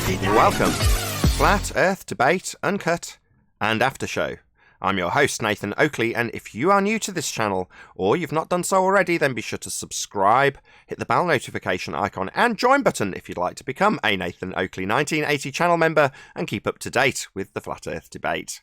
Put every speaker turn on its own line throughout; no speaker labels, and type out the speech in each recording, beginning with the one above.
Welcome. Flat Earth Debate, Uncut, and After Show. I'm your host, Nathan Oakley, and if you are new to this channel, or you've not done so already, then be sure to subscribe, hit the bell notification icon, and join button if you'd like to become a Nathan Oakley 1980 channel member and keep up to date with the Flat Earth Debate.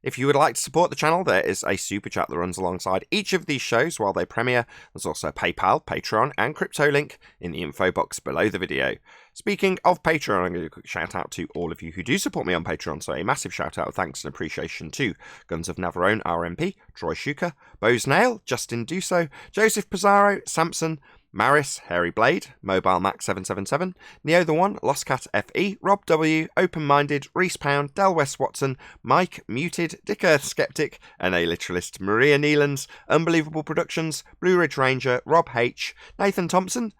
If you would like to support the channel, there is a super chat that runs alongside each of these shows while they premiere. There's also a PayPal, Patreon, and crypto link in the info box below the video. Speaking of Patreon, I'm going to do a quick shout out to all of you who do support me on Patreon. So a massive shout out of thanks and appreciation to Guns of Navarone, RMP, Troy Shuka, Bose Nail, Justin Duso, Joseph Pizarro, Samson, Maris, Hairy Blade, Mobile Mac 777, Neo the One, Lost Cat FE, Rob W, Open Minded, Reese Pound, Del West Watson, Mike, Muted, Dick Earth Skeptic, NA Literalist, Maria Neelands, Unbelievable Productions, Blue Ridge Ranger, Rob H, Nathan Thompson,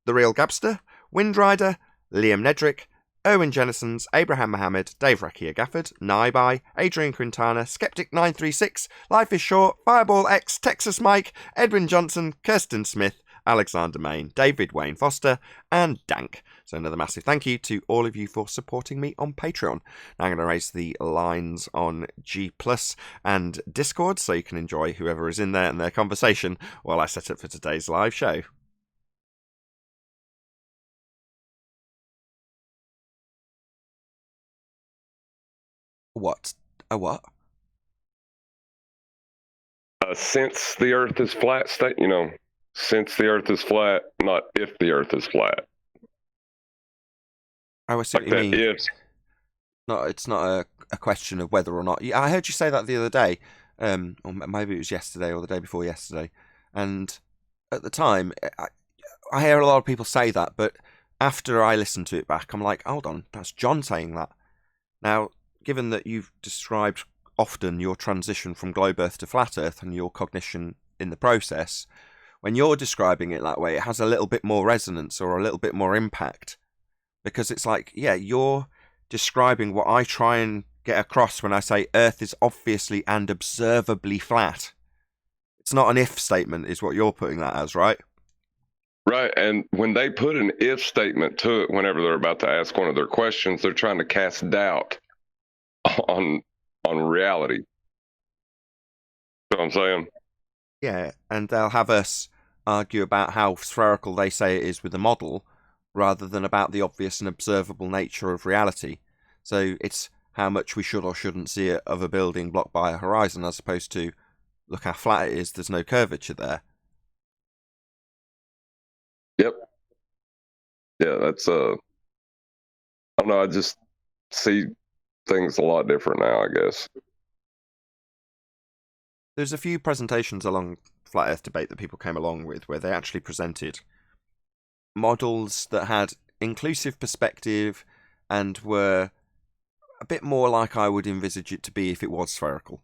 The Real Gabster, Windrider, Liam Nedrick, Owen Jennisons, Abraham Mohammed, Dave Rakia Gafford, Naibai, Adrian Quintana, Skeptic936, Life is Short, Fireball X, Texas Mike, Edwin Johnson, Kirsten Smith, Alexander Main, David Wayne Foster, and Dank. So another massive thank you to all of you for supporting me on Patreon. Now I'm going to raise the lines on G Plus and Discord so you can enjoy whoever is in there and their conversation while I set up for today's live show. What? A what?
Since the Earth is flat, since the Earth is flat, not if the Earth is flat.
I see what you mean. No, it's not a question of whether or not. I heard you say that the other day, or maybe it was yesterday or the day before yesterday. And at the time, I hear a lot of people say that, but after I listen to it back, I'm like, hold on, that's John saying that. Now, given that you've described often your transition from globe Earth to flat Earth and your cognition in the process, when you're describing it that way, it has a little bit more resonance or a little bit more impact. Because it's like, yeah, you're describing what I try and get across when I say Earth is obviously and observably flat. It's not an if statement, is what you're putting that as, right?
Right, and when they put an if statement to it whenever they're about to ask one of their questions, they're trying to cast doubt on reality. You know what I'm saying?
Yeah, and they'll have us argue about how spherical they say it is with the model, rather than about the obvious and observable nature of reality. So it's how much we should or shouldn't see it of a building blocked by a horizon, as opposed to, look how flat it is, there's no curvature there.
Yep. Yeah, that's, I don't know, I just see things a lot different now, I guess.
There's a few presentations along Flat Earth Debate that people came along with where they actually presented models that had inclusive perspective and were a bit more like I would envisage it to be if it was spherical.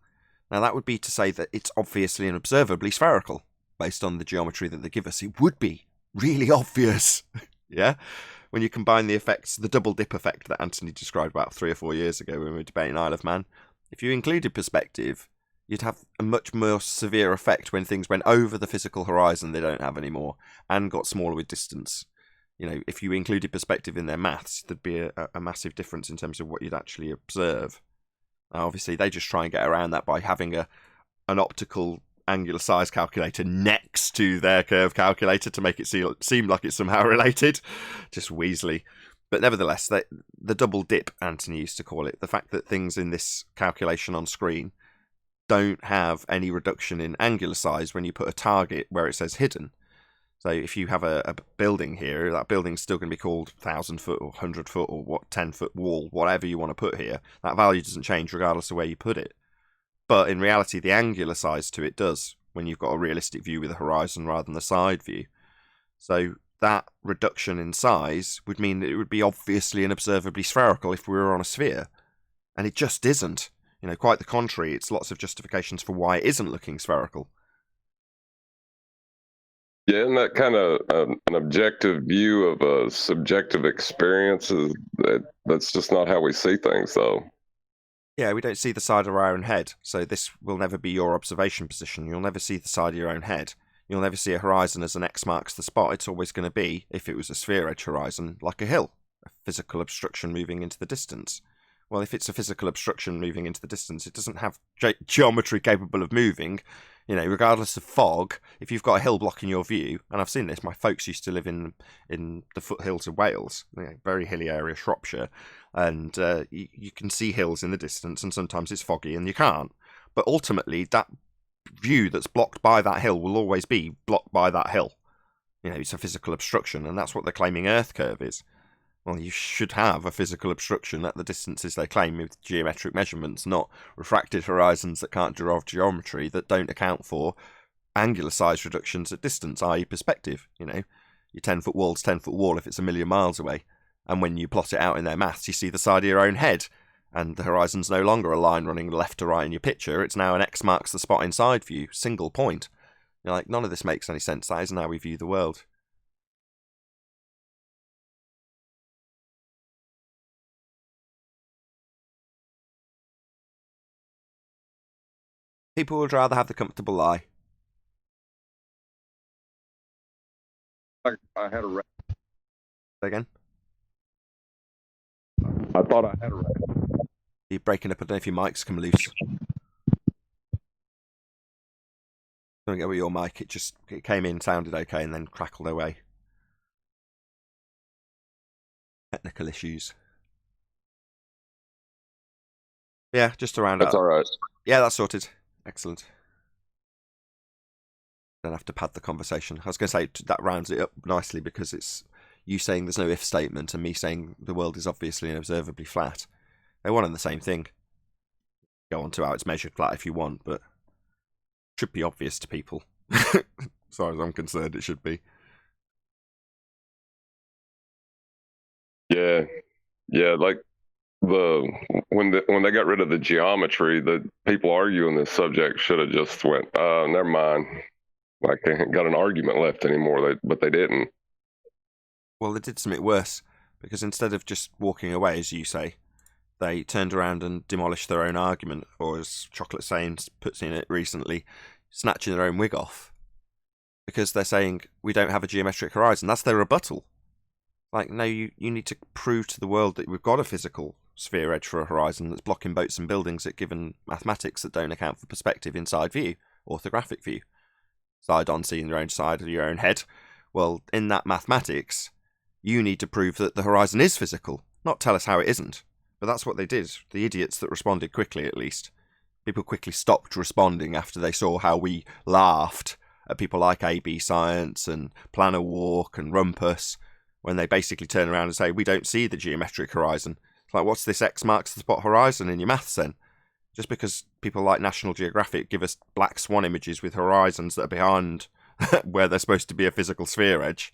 Now that would be to say that it's obviously and observably spherical based on the geometry that they give us. It would be really obvious. Yeah? When you combine the effects, the double dip effect that Anthony described about 3 or 4 years ago when we were debating Isle of Man, if you included perspective, you'd have a much more severe effect when things went over the physical horizon they don't have anymore and got smaller with distance. You know, if you included perspective in their maths, there'd be a massive difference in terms of what you'd actually observe. Now, obviously, they just try and get around that by having an optical angular size calculator next to their curve calculator to make it seem like it's somehow related. Just Weasley. But nevertheless, the double dip, Anthony used to call it, the fact that things in this calculation on screen don't have any reduction in angular size when you put a target where it says hidden. So if you have a building here, that building's still going to be called 1,000 foot or 100 foot or 10 foot wall, whatever you want to put here. That value doesn't change regardless of where you put it. But in reality, the angular size to it does when you've got a realistic view with a horizon rather than the side view. So that reduction in size would mean that it would be obviously and observably spherical if we were on a sphere. And it just isn't. You know, quite the contrary, it's lots of justifications for why it isn't looking spherical.
Yeah, and that kind of an objective view of a subjective experience that's just not how we see things, though.
Yeah, we don't see the side of our own head, so this will never be your observation position. You'll never see the side of your own head. You'll never see a horizon as an X marks the spot. It's always going to be, if it was a sphere edge horizon, like a hill, a physical obstruction moving into the distance. Well, if it's a physical obstruction moving into the distance, it doesn't have geometry capable of moving. Regardless of fog, if you've got a hill blocking your view, and I've seen this, my folks used to live in the foothills of Wales, very hilly area, Shropshire, and you can see hills in the distance, and sometimes it's foggy and you can't. But ultimately, that view that's blocked by that hill will always be blocked by that hill. It's a physical obstruction, and that's what they're claiming Earth curve is. Well, you should have a physical obstruction at the distances they claim with geometric measurements, not refracted horizons that can't derive geometry that don't account for angular size reductions at distance, i.e. perspective. Your 10-foot wall's 10-foot wall if it's a million miles away. And when you plot it out in their maths, you see the side of your own head. And the horizon's no longer a line running left to right in your picture. It's now an X marks the spot inside view, single point. None of this makes any sense. That isn't how we view the world. People would rather have the comfortable lie.
I had a.
Again?
I thought I had a.
You're breaking up. I don't know if your mic's come loose. Don't get with your mic. It came in, sounded okay, and then crackled away. Technical issues. Yeah, just around.
That's all right.
Yeah, that's sorted. Excellent. Don't have to pad the conversation. I was going to say that rounds it up nicely because it's you saying there's no if statement and me saying the world is obviously and observably flat. They're one and the same thing. Go on to how it's measured flat if you want, but it should be obvious to people. As far as I'm concerned, it should be.
Yeah, like when they got rid of the geometry, the people arguing this subject should have just went, never mind. Like they ain't got an argument left anymore, but they didn't.
Well, they did something worse, because instead of just walking away, as you say, they turned around and demolished their own argument, or as Chocolate Saints puts in it recently, snatching their own wig off. Because they're saying, we don't have a geometric horizon. That's their rebuttal. No, you need to prove to the world that we've got a physical sphere edge for a horizon that's blocking boats and buildings at given mathematics that don't account for perspective inside view, orthographic view. Side on seeing your own side of your own head. Well, in that mathematics, you need to prove that the horizon is physical, not tell us how it isn't. But that's what they did. The idiots that responded quickly, at least. People quickly stopped responding after they saw how we laughed at people like AB Science and Planner Walk and Rumpus, when they basically turn around and say, we don't see the geometric horizon. It's like, what's this X marks the spot horizon in your maths then? Just because people like National Geographic give us black swan images with horizons that are behind where they're supposed to be a physical sphere edge,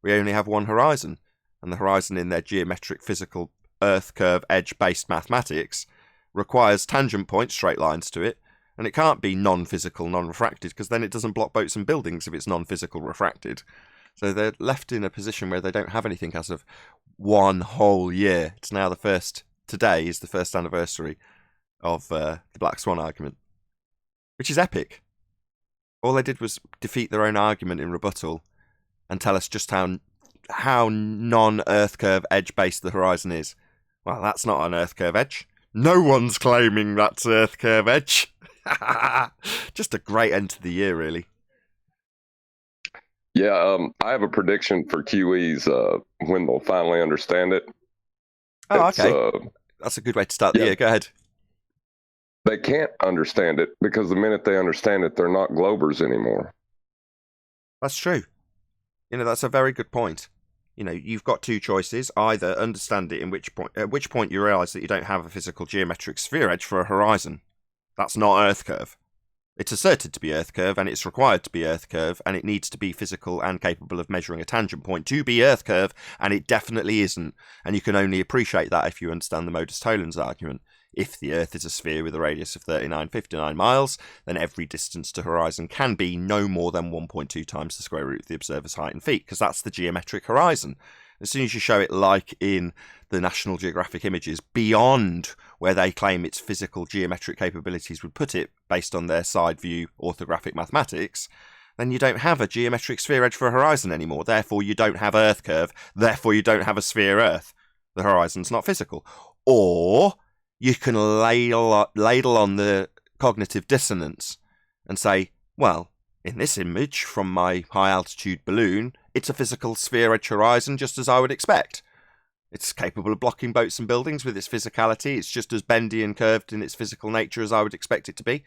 we only have one horizon. And the horizon in their geometric physical Earth curve edge-based mathematics requires tangent points, straight lines to it, and it can't be non-physical, non-refracted, because then it doesn't block boats and buildings if it's non-physical refracted. So they're left in a position where they don't have anything as of one whole year. It's now today is the first anniversary of the Black Swan argument, which is epic. All they did was defeat their own argument in rebuttal and tell us just how non-Earth curve edge-based the horizon is. Well, that's not an Earth curve edge. No one's claiming that's Earth curve edge. Just a great end to the year, really.
Yeah, I have a prediction for QEs when they'll finally understand it.
Oh, okay. That's a good way to start the year. Go ahead.
They can't understand it because the minute they understand it, they're not Globers anymore.
That's true. That's a very good point. You've got two choices. Either understand it, at which point you realise that you don't have a physical geometric sphere edge for a horizon. That's not Earth curve. It's asserted to be Earth curve, and it's required to be Earth curve, and it needs to be physical and capable of measuring a tangent point to be Earth curve, and it definitely isn't. And you can only appreciate that if you understand the modus tollens argument. If the Earth is a sphere with a radius of 3959 miles, then every distance to horizon can be no more than 1.2 times the square root of the observer's height in feet, because that's the geometric horizon. As soon as you show it like in the National Geographic images, beyond where they claim its physical geometric capabilities would put it, based on their side view orthographic mathematics, then you don't have a geometric sphere edge for a horizon anymore. Therefore, you don't have Earth curve. Therefore, you don't have a sphere Earth. the horizon's not physical. Or you can ladle on the cognitive dissonance and say, well, in this image from my high-altitude balloon, it's a physical sphere-edge horizon just as I would expect. It's capable of blocking boats and buildings with its physicality. It's just as bendy and curved in its physical nature as I would expect it to be.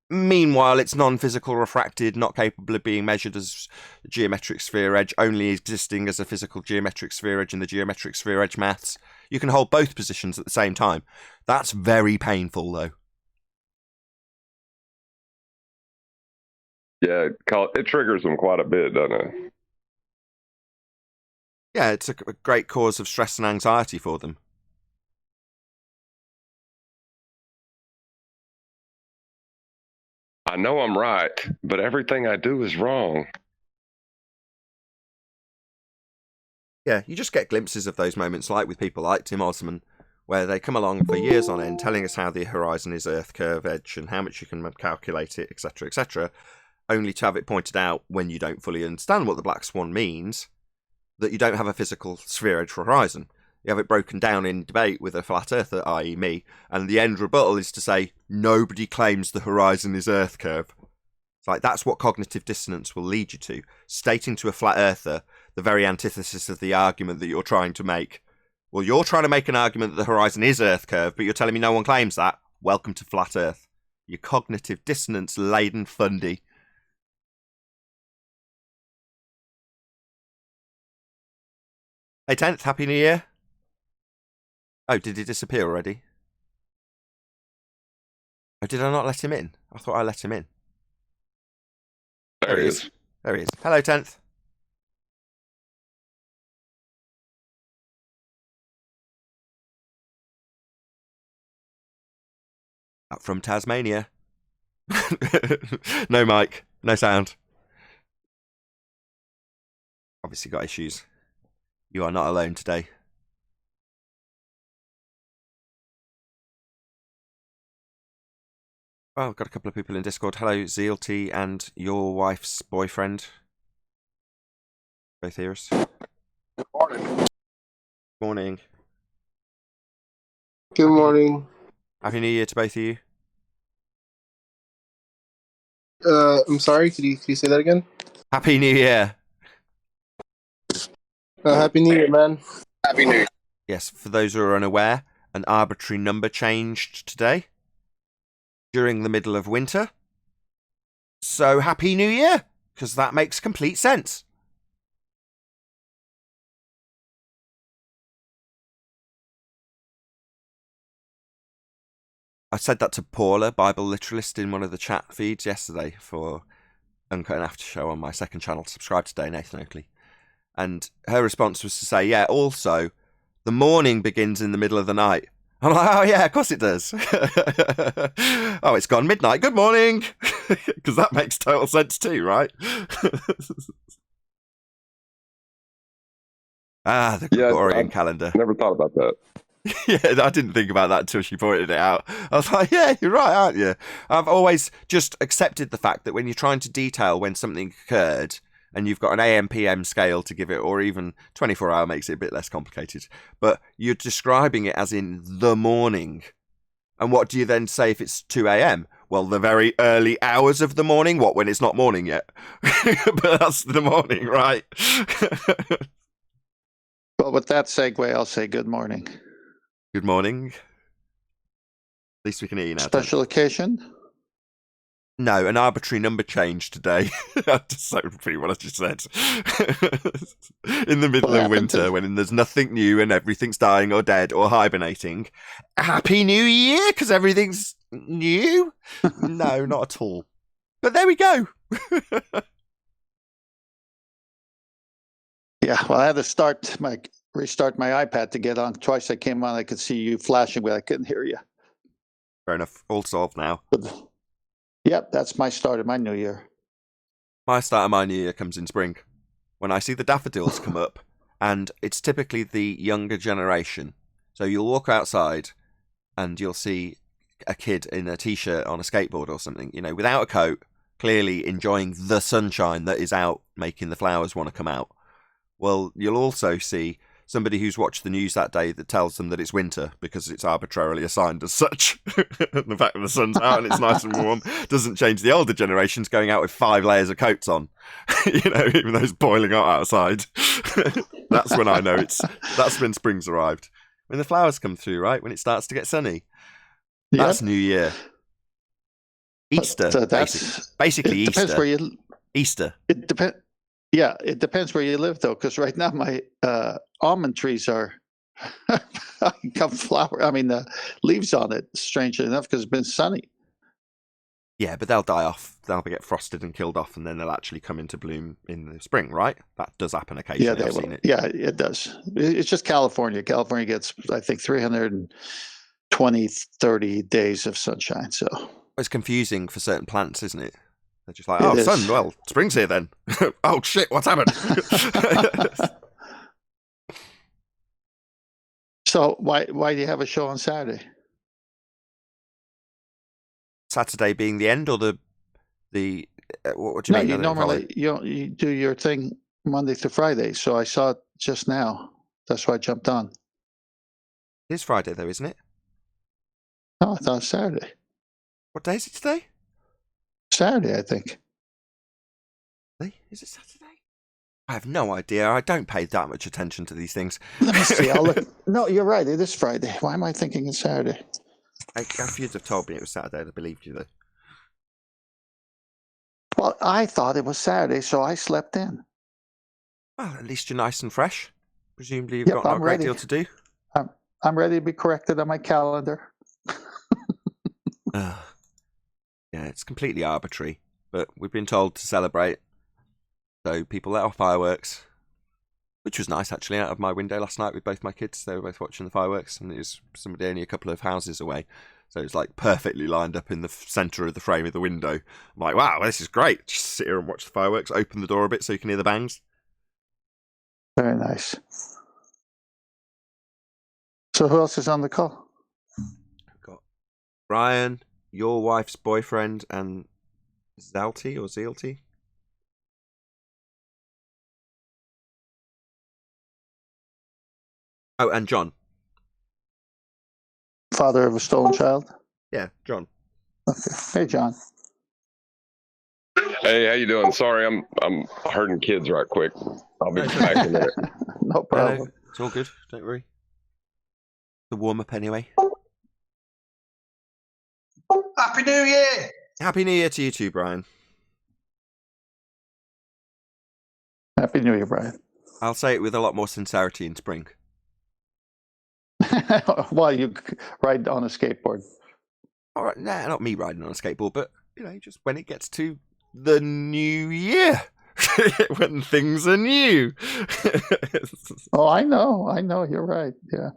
Meanwhile, it's non-physical, refracted, not capable of being measured as a geometric sphere edge, only existing as a physical geometric sphere edge in the geometric sphere edge maths. You can hold both positions at the same time. That's very painful, though.
Yeah, it triggers them quite a bit, doesn't it?
Yeah, it's a great cause of stress and anxiety for them.
I know I'm right, but everything I do is wrong.
Yeah, you just get glimpses of those moments, like with people like Tim Osman, where they come along for years on end telling us how the horizon is Earth curve edge and how much you can calculate it, etc., etc., only to have it pointed out when you don't fully understand what the black swan means, that you don't have a physical sphere edge horizon. You have it broken down in debate with a flat earther, i.e. me, and the end rebuttal is to say, nobody claims the horizon is Earth curve. It's like, that's what cognitive dissonance will lead you to, stating to a flat earther the very antithesis of the argument that you're trying to make. Well, you're trying to make an argument that the horizon is Earth curve, but you're telling me no one claims that. Welcome to flat Earth. You cognitive dissonance-laden fundy. Hey, 10th, Happy New Year. Oh, did he disappear already? Oh, did I not let him in? I thought I let him in.
There he is.
There he is. Hello, 10th. Up from Tasmania. No mic, no sound. Obviously got issues. You are not alone today. Well, I've got a couple of people in Discord. Hello, ZLT and your wife's boyfriend. Both ears.
Good morning.
Morning.
Good morning.
Happy New Year to both of you.
I'm sorry. Could you say that again?
Happy New Year.
Happy New Year, man. Happy New Year.
Yes, for those who are unaware, an arbitrary number changed today during the middle of winter. So Happy New Year, because that makes complete sense. I said that to Paula, Bible literalist, in one of the chat feeds yesterday for Uncut and After Show on my second channel. Subscribe today, Nathan Oakley. And her response was to say, yeah, also, the morning begins in the middle of the night. I'm like, oh yeah, of course it does. Oh, it's gone midnight. Good morning. Because that makes total sense too, right? The Gregorian calendar.
Never thought about that.
Yeah, I didn't think about that until she pointed it out. I was like, yeah, you're right, aren't you? I've always just accepted the fact that when you're trying to detail when something occurred, and you've got an AM/PM scale to give it, or even 24-hour makes it a bit less complicated, but you're describing it as in the morning. And what do you then say if it's 2 a.m.? Well, the very early hours of the morning? What, when it's not morning yet? But that's the morning, right?
Well, with that segue, I'll say good morning.
Good morning. At least we can hear you now.
Special occasion?
No, an arbitrary number change today. I just so repeat what I just said. In the middle of winter, when there's nothing new and everything's dying or dead or hibernating. Happy New Year, because everything's new? No, not at all. But there we go.
Yeah, well, I had to restart my iPad to get on. Twice I came on, I could see you flashing, but I couldn't hear you.
Fair enough. All solved now.
Yep, that's my start of my new year.
My start of my new year comes in spring, when I see the daffodils come up, and it's typically the younger generation. So you'll walk outside, and you'll see a kid in a t-shirt on a skateboard or something, without a coat, clearly enjoying the sunshine that is out, making the flowers want to come out. Well, you'll also see somebody who's watched the news that day that tells them that it's winter because it's arbitrarily assigned as such. And the fact that the sun's out and it's nice and warm doesn't change the older generations going out with 5 layers of coats on, even though it's boiling hot outside. That's when I know that's when spring's arrived. When the flowers come through, right? When it starts to get sunny. That's New Year. Easter, basically
it depends
Easter.
where you,
Easter.
It depends. Yeah, it depends where you live, though, because right now my almond trees are come flower. I mean, the leaves on it. Strangely enough, because it's been sunny.
Yeah, but they'll die off. They'll get frosted and killed off, and then they'll actually come into bloom in the spring, right? That does happen occasionally.
Yeah, they will. Yeah, it does. It's just California. California gets, I think, 320, 30 days of sunshine. So
it's confusing for certain plants, isn't it? They're just like, sun, well, spring's here then. Oh, shit, what's happened?
So why do you have a show on Saturday?
Saturday being the end, or the what do you mean?
You normally you do your thing Monday through Friday. So I saw it just now. That's why I jumped on.
It is Friday, though, isn't it?
No, I thought it was Saturday.
What day is it today?
Saturday, I think.
Is it Saturday? I have no idea. I don't pay that much attention to these things.
Let me see. I'll look. No, you're right. It is Friday. Why am I thinking it's Saturday?
If you'd have told me it was Saturday, I'd have believed you, though.
Well, I thought it was Saturday, so I slept in.
Well, at least you're nice and fresh. Presumably you've got a great deal to do.
I'm ready to be corrected on my calendar.
Yeah, it's completely arbitrary, but we've been told to celebrate. So people let off fireworks, which was nice, actually, out of my window last night with both my kids. They were both watching the fireworks, and it was somebody only a couple of houses away. So it was like perfectly lined up in the centre of the frame of the window. I'm like, wow, this is great. Just sit here and watch the fireworks, open the door a bit so you can hear the bangs.
Very nice. So who else is on the call?
We've got Brian, your wife's boyfriend, and Zalty or Zealty. Oh, and John.
Father of a stolen child?
Yeah, John.
Okay. Hey, John.
Hey, how you doing? Sorry, I'm herding kids right quick. I'll be back in a minute.
No problem.
No, it's all good. Don't worry. The warm up anyway.
Happy New Year!
Happy New Year to you too, Brian.
Happy New Year, Brian.
I'll say it with a lot more sincerity in spring.
While you ride on a skateboard.
All right, nah, not me riding on a skateboard, but just when it gets to the new year, when things are new.
Oh, I know. You're right. Yeah.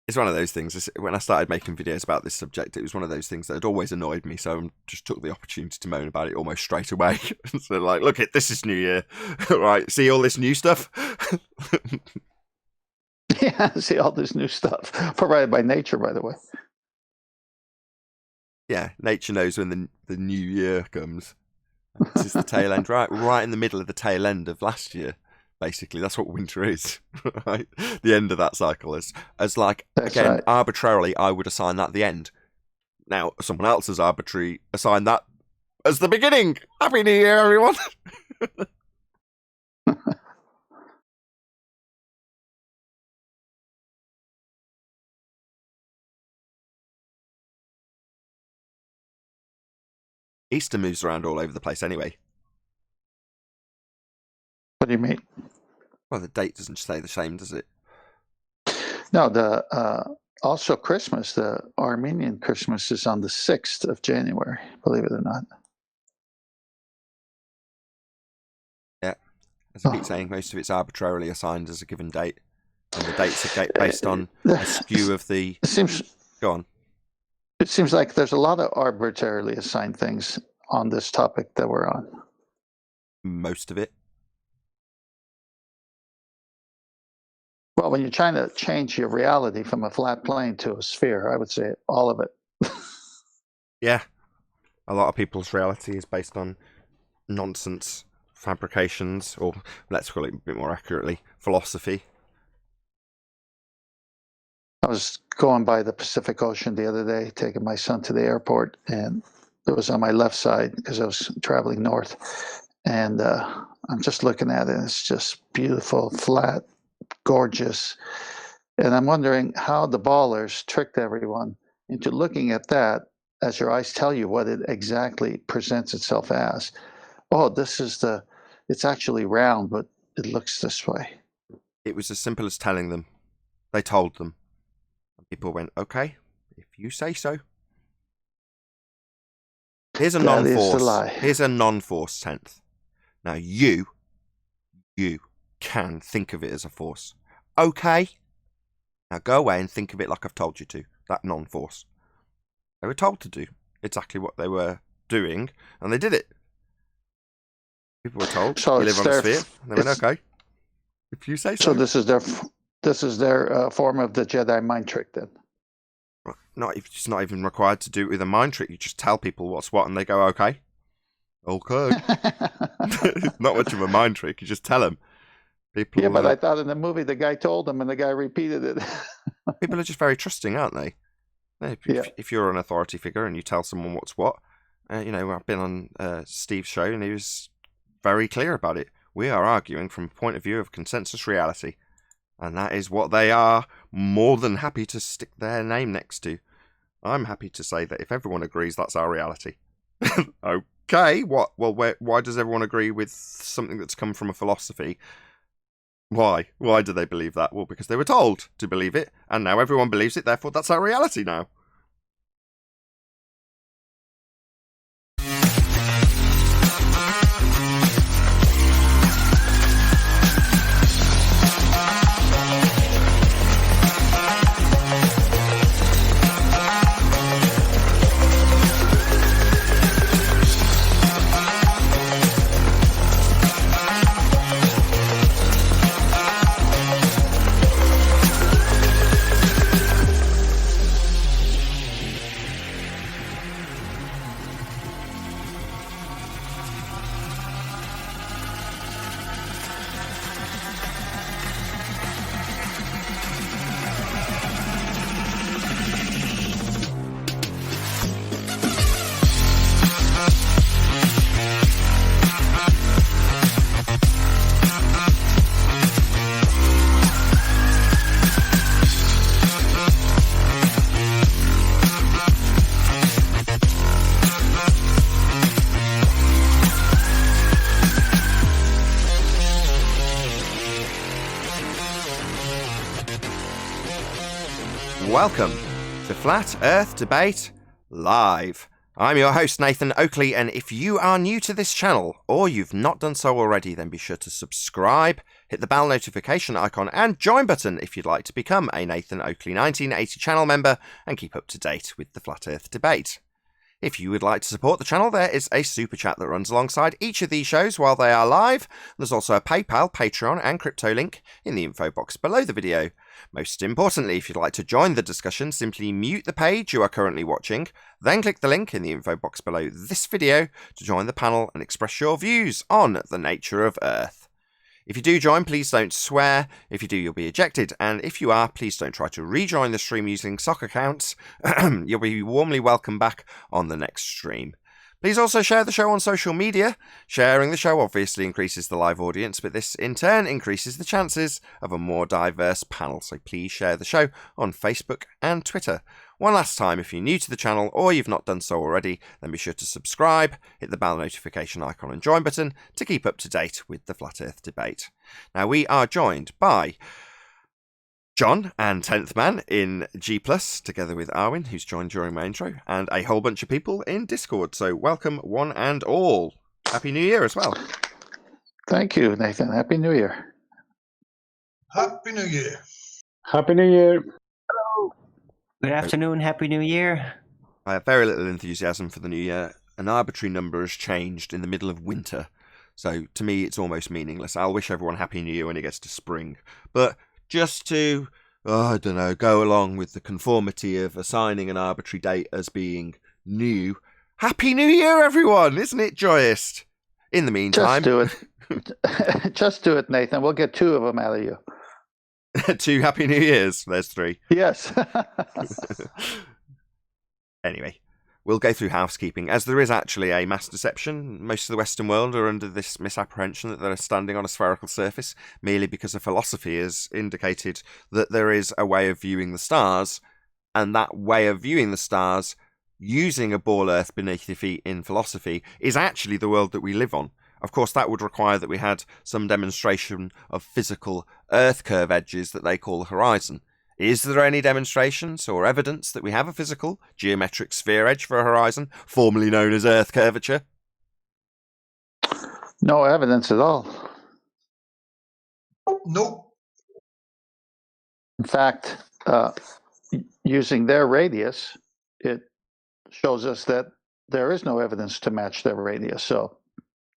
It's one of those things. When I started making videos about this subject, it was one of those things that had always annoyed me. So I just took the opportunity to moan about it almost straight away. So like, look, this is New Year, right? See all this new stuff.
Yeah, see all this new stuff provided by nature, by the way.
Yeah, nature knows when the new year comes. This is the tail end, right in the middle of the tail end of last year. Basically, that's what winter is, right? The end of that cycle as like,
That's
again,
right.
arbitrarily, I would assign that the end. Now, someone else has arbitrarily assigned that as the beginning. Happy New Year, everyone! Easter moves around all over the place anyway.
What do you mean?
Well, the date doesn't stay the same, does it?
No, also Christmas, the Armenian Christmas is on the 6th of January, believe it or not.
Yeah. As I keep saying, most of it's arbitrarily assigned as a given date. And the dates are based on a skew of the... Go on.
It seems like there's a lot of arbitrarily assigned things on this topic that we're on.
Most of it.
Well, when you're trying to change your reality from a flat plane to a sphere, I would say all of it.
Yeah. A lot of people's reality is based on nonsense fabrications, or let's call it a bit more accurately, philosophy.
I was going by the Pacific Ocean the other day, taking my son to the airport, and it was on my left side because I was traveling north. And I'm just looking at it, and it's just beautiful, flat, gorgeous. And I'm wondering how the ballers tricked everyone into looking at that as your eyes tell you what it exactly presents itself as. Oh, it's actually round, but it looks this way.
It was as simple as telling them. They told them. And people went, okay, if you say so. Here's a
That is the
non-force.
lie.
Here's a non-force 10th. Now you can think of it as a force. Okay? Now go away and think of it like I've told you to. That non-force. They were told to do exactly what they were doing, and they did it. People were told,
So
you live
it's
on a
their-
sphere. And they went, okay. If you say
So
so.
this is their form of the Jedi mind trick then.
It's not even required to do it with a mind trick. You just tell people what's what, and they go, okay. Okay. It's not much of a mind trick. You just tell them. People,
Yeah, but I thought in the movie the guy told them and the guy repeated it.
people are just very trusting, aren't they? If you're an authority figure and you tell someone what's what, I've been on Steve's show and he was very clear about it. We are arguing from a point of view of consensus reality, and that is what they are more than happy to stick their name next to. I'm happy to say that if everyone agrees, that's our reality. Okay, what? Well, why does everyone agree with something that's come from a philosophy? Why? Why do they believe that? Well, because they were told to believe it, and now everyone believes it, therefore that's our reality now. Welcome to Flat Earth Debate Live. I'm your host, Nathan Oakley, and if you are new to this channel, or you've not done so already, then be sure to subscribe, hit the bell notification icon, and join button if you'd like to become a Nathan Oakley 1980 channel member and keep up to date with the Flat Earth Debate. If you would like to support the channel, there is a super chat that runs alongside each of these shows while they are live. There's also a PayPal, Patreon, and crypto link in the info box below the video. Most importantly, if you'd like to join the discussion, simply mute the page you are currently watching, then click the link in the info box below this video to join the panel and express your views on the nature of Earth. If you do join, please don't swear. If you do, you'll be ejected. And if you are, please don't try to rejoin the stream using sock accounts. You'll be warmly welcome back on the next stream. Please also share the show on social media. Sharing the show obviously increases the live audience, but this in turn increases the chances of a more diverse panel. So please share the show on Facebook and Twitter. One last time, if you're new to the channel or you've not done so already, then be sure to subscribe, hit the bell notification icon and join button to keep up to date with the Flat Earth Debate. Now, we are joined by John and 10th Man in G+, together with Arwin, who's joined during my intro, and a whole bunch of people in Discord. So welcome one and all. Happy New Year as well.
Thank you, Nathan. Happy New Year.
Happy New Year.
Happy New Year.
Good afternoon, Happy New Year.
I have very little enthusiasm for the new year. An arbitrary number has changed in the middle of winter. So to me, it's almost meaningless. I'll wish everyone Happy New Year when it gets to spring. But just to, go along with the conformity of assigning an arbitrary date as being new. Happy New Year, everyone! Isn't it joyous? In the meantime,
Just do it. Just do it, Nathan. We'll get 2 of them out of you.
2 Happy New Years. There's 3.
Yes.
Anyway, we'll go through housekeeping. As there is actually a mass deception, most of the Western world are under this misapprehension that they're standing on a spherical surface merely because a philosophy has indicated that there is a way of viewing the stars, and that way of viewing the stars, using a ball Earth beneath your feet in philosophy, is actually the world that we live on. Of course, that would require that we had some demonstration of physical Earth curve edges that they call the horizon. Is there any demonstrations or evidence that we have a physical geometric sphere edge for a horizon, formerly known as Earth curvature?
No evidence at all.
Nope.
In fact, using their radius, it shows us that there is no evidence to match their radius. So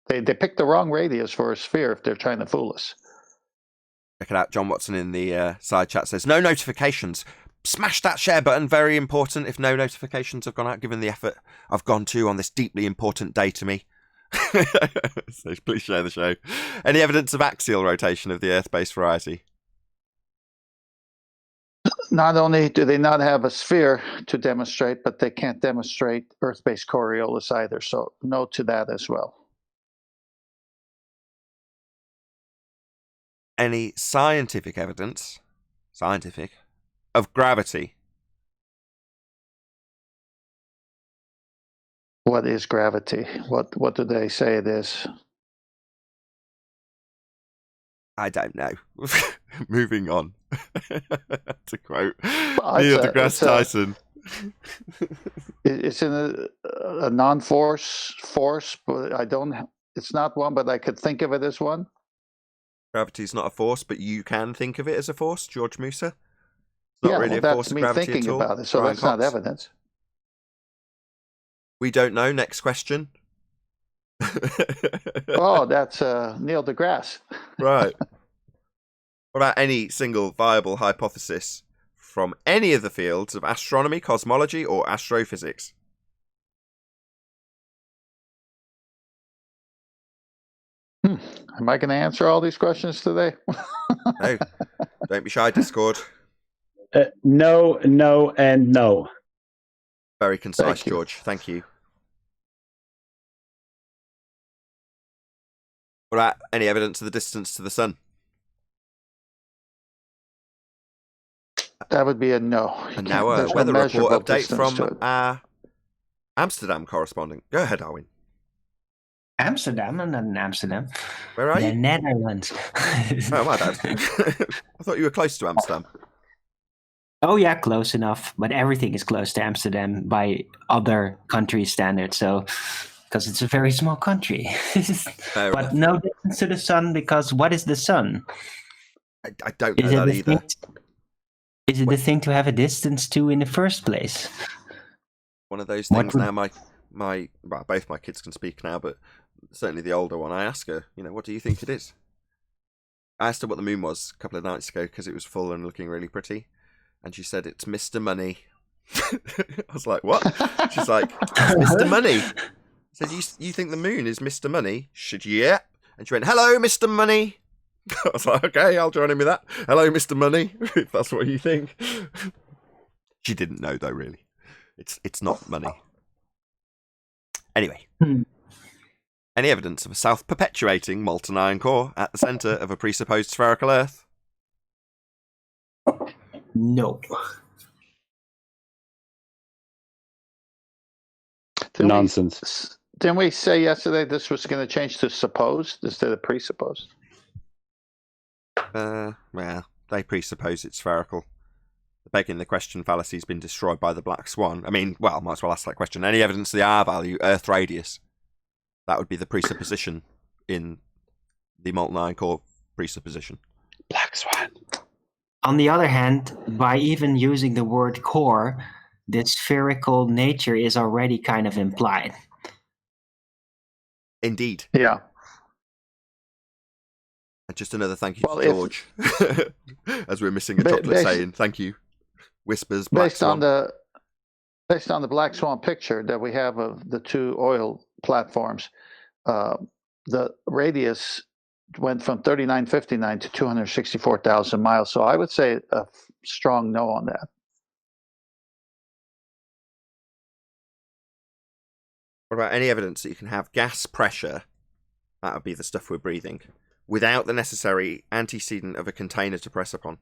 they picked the wrong radius for a sphere if they're trying to fool us.
Check it out. John Watson in the side chat says, no notifications. Smash that share button. Very important if no notifications have gone out, given the effort I've gone to on this deeply important day to me. So please share the show. Any evidence of axial rotation of the Earth-based variety?
Not only do they not have a sphere to demonstrate, but they can't demonstrate Earth-based Coriolis either. So no to that as well.
Any scientific evidence, of gravity?
What is gravity? What do they say it is?
I don't know. Moving on. To quote
Well,
Neil deGrasse Tyson.
It's in a non-force force, but it's not one, but I could think of it as one.
Gravity's not a force, but you can think of it as a force, George Musa. It's not really a
that's
force of
me
gravity
thinking
at all.
about it, so
Brian
that's not
Cox.
evidence.
We don't know. Next question.
Oh, that's Neil deGrasse.
Right. What about any single viable hypothesis from any of the fields of astronomy, cosmology, or astrophysics?
Am I going to answer all these questions today?
No. Don't be shy, Discord.
No, no, and no.
Very concise,
Thank you.
George. Thank you. What about any evidence of the distance to the sun?
That would be a no.
And now a
There's no
weather report
measurable
update
distance to
from
it.
our Amsterdam correspondent. Go ahead, Arwin.
Amsterdam and then Amsterdam.
Where are
The
you?
Netherlands.
Oh, my bad. I thought you were close to Amsterdam.
Oh yeah, close enough. But everything is close to Amsterdam by other country standards. So, because it's a very small country.
Fair
But
enough.
no distance to the sun, because what is the sun?
I don't know
Is it
that
the
either.
thing? Is it the thing to have a distance to in the first place?
One of those
What
things
would-
now. Well, both my kids can speak now, but certainly the older one. I ask her, what do you think it is? I asked her what the moon was a couple of nights ago because it was full and looking really pretty, and she said it's Mr. Money. I was like, what? She's like, it's Mr. Money. I said, you think the moon is Mr. Money? She said, yeah. And she went, hello, Mr. Money. I was like, okay, I'll join in with that. Hello, Mr. Money, if that's what you think. She didn't know though, really. It's not money. Anyway. Any evidence of a self-perpetuating molten iron core at the centre of a presupposed spherical Earth?
No.
Nonsense.
Didn't we say yesterday this was going to change to supposed instead of presupposed?
Well, they presuppose it's spherical. The begging the question fallacy has been destroyed by the black swan. I mean, well, might as well ask that question. Any evidence of the R value, Earth radius? That would be the presupposition in the molten iron core presupposition.
Black swan.
On the other hand, by even using the word core, the spherical nature is already kind of implied.
Indeed.
Yeah.
And just another thank you
Well,
to George. As we're missing a chocolate
Based-
saying thank you. Whispers, black
Based on
swan.
the black swan picture that we have of the 2 oil platforms, the radius went from 3959 to 264,000 miles. So I would say a strong no on that.
What about any evidence that you can have gas pressure, that would be the stuff we're breathing, without the necessary antecedent of a container to press upon?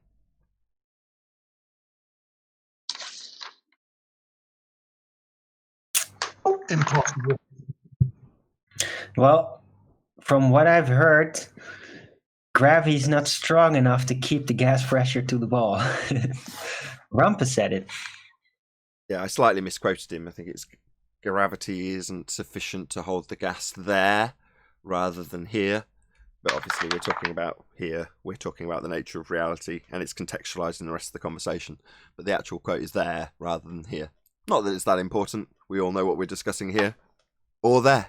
Impossible.
Well, from what I've heard, gravity's not strong enough to keep the gas pressure to the ball. Rumpus said it.
Yeah, I slightly misquoted him. I think it's gravity isn't sufficient to hold the gas there rather than here. But obviously we're talking about here. We're talking about the nature of reality, and it's contextualised in the rest of the conversation. But the actual quote is there rather than here. Not that it's that important. We all know what we're discussing here. Or there.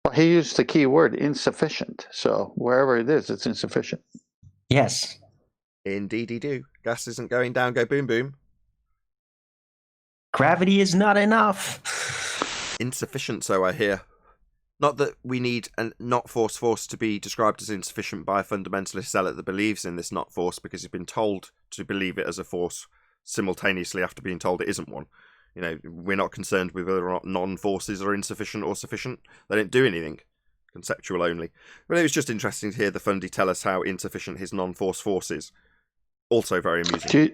Well, he used the key word insufficient. So wherever it is, it's insufficient.
Yes.
Indeedy do. Gas isn't going down, go boom boom.
Gravity is not enough.
Insufficient, so I hear. Not that we need a not force to be described as insufficient by a fundamentalist zealot that believes in this not force because he's been told to believe it as a force simultaneously after being told it isn't one. You know, we're not concerned with whether or not non-forces are insufficient or sufficient. They don't do anything. Conceptual only. But it was just interesting to hear the Fundy tell us how insufficient his non-force force is. Also very amusing.
Do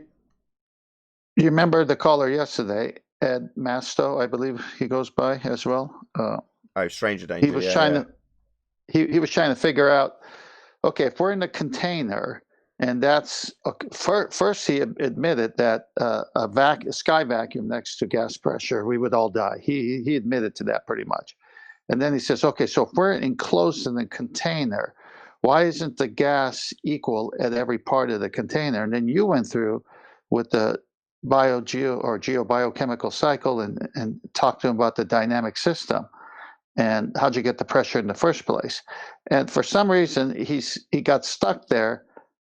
you remember the caller yesterday, Ed Masto, I believe he goes by as well?
Stranger danger.
He was trying to he was trying to figure out, okay, if we're in a container, and that's okay, first he admitted that a sky vacuum next to gas pressure, we would all die. He admitted to that pretty much. And then he says, okay, so if we're enclosed in a container, why isn't the gas equal at every part of the container? And then you went through with the geobiochemical cycle and talked to him about the dynamic system and how'd you get the pressure in the first place. And for some reason, he got stuck there,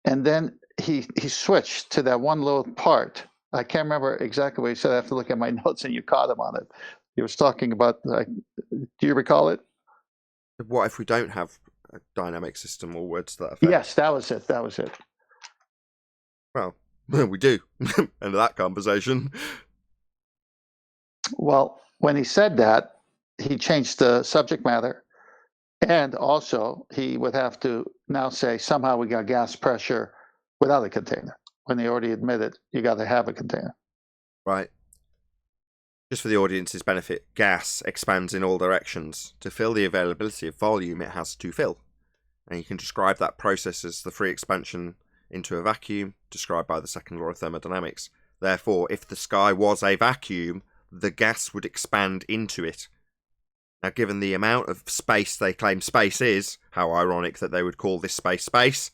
and then he switched to that one little part. I can't remember exactly what he said. I have to look at my notes, and you caught him on it. He was talking about, do you recall it?
What if we don't have a dynamic system or words to that effect?
Yes, that was it.
Well, we do. End of that conversation.
Well, when he said that, he changed the subject matter. And also, he would have to now say, somehow we got gas pressure without a container, when he already admitted you got to have a container.
Right. Just for the audience's benefit, gas expands in all directions. To fill the availability of volume it has to fill. And you can describe that process as the free expansion into a vacuum, described by the second law of thermodynamics. Therefore, if the sky was a vacuum, the gas would expand into it. Now, given the amount of space they claim space is, how ironic that they would call this space,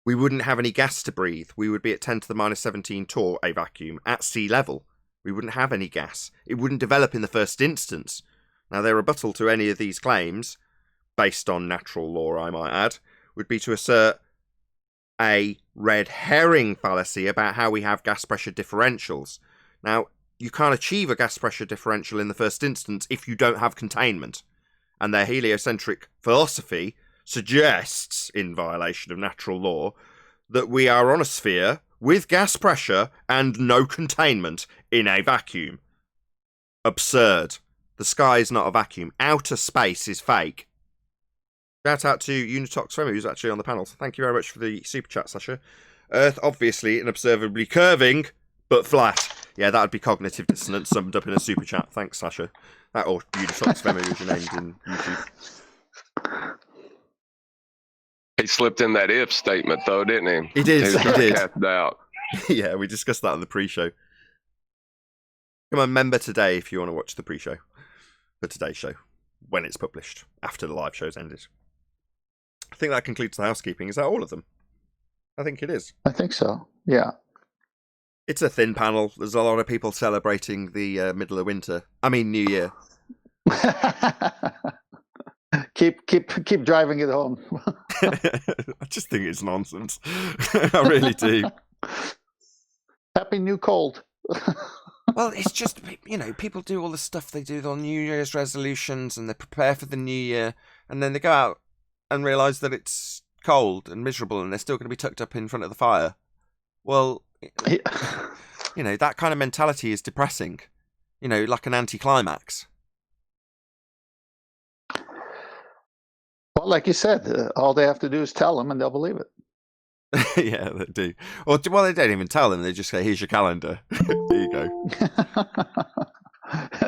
we wouldn't have any gas to breathe. We would be at 10 to the minus 17 torr, a vacuum, at sea level. We wouldn't have any gas. It wouldn't develop in the first instance. Now, their rebuttal to any of these claims, based on natural law, I might add, would be to assert a red herring fallacy about how we have gas pressure differentials. Now, you can't achieve a gas pressure differential in the first instance if you don't have containment. And their heliocentric philosophy suggests, in violation of natural law, that we are on a sphere with gas pressure and no containment in a vacuum. Absurd. The sky is not a vacuum. Outer space is fake. Shout out to Unitox Femi, who's actually on the panel. So thank you very much for the super chat, Sasha. Earth, obviously, inobservably curving, but flat. Yeah, that would be cognitive dissonance summed up in a super chat. Thanks, Sasha. That or Unitox Femi, which you named in YouTube.
He slipped in that if statement, though, didn't he?
He did.
He was trying to cast doubt.
Yeah, we discussed that on the pre-show. Come on, member today if you want to watch the pre-show for today's show, when it's published, after the live show's ended. I think that concludes the housekeeping. Is that all of them? I think it is.
I think so, yeah.
It's a thin panel. There's a lot of people celebrating the middle of winter. I mean, New Year.
keep driving it home.
I just think it's nonsense. I really do.
Happy new cold.
Well, it's just, you know, people do all the stuff they do on New Year's resolutions and they prepare for the new year. and then they go out and realise that it's cold and miserable and they're still going to be tucked up in front of the fire. Well, you know, that kind of mentality is depressing. You know, like an anticlimax.
Well, like you said, all they have to do is tell them and they'll believe it.
Yeah, they do. Or, well, they don't even tell them. They just say, here's your calendar. There you go.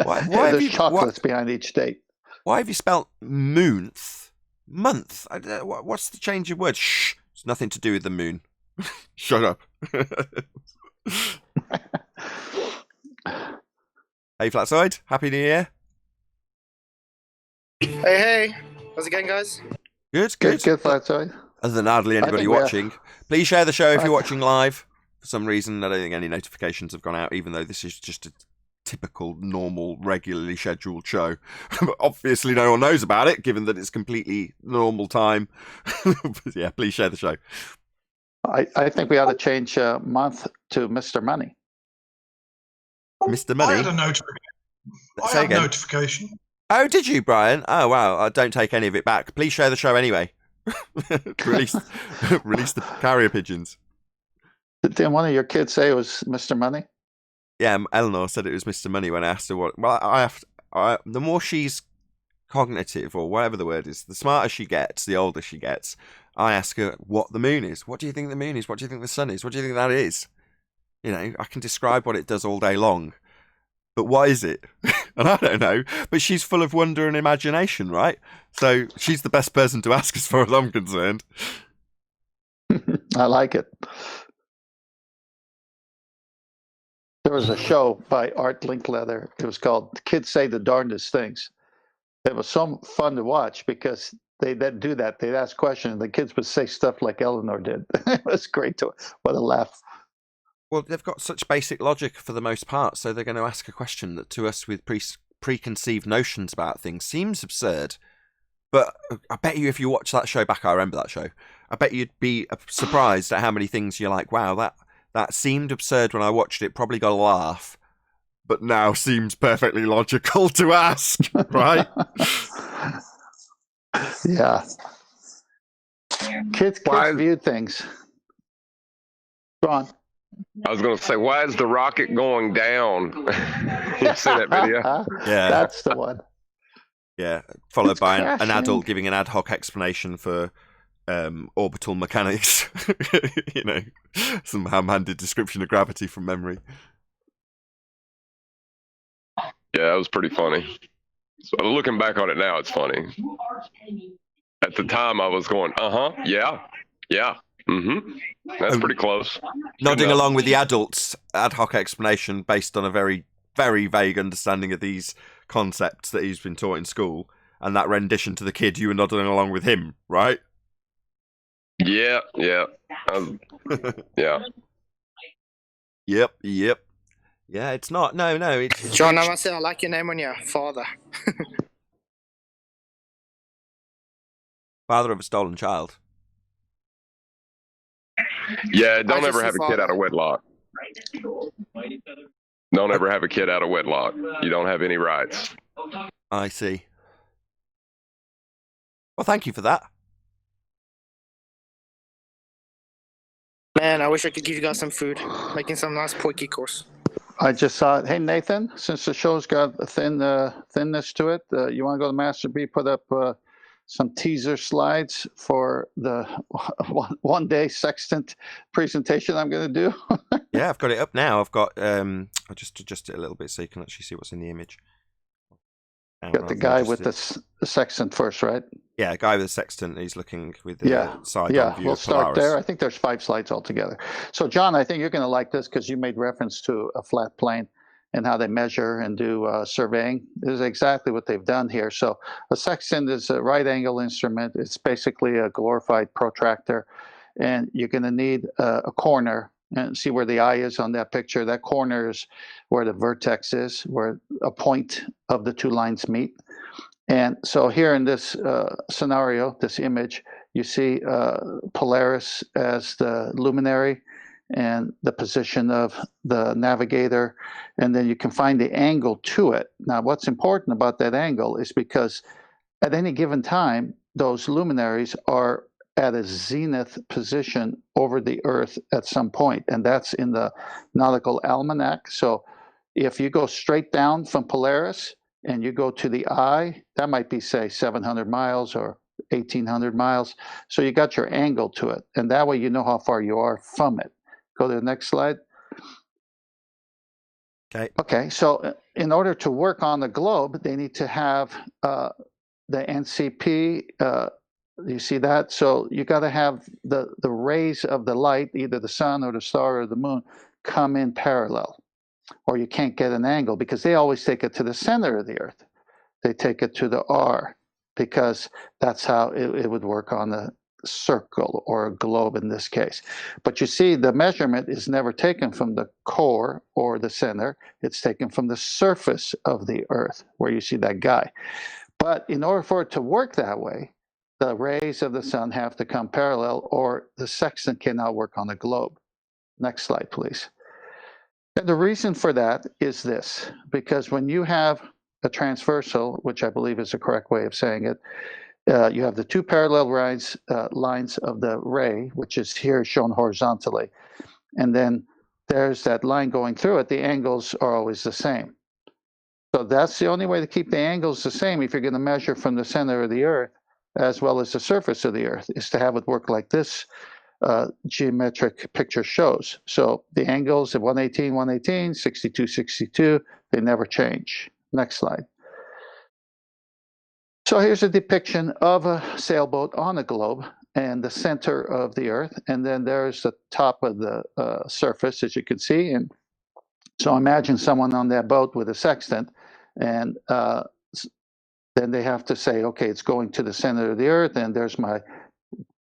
Why
There's chocolates behind each date.
Why have you spelt month? Month? What's the change of words? Shh. It's nothing to do with the moon. Shut up. Hey, Flatside. Happy New Year.
Hey. How's it going, guys?
Good.
Good, Flatside.
Other than hardly anybody watching. Please share the show if you're watching live. For some reason, I don't think any notifications have gone out, even though this is just a typical, normal, regularly scheduled show. But obviously, no one knows about it, given that it's completely normal time. But yeah, please share the show.
I think we ought to change month to Mr. Money.
Mr. Money?
I had a notification.
Oh, did you, Brian? Oh, wow. I don't take any of it back. Please share the show anyway. release the carrier pigeons.
Didn't one of your kids say it was Mr. Money?
Yeah, Eleanor said it was Mr. Money when I asked her what. Well, the more she's cognitive, or whatever the word is, the smarter she gets, the older she gets. I ask her what the moon is. What do you think the moon is? What do you think the sun is? What do you think that is? You know, I can describe what it does all day long. But what is it? And I don't know. But she's full of wonder and imagination, right? So she's the best person to ask as far as I'm concerned.
I like it. There was a show by Art Linkletter. It was called Kids Say the Darndest Things. It was so fun to watch because they'd do that. They'd ask questions and the kids would say stuff like Eleanor did. It was great. What a laugh. Well,
they've got such basic logic for the most part, so they're going to ask a question that to us with preconceived notions about things seems absurd. But I bet you if you watch that show back, I remember that show, I bet you'd be surprised at how many things you're like, wow, that seemed absurd when I watched it, probably got a laugh, but now seems perfectly logical to ask, right?
Yeah. Kids view things. Go on.
I was going to say, why is the rocket going down? You see that video?
Yeah.
That's the one.
Yeah, followed by an adult giving an ad hoc explanation for orbital mechanics. You know, some ham-handed description of gravity from memory.
Yeah, it was pretty funny. So looking back on it now, it's funny. At the time, I was going, yeah, that's pretty close.
Nodding along with the adult's ad hoc explanation based on a very, very vague understanding of these concepts that he's been taught in school, and that rendition to the kid, you were nodding along with him, right?
Yeah. Yeah.
Yep. Yeah, it's not. No. It's
John, I must say, I like your name on your father.
father of a stolen child.
Yeah, don't ever have a kid out of wedlock. Don't ever have a kid out of wedlock. You don't have any rights.
I see. Well, thank you for that.
Man, I wish I could give you guys some food. Making some nice porky course.
I just saw it. Hey, Nathan, since the show's got a thinness to it, you want to go to Master B, put up some teaser slides for the one-day sextant presentation I'm going to do?
Yeah, I've got it up now. I've got, I'll just adjust it a little bit so you can actually see what's in the image.
Got the guy with the sextant first, right?
Yeah, a guy with a sextant. He's looking with the side-on view.
We'll start there. I think there's 5 slides altogether. So, John, I think you're going to like this because you made reference to a flat plane and how they measure and do surveying. This is exactly what they've done here. So a sextant is a right-angle instrument. It's basically a glorified protractor, and you're going to need a corner. And see where the eye is on that picture. That corner is where the vertex is, where a point of the 2 lines meet. And so here in this scenario, this image, you see Polaris as the luminary and the position of the navigator, and then you can find the angle to it. Now, what's important about that angle is because at any given time, those luminaries are at a zenith position over the Earth at some point, and that's in the nautical almanac. So if you go straight down from Polaris and you go to the eye, that might be, say, 700 miles or 1,800 miles. So you got your angle to it, and that way you know how far you are from it. Go to the next slide. Okay, so in order to work on the globe, they need to have the NCP. You see that? So you got to have the rays of the light, either the sun or the star or the moon, come in parallel, or you can't get an angle, because they always take it to the center of the Earth. They take it to the R, because that's how it would work on the circle or a globe in this case. But you see, the measurement is never taken from the core or the center. It's taken from the surface of the Earth, where you see that guy. But in order for it to work that way, the rays of the sun have to come parallel, or the sextant cannot work on the globe. Next slide, please. And the reason for that is this, because when you have a transversal, which I believe is the correct way of saying it, you have the two parallel lines of the ray, which is here shown horizontally, and then there's that line going through it. The angles are always the same. So that's the only way to keep the angles the same if you're going to measure from the center of the Earth as well as the surface of the Earth, is to have it work like this geometric picture shows. So the angles at 118, 118, 62, 62, they never change. Next slide. So here's a depiction of a sailboat on a globe and the center of the Earth, and then there's the top of the surface, as you can see. And so imagine someone on that boat with a sextant, and then they have to say, okay, it's going to the center of the Earth, and there's my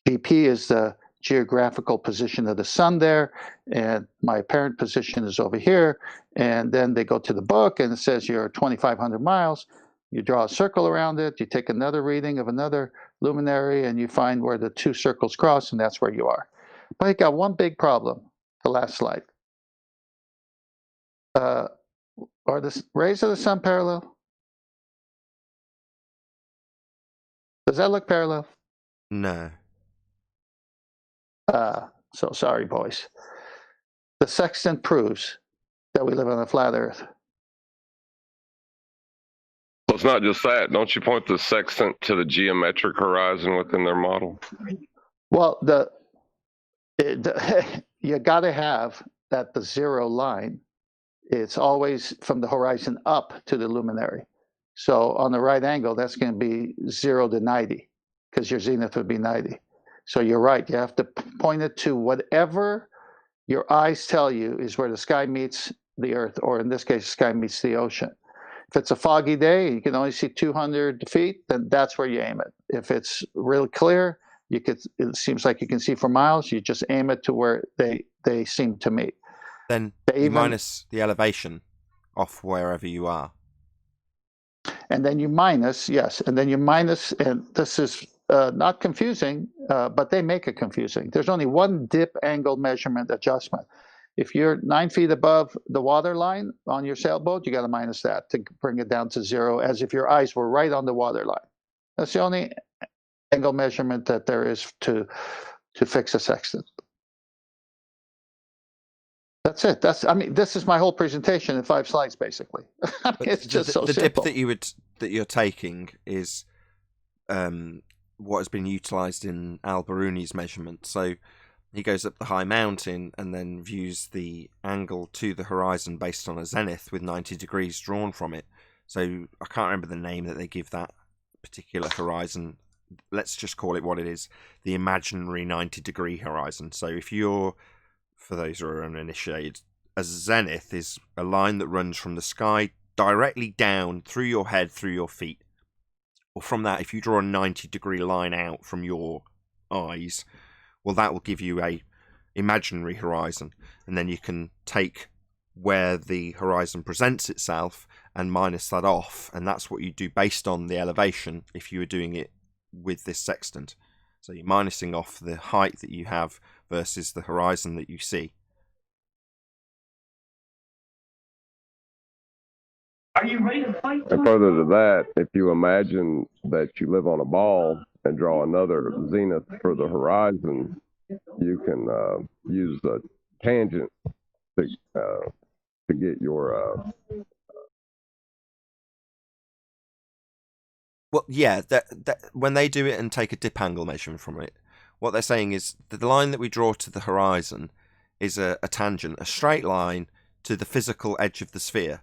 BP is the geographical position of the sun there, and my apparent position is over here. And then they go to the book, and it says you're 2,500 miles. You draw a circle around it, you take another reading of another luminary, and you find where the two circles cross, and that's where you are. But you got one big problem. The last slide. Are the rays of the sun parallel? Does that look parallel?
No.
So sorry, boys. The sextant proves that we live on a flat Earth.
Well, it's not just that. Don't you point the sextant to the geometric horizon within their model?
Well, you got to have that the zero line. It's always from the horizon up to the luminary. So on the right angle, that's going to be 0 to 90, because your zenith would be 90. So you're right. You have to point it to whatever your eyes tell you is where the sky meets the Earth, or in this case, the sky meets the ocean. If it's a foggy day, you can only see 200 feet, then that's where you aim it. If it's really clear, it seems like you can see for miles, you just aim it to where they seem to meet.
Then you minus the elevation off wherever you are.
And then you minus, yes, and then you minus, and this is not confusing, but they make it confusing. There's only one dip angle measurement adjustment. If you're 9 feet above the water line on your sailboat, you got to minus that to bring it down to 0, as if your eyes were right on the water line. That's the only angle measurement that there is to fix a sextant. That's it. This is my whole presentation in 5 slides, basically. It's just so
the
simple.
dip that you're taking is what has been utilized in Al-Biruni's measurement. So he goes up the high mountain and then views the angle to the horizon based on a zenith with 90 degrees drawn from it. So I can't remember the name that they give that particular horizon. Let's just call it what it is, the imaginary 90-degree horizon. So if you're, for those who are uninitiated, a zenith is a line that runs from the sky directly down through your head, through your feet. Or from that, if you draw a 90-degree line out from your eyes, well, that will give you a imaginary horizon. And then you can take where the horizon presents itself and minus that off. And that's what you do based on the elevation if you were doing it with this sextant. So you're minusing off the height that you have versus the horizon that you see.
And further to that, if you imagine that you live on a ball and draw another zenith for the horizon, you can use the tangent to get your
Well, yeah, that when they do it and take a dip angle measurement from it, what they're saying is that the line that we draw to the horizon is a tangent, a straight line to the physical edge of the sphere.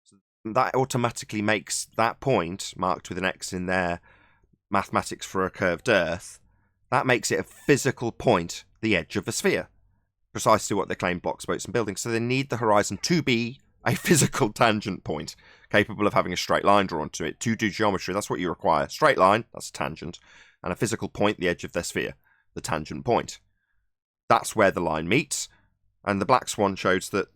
So that automatically makes that point, marked with an X in their mathematics for a curved Earth, that makes it a physical point, the edge of a sphere. Precisely what they claim blocks, boats, and buildings. So they need the horizon to be a physical tangent point, capable of having a straight line drawn to it. To do geometry, that's what you require. Straight line, that's a tangent, and a physical point, the edge of their sphere, the tangent point. That's where the line meets, and the Black Swan shows that,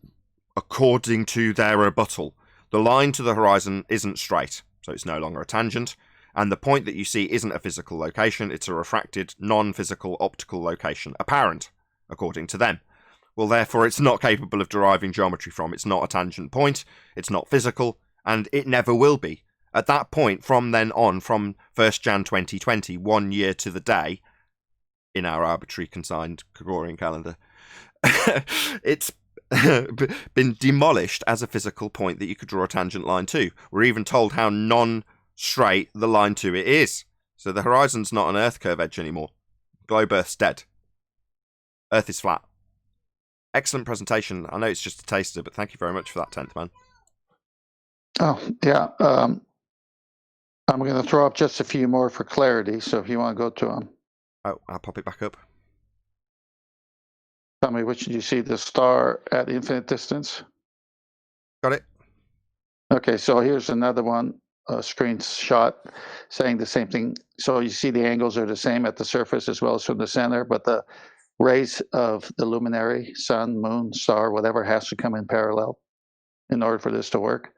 according to their rebuttal, the line to the horizon isn't straight, so it's no longer a tangent, and the point that you see isn't a physical location, it's a refracted, non-physical optical location, apparent, according to them. Well, therefore, it's not capable of deriving geometry from. It's not a tangent point. It's not physical. And it never will be. At that point, from then on, from 1st Jan 2020, 1 year to the day, in our arbitrary consigned Gregorian calendar, it's been demolished as a physical point that you could draw a tangent line to. We're even told how non-straight the line to it is. So the horizon's not an Earth curve edge anymore. Globe Earth's dead. Earth is flat. Excellent presentation. I know it's just a taster, but thank you very much for that, 10th man.
Oh, yeah. I'm going to throw up just a few more for clarity, so if you want to go to them.
Oh, I'll pop it back up.
Tell me which you see, the star at infinite distance?
Got it.
Okay, so here's another one, a screenshot saying the same thing. So you see the angles are the same at the surface as well as from the center, but the rays of the luminary, sun, moon, star, whatever, has to come in parallel in order for this to work.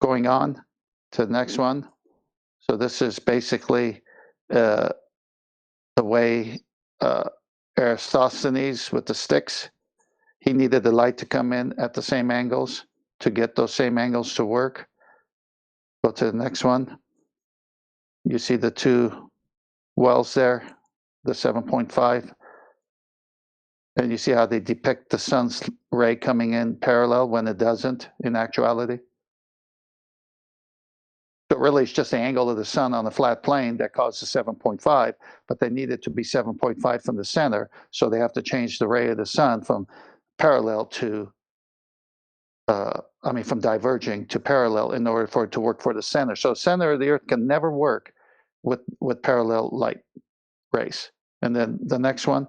Going on to the next one. So this is basically the way Eratosthenes with the sticks, he needed the light to come in at the same angles to get those same angles to work. Go to the next one. You see the two wells there, the 7.5. And you see how they depict the sun's ray coming in parallel when it doesn't in actuality. So really it's just the angle of the sun on the flat plane that causes 7.5, but they need it to be 7.5 from the center, so they have to change the ray of the sun from parallel to, from diverging to parallel in order for it to work for the center. So the center of the Earth can never work with parallel light rays. And then the next one,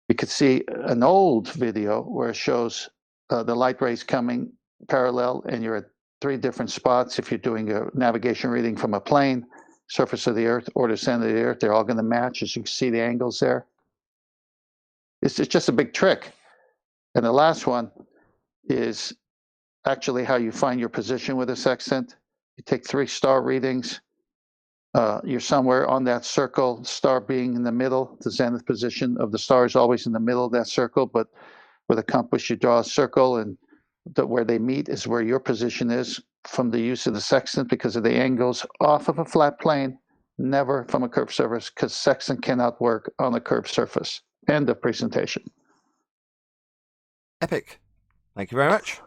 you could see an old video where it shows the light rays coming parallel, and you're at 3 different spots. If you're doing a navigation reading from a plane, surface of the Earth, or the center of the Earth, they're all going to match, as you can see the angles there. It's just a big trick. And the last one is actually how you find your position with a sextant. You take 3 star readings. You're somewhere on that circle, star being in the middle. The zenith position of the star is always in the middle of that circle, but with a compass you draw a circle, and where they meet is where your position is from the use of the sextant, because of the angles off of a flat plane, never from a curved surface, because sextant cannot work on a curved surface. End of presentation.
Epic. Thank you very much.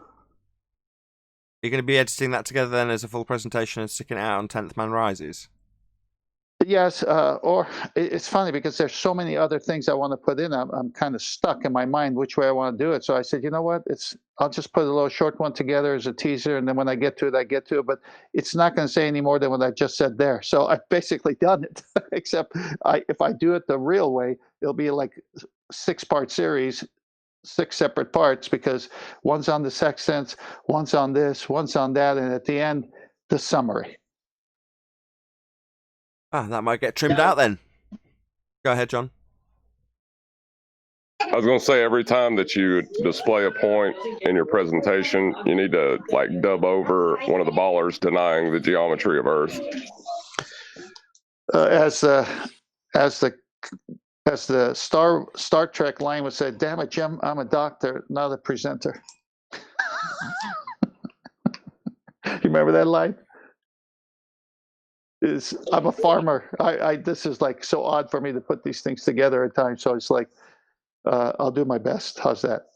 You're going to be editing that together then as a full presentation and sticking it out on 10th Man Rises?
Yes, or it's funny because there's so many other things I want to put in. I'm kind of stuck in my mind which way I want to do it. So I said, you know what? I'll just put a little short one together as a teaser, and then when I get to it, I get to it. But it's not going to say any more than what I just said there. So I've basically done it, except if I do it the real way, it'll be like 6-part series, 6 separate parts, because one's on the sextants, one's on this, one's on that, and at the end, the summary.
That might get trimmed out then. Go ahead, John.
I was going to say, every time that you display a point in your presentation, you need to dub over one of the ballers denying the geometry of Earth.
As the As the Star Trek line would say, "Damn it, Jim, I'm a doctor, not a presenter." You remember that line? I'm a farmer. This is like so odd for me to put these things together at times. So it's like, I'll do my best. How's that?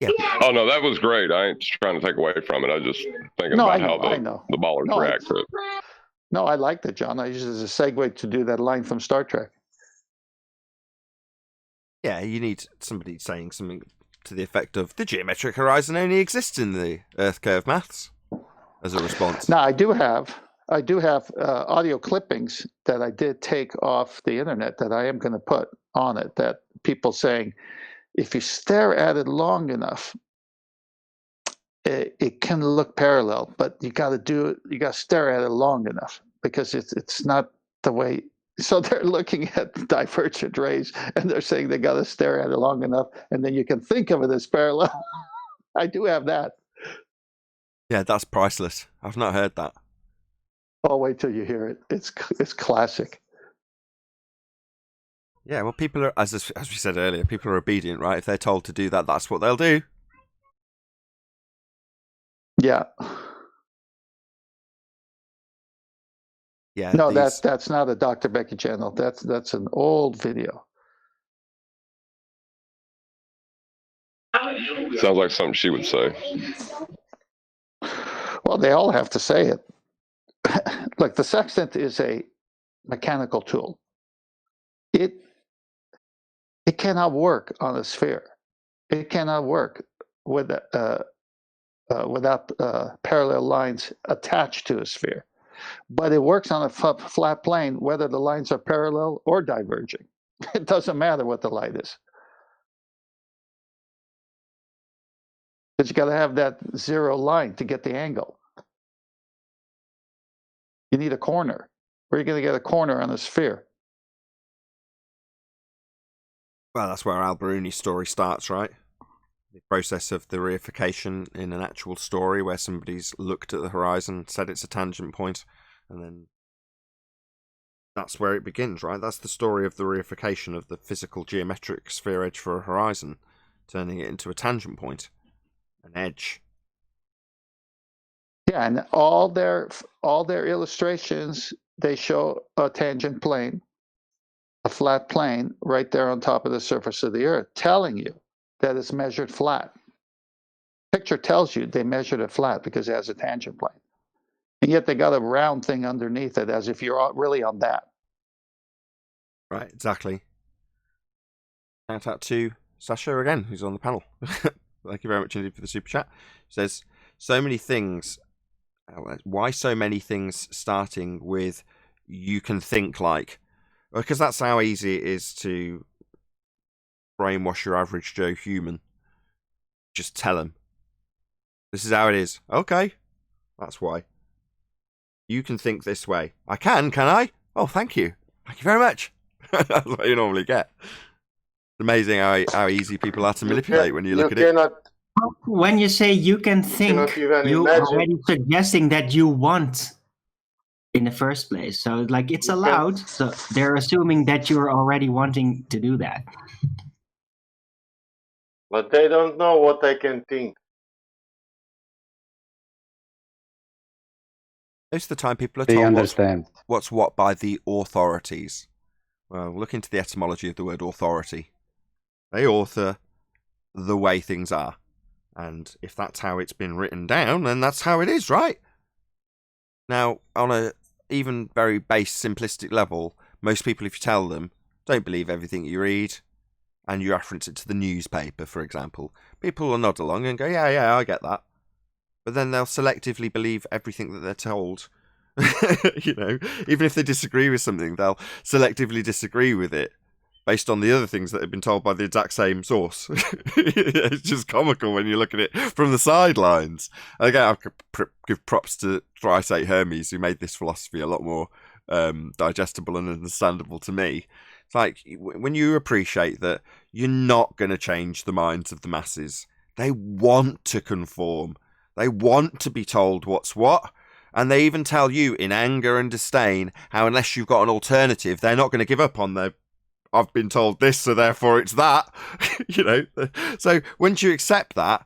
Yeah.
Oh no, that was great. I ain't trying to take away from it. I was just thinking
No,
about
I know,
how
I know.
the ballers
No,
react to it.
No, I liked it, John. I used it as a segue to do that line from Star Trek.
Yeah, you need somebody saying something to the effect of the geometric horizon only exists in the Earth curve maths as a response.
Now, I do have audio clippings that I did take off the internet that I am going to put on it, that people saying, if you stare at it long enough, it can look parallel, but you got to stare at it long enough, because it's not the way. So they're looking at divergent rays and they're saying they got to stare at it long enough, and then you can think of it as parallel. I do have that.
Yeah, that's priceless. I've not heard that.
Oh, wait till you hear it. It's classic.
Yeah, well, people are, as we said earlier, people are obedient, right? If they're told to do that, that's what they'll do.
Yeah.
Yeah.
No, that's not a Dr. Becky channel. That's an old video.
Sounds like something she would say.
Well, they all have to say it. Look, the sextant is a mechanical tool. It cannot work on a sphere. It cannot work with without parallel lines attached to a sphere. But it works on a flat plane, whether the lines are parallel or diverging. It doesn't matter what the light is. But you got to have that zero line to get the angle. You need a corner. Where are you going to get a corner on a sphere?
Well, that's where Al-Biruni's story starts, right? The process of the reification in an actual story where somebody's looked at the horizon, said it's a tangent point, and then that's where it begins, right? That's the story of the reification of the physical geometric sphere edge for a horizon, turning it into a tangent point, an edge.
Yeah, and all their illustrations, they show a tangent plane, a flat plane right there on top of the surface of the Earth, telling you that it's measured flat. Picture tells you they measured it flat because it has a tangent plane. And yet they got a round thing underneath it as if you're really on that.
Right, exactly. Shout out to Sasha again, who's on the panel. Thank you very much indeed for the super chat. Says, so many things. Why so many things starting with you can think like? Because that's how easy it is to brainwash your average Joe human. Just tell them. This is how it is. Okay. That's why. You can think this way. I can I? Oh, thank you. Thank you very much. That's what you normally get. It's amazing how easy people are to manipulate when you look at it.
When you say you can think, you're already suggesting that you want in the first place. So like it's allowed. So they're assuming that you're already wanting to do that.
But they don't know what they can think.
Most of the time people are
They
told
understand.
what's what by the authorities. Well, look into the etymology of the word authority. They author the way things are. And if that's how it's been written down, then that's how it is, right? Now, on a even very base, simplistic level, most people, if you tell them, don't believe everything you read, and you reference it to the newspaper, for example, people will nod along and go, yeah, I get that. But then they'll selectively believe everything that they're told. You know, even if they disagree with something, they'll selectively disagree with it based on the other things that have been told by the exact same source. It's just comical when you look at it from the sidelines. And again, I could give props to Trisate Hermes, who made this philosophy a lot more digestible and understandable to me. It's like, when you appreciate that you're not going to change the minds of the masses, they want to conform. They want to be told what's what. And they even tell you in anger and disdain how unless you've got an alternative, they're not going to give up on their, I've been told this, so therefore it's that. You know? So once you accept that,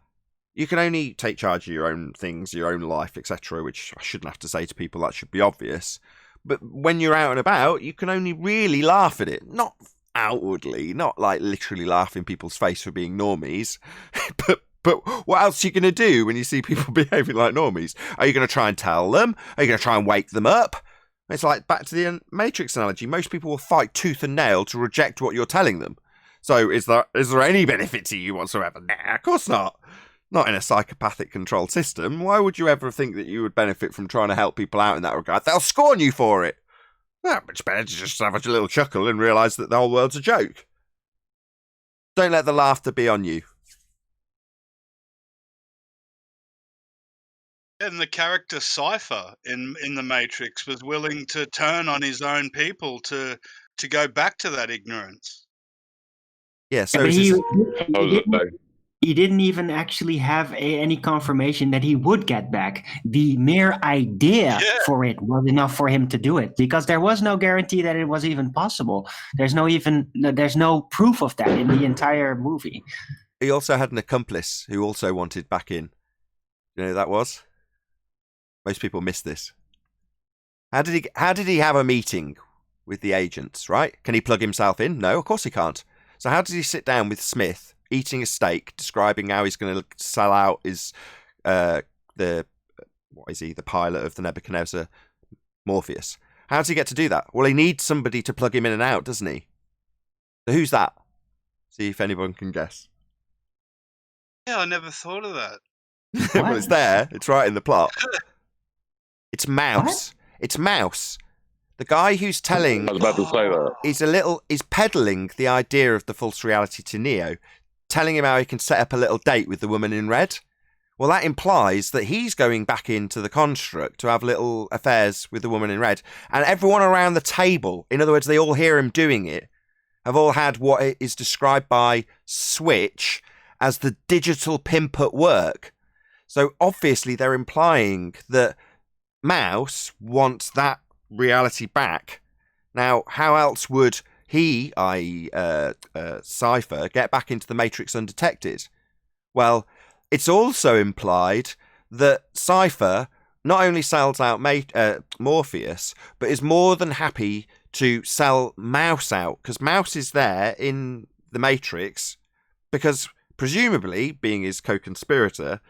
you can only take charge of your own things, your own life, etc., which I shouldn't have to say to people, that should be obvious. But when you're out and about, you can only really laugh at it. Not outwardly, not like literally laugh in people's face for being normies, but what else are you going to do when you see people behaving like normies? Are you going to try and tell them? Are you going to try and wake them up? It's like back to the Matrix analogy. Most people will fight tooth and nail to reject what you're telling them. So is there any benefit to you whatsoever? Nah, of course not. Not in a psychopathic controlled system. Why would you ever think that you would benefit from trying to help people out in that regard? They'll scorn you for it. Well, much better to just have a little chuckle and realise that the whole world's a joke. Don't let the laughter be on you.
And the character Cypher in the Matrix was willing to turn on his own people to go back to that ignorance.
Yeah, so
but he didn't even actually have any confirmation that he would get back. The mere idea for it was enough for him to do it, because there was no guarantee that it was even possible. There's no proof of that in the entire movie.
He also had an accomplice who also wanted back in. You know who that was? Most people miss this. How did he have a meeting with the agents, right? Can he plug himself in? No, of course he can't. So how did he sit down with Smith, eating a steak, describing how he's going to sell out his the pilot of the Nebuchadnezzar, Morpheus? How does he get to do that? Well, he needs somebody to plug him in and out, doesn't he? So who's that? See if anyone can guess.
Yeah, I never thought of that.
Well, it's there. It's right in the plot. It's Mouse.
What?
It's Mouse. The guy who's telling...
I was about to say that.
He's peddling the idea of the false reality to Neo, telling him how he can set up a little date with the woman in red. Well, that implies that he's going back into the construct to have little affairs with the woman in red. And everyone around the table, in other words, they all hear him doing it, have all had what is described by Switch as the digital pimp at work. So obviously they're implying that Mouse wants that reality back. Now, how else would he, i.e. Cypher, get back into the Matrix undetected? Well, it's also implied that Cypher not only sells out Morpheus, but is more than happy to sell Mouse out, because Mouse is there in the Matrix because, presumably, being his co-conspirator,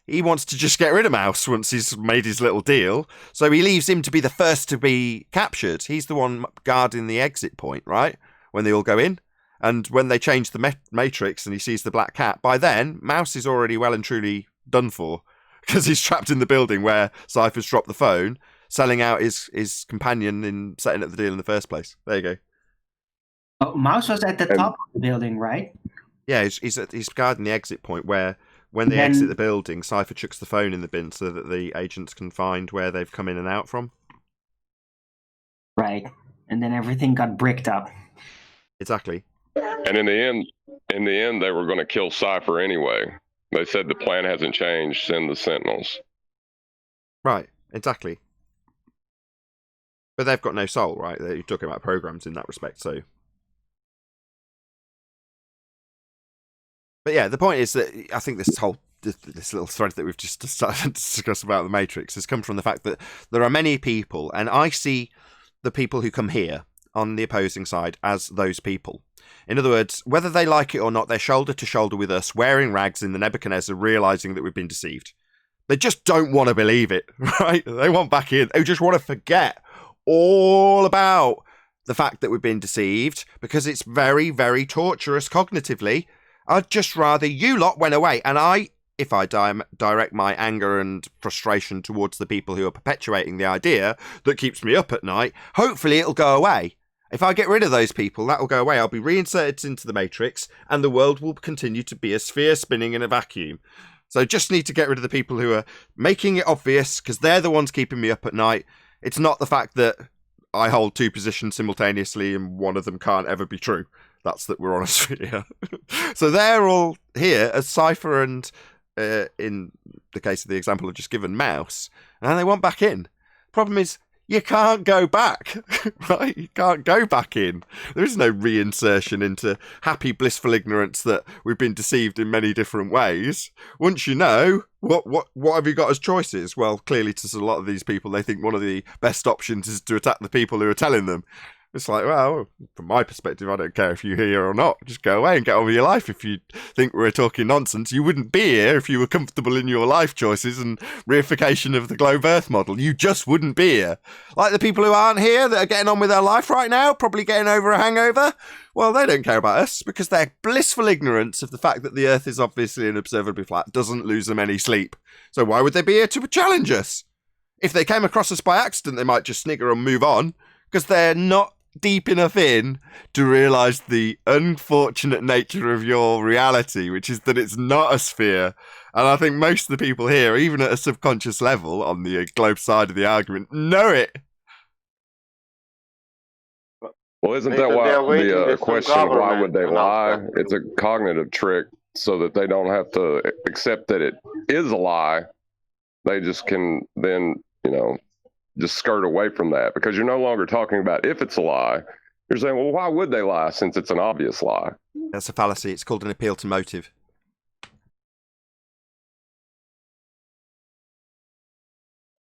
he wants to just get rid of Mouse once he's made his little deal. So he leaves him to be the first to be captured. He's the one guarding the exit point, right? When they all go in. And when they change the Matrix and he sees the black cat, by then, Mouse is already well and truly done for. Because he's trapped in the building where Cypher's dropped the phone, selling out his companion in setting up the deal in the first place. There you go.
Oh, Mouse was at the top of the building, right?
Yeah, he's guarding the exit point where... When they exit the building, Cypher chucks the phone in the bin so that the agents can find where they've come in and out from.
Right. And then everything got bricked up.
Exactly.
And in the end, they were going to kill Cypher anyway. They said the plan hasn't changed. Send the Sentinels.
Right. Exactly. But they've got no soul, right? You're talking about programs in that respect, so... But yeah, the point is that I think this little thread that we've just started to discuss about the Matrix has come from the fact that there are many people, and I see the people who come here on the opposing side as those people. In other words, whether they like it or not, they're shoulder to shoulder with us, wearing rags in the Nebuchadnezzar, realising that we've been deceived. They just don't want to believe it, right? They want back in. They just want to forget all about the fact that we've been deceived, because it's very, very torturous cognitively. I'd just rather you lot went away. And if I direct my anger and frustration towards the people who are perpetuating the idea that keeps me up at night, hopefully it'll go away. If I get rid of those people, that'll go away. I'll be reinserted into the Matrix and the world will continue to be a sphere spinning in a vacuum. So just need to get rid of the people who are making it obvious, because they're the ones keeping me up at night. It's not the fact that I hold two positions simultaneously and one of them can't ever be true. That's that we're on a sphere. So they're all here as Cypher and, in the case of the example I've just given, Mouse, and they want back in. Problem is, you can't go back, right? You can't go back in. There is no reinsertion into happy, blissful ignorance that we've been deceived in many different ways. Once you know, what have you got as choices? Well, clearly to a lot of these people, they think one of the best options is to attack the people who are telling them. It's like, well, from my perspective, I don't care if you're here or not. Just go away and get on with your life. If you think we're talking nonsense, you wouldn't be here if you were comfortable in your life choices and reification of the globe Earth model. You just wouldn't be here. Like the people who aren't here that are getting on with their life right now, probably getting over a hangover. Well, they don't care about us because their blissful ignorance of the fact that the Earth is obviously and observably flat doesn't lose them any sleep. So why would they be here to challenge us? If they came across us by accident, they might just snigger and move on because they're not deep enough in to realise the unfortunate nature of your reality, which is that it's not a sphere. And I think most of the people here, even at a subconscious level on the globe side of the argument, know it.
Well, isn't that why the question, why would they lie? It's a cognitive trick so that they don't have to accept that it is a lie. They just can then, just skirt away from that because you're no longer talking about if it's a lie. You're saying, well, why would they lie since it's an obvious lie?
That's a fallacy. It's called an appeal to motive.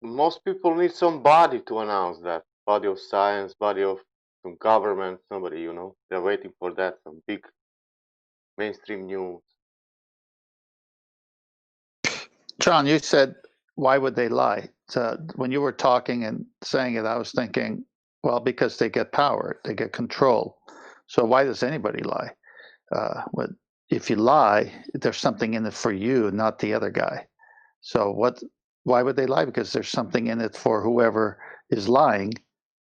Most people need somebody to announce that. Body of science, body of some government, somebody, They're waiting for that, some big mainstream news.
John, you said, why would they lie? So when you were talking and saying it, I was thinking, well, because they get power, they get control. So why does anybody lie? If you lie, there's something in it for you, not the other guy. So why would they lie? Because there's something in it for whoever is lying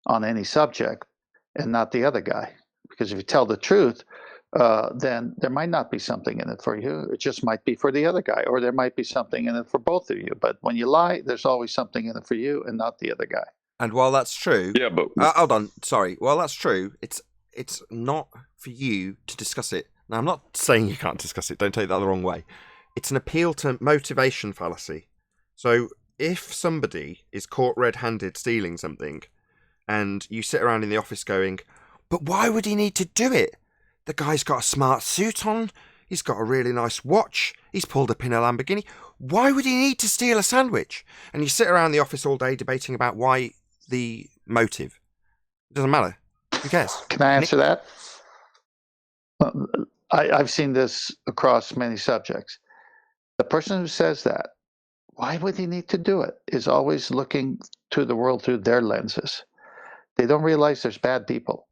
on any subject and not the other guy. Because if you tell the truth, then there might not be something in it for you. It just might be for the other guy, or there might be something in it for both of you. But when you lie, there's always something in it for you and not the other guy.
And while that's true,
yeah, but
hold on, sorry. While that's true, it's not for you to discuss it. Now, I'm not saying you can't discuss it. Don't take that the wrong way. It's an appeal to motivation fallacy. So if somebody is caught red-handed stealing something, and you sit around in the office going, "But why would he need to do it? The guy's got a smart suit on. He's got a really nice watch. He's pulled up in a Lamborghini. Why would he need to steal a sandwich?" And you sit around the office all day debating about why the motive. It doesn't matter. Who cares?
Can I answer that? I've seen this across many subjects. The person who says that, why would he need to do it, is always looking to the world through their lenses. They don't realize there's bad people.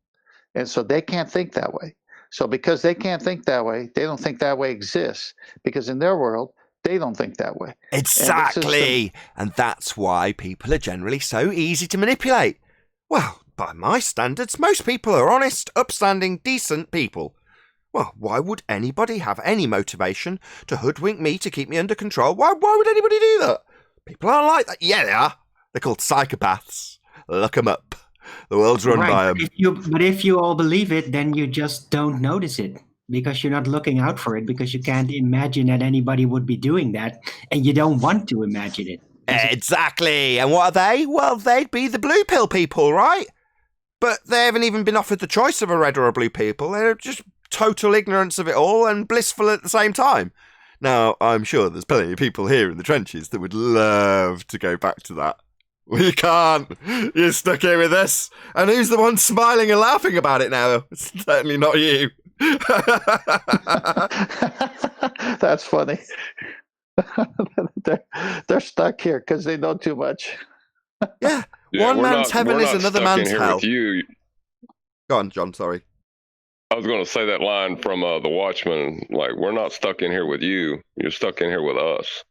And so they can't think that way. So because they can't think that way, they don't think that way exists. Because in their world, they don't think that way.
Exactly. And that's why people are generally so easy to manipulate. Well, by my standards, most people are honest, upstanding, decent people. Well, why would anybody have any motivation to hoodwink me to keep me under control? Why would anybody do that? People aren't like that. Yeah, they are. They're called psychopaths. Look them up. The world's run by them.
But if you all believe it, then you just don't notice it because you're not looking out for it because you can't imagine that anybody would be doing that and you don't want to imagine it.
Exactly. And what are they? Well, they'd be the blue pill people, right? But they haven't even been offered the choice of a red or a blue people. They're just total ignorance of it all and blissful at the same time. Now, I'm sure there's plenty of people here in the trenches that would love to go back to that. We can't. You're stuck here with us. And who's the one smiling and laughing about it now? It's certainly not you.
That's funny. They're stuck here because they know too much.
Yeah. One man's heaven is another man's hell.
You.
Go on, John, sorry.
I was going to say that line from The Watchmen, like, we're not stuck in here with you. You're stuck in here with us.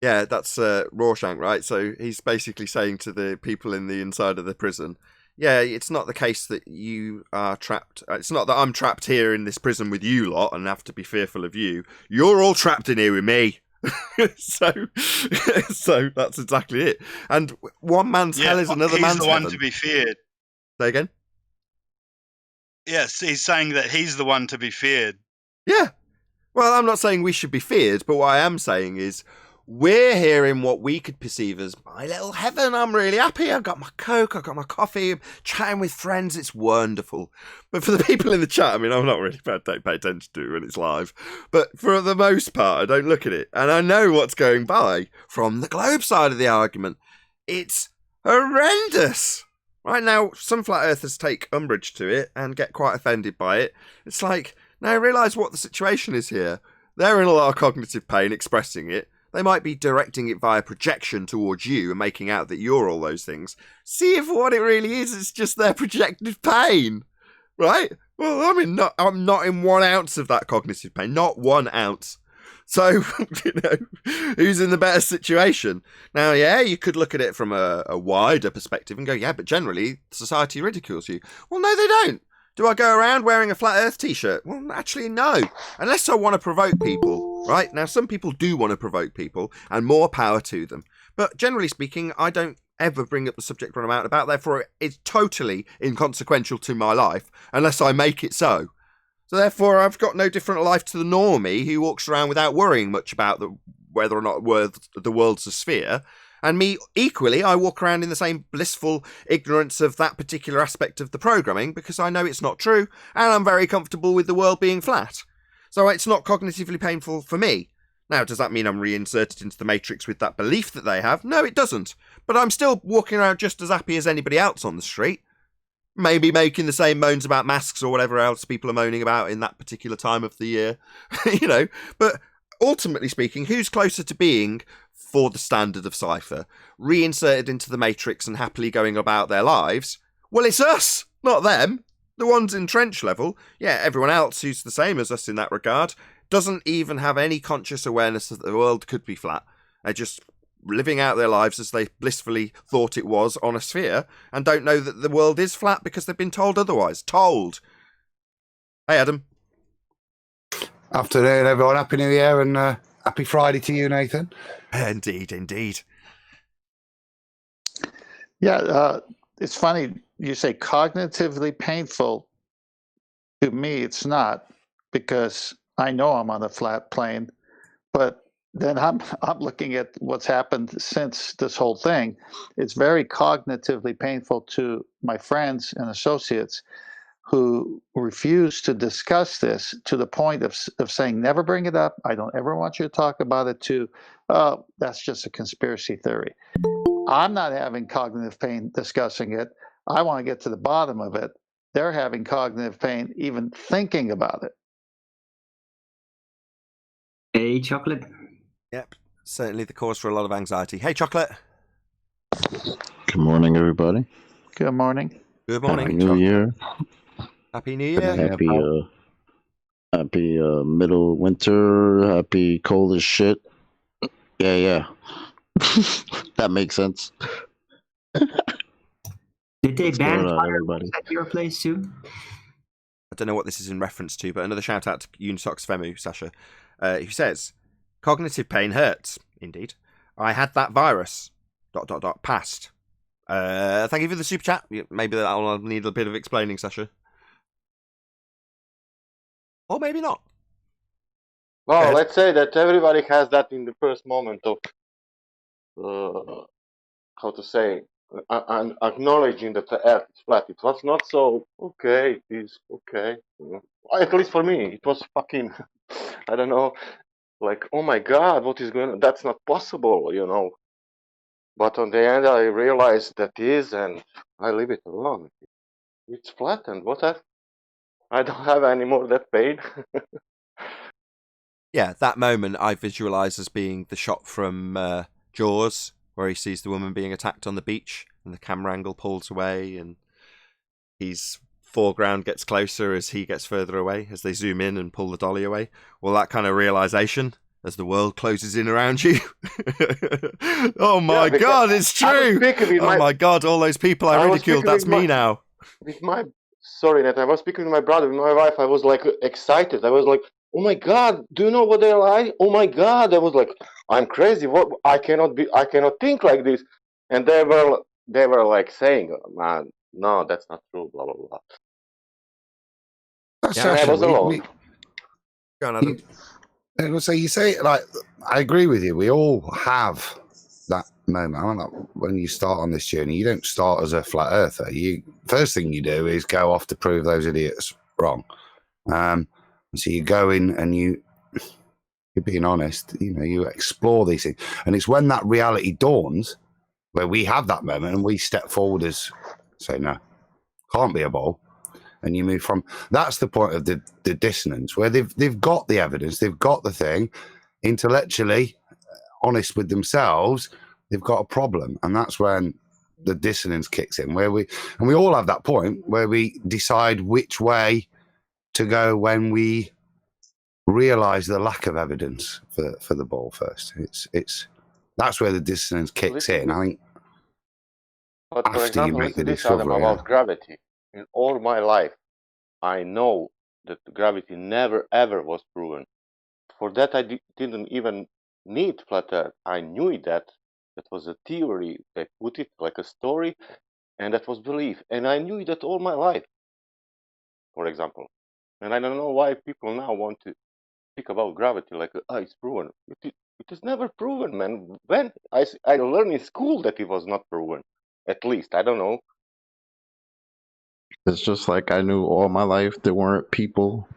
Yeah, that's Rorschach, right? So he's basically saying to the people in the inside of the prison, yeah, it's not the case that you are trapped. It's not that I'm trapped here in this prison with you lot and have to be fearful of you. You're all trapped in here with me. so that's exactly it. And one man's hell is another man's
heaven. He's the one
heaven.
to be feared.
Say again?
Yes, he's saying that he's the one to be feared.
Yeah. Well, I'm not saying we should be feared, but what I am saying is we're here in what we could perceive as my little heaven. I'm really happy. I've got my Coke, I've got my coffee, I'm chatting with friends. It's wonderful. But for the people in the chat, I mean, I'm not really don't pay attention to it when it's live. But for the most part, I don't look at it. And I know what's going by from the globe side of the argument. It's horrendous. Right now, some flat earthers take umbrage to it and get quite offended by it. It's like, now realise what the situation is here. They're in a lot of cognitive pain expressing it. They might be directing it via projection towards you and making out that you're all those things. See if what it really is, it's just their projected pain. Right? Well, I'm not in 1 ounce of that cognitive pain. Not 1 ounce. So, who's in the better situation? Now, yeah, you could look at it from a wider perspective and go, yeah, but generally, society ridicules you. Well, no, they don't. Do I go around wearing a Flat Earth t-shirt? Well, actually, no. Unless I want to provoke people, right? Now, some people do want to provoke people, and more power to them. But generally speaking, I don't ever bring up the subject when I'm out and about. Therefore, it's totally inconsequential to my life, unless I make it so. So therefore, I've got no different life to the normie who walks around without worrying much about whether or not the world's a sphere. And me, equally, I walk around in the same blissful ignorance of that particular aspect of the programming because I know it's not true, and I'm very comfortable with the world being flat. So it's not cognitively painful for me. Now, does that mean I'm reinserted into the Matrix with that belief that they have? No, it doesn't. But I'm still walking around just as happy as anybody else on the street. Maybe making the same moans about masks or whatever else people are moaning about in that particular time of the year. But ultimately speaking, who's closer to being, for the standard of Cypher, reinserted into the Matrix and happily going about their lives? Well, it's us, not them. The ones in trench level, yeah, everyone else who's the same as us in that regard, doesn't even have any conscious awareness that the world could be flat. They're just living out their lives as they blissfully thought it was on a sphere, and don't know that the world is flat because they've been told otherwise. Told. Hey, Adam.
Afternoon, everyone. Happy New Year and happy Friday to you, Nathan.
Indeed, indeed.
Yeah, it's funny you say cognitively painful. To me, it's not, because I know I'm on a flat plane, but then I'm looking at what's happened since this whole thing. It's very cognitively painful to my friends and associates who refuse to discuss this, to the point of saying, never bring it up. I don't ever want you to talk about it, to, oh, that's just a conspiracy theory. I'm not having cognitive pain discussing it. I want to get to the bottom of it. They're having cognitive pain even thinking about it.
Hey, Chocolate.
Yep, certainly the cause for a lot of anxiety. Hey, Chocolate.
Good morning, everybody.
Good morning.
Good morning.
Happy New Year.
Happy New Year.
Happy middle winter. Happy cold as shit. Yeah. That makes sense.
Did they ban
everybody
at your place too?
I don't know what this is in reference to, but another shout out to Unisox Femu, Sasha, who says, cognitive pain hurts. Indeed. I had that virus. ... Passed. Thank you for the super chat. Maybe that'll need a bit of explaining, Sasha. Or maybe not.
Well, let's say that everybody has that in the first moment of, how to say, acknowledging that the earth is flat. It was not so, okay, it is okay. At least for me, it was fucking, I don't know, like, oh my God, what is going on? That's not possible, But on the end, I realized that is, and I leave it alone. It's flat, and I don't have any more that pain.
Yeah, that moment I visualise as being the shot from Jaws, where he sees the woman being attacked on the beach, and the camera angle pulls away, and his foreground gets closer as he gets further away, as they zoom in and pull the dolly away. Well, that kind of realisation as the world closes in around you. Oh my God, it's true! Oh my God, all those people I ridiculed, that's me now.
Sorry, Nat, I was speaking with my brother, with my wife, I was like excited. I was like, oh my God, do you know what they're like? Oh my God, I was like, I'm crazy. What? I cannot think like this. And they were like saying, man, no, that's not true, blah, blah, blah.
Sasha,
I was alone.
Go on, Adam.
So you say, like, I agree with you. We all have that moment. When you start on this journey, you don't start as a flat earther. First thing you do is go off to prove those idiots wrong. So you go in and you're being honest. You explore these things, and it's when that reality dawns where we have that moment and we step forward as say, no, can't be a ball. And you move from, that's the point of the dissonance, where they've got the evidence, they've got the thing, intellectually honest with themselves, they've got a problem. And that's when the dissonance kicks in, where we all have that point where we decide which way to go when we realize the lack of evidence for the ball first. That's where the dissonance kicks in. I think
but for
after
example,
you make the
this Adam,
discovery.
about gravity. In all my life, I know that gravity never ever was proven. For that, I didn't even need flat Earth. I knew that was a theory. They put it like a story, and that was belief. And I knew that all my life, for example. And I don't know why people now want to speak about gravity like, it's proven. It is never proven, man. When I learned in school that it was not proven. At least, I don't know.
It's just like I knew all my life there weren't people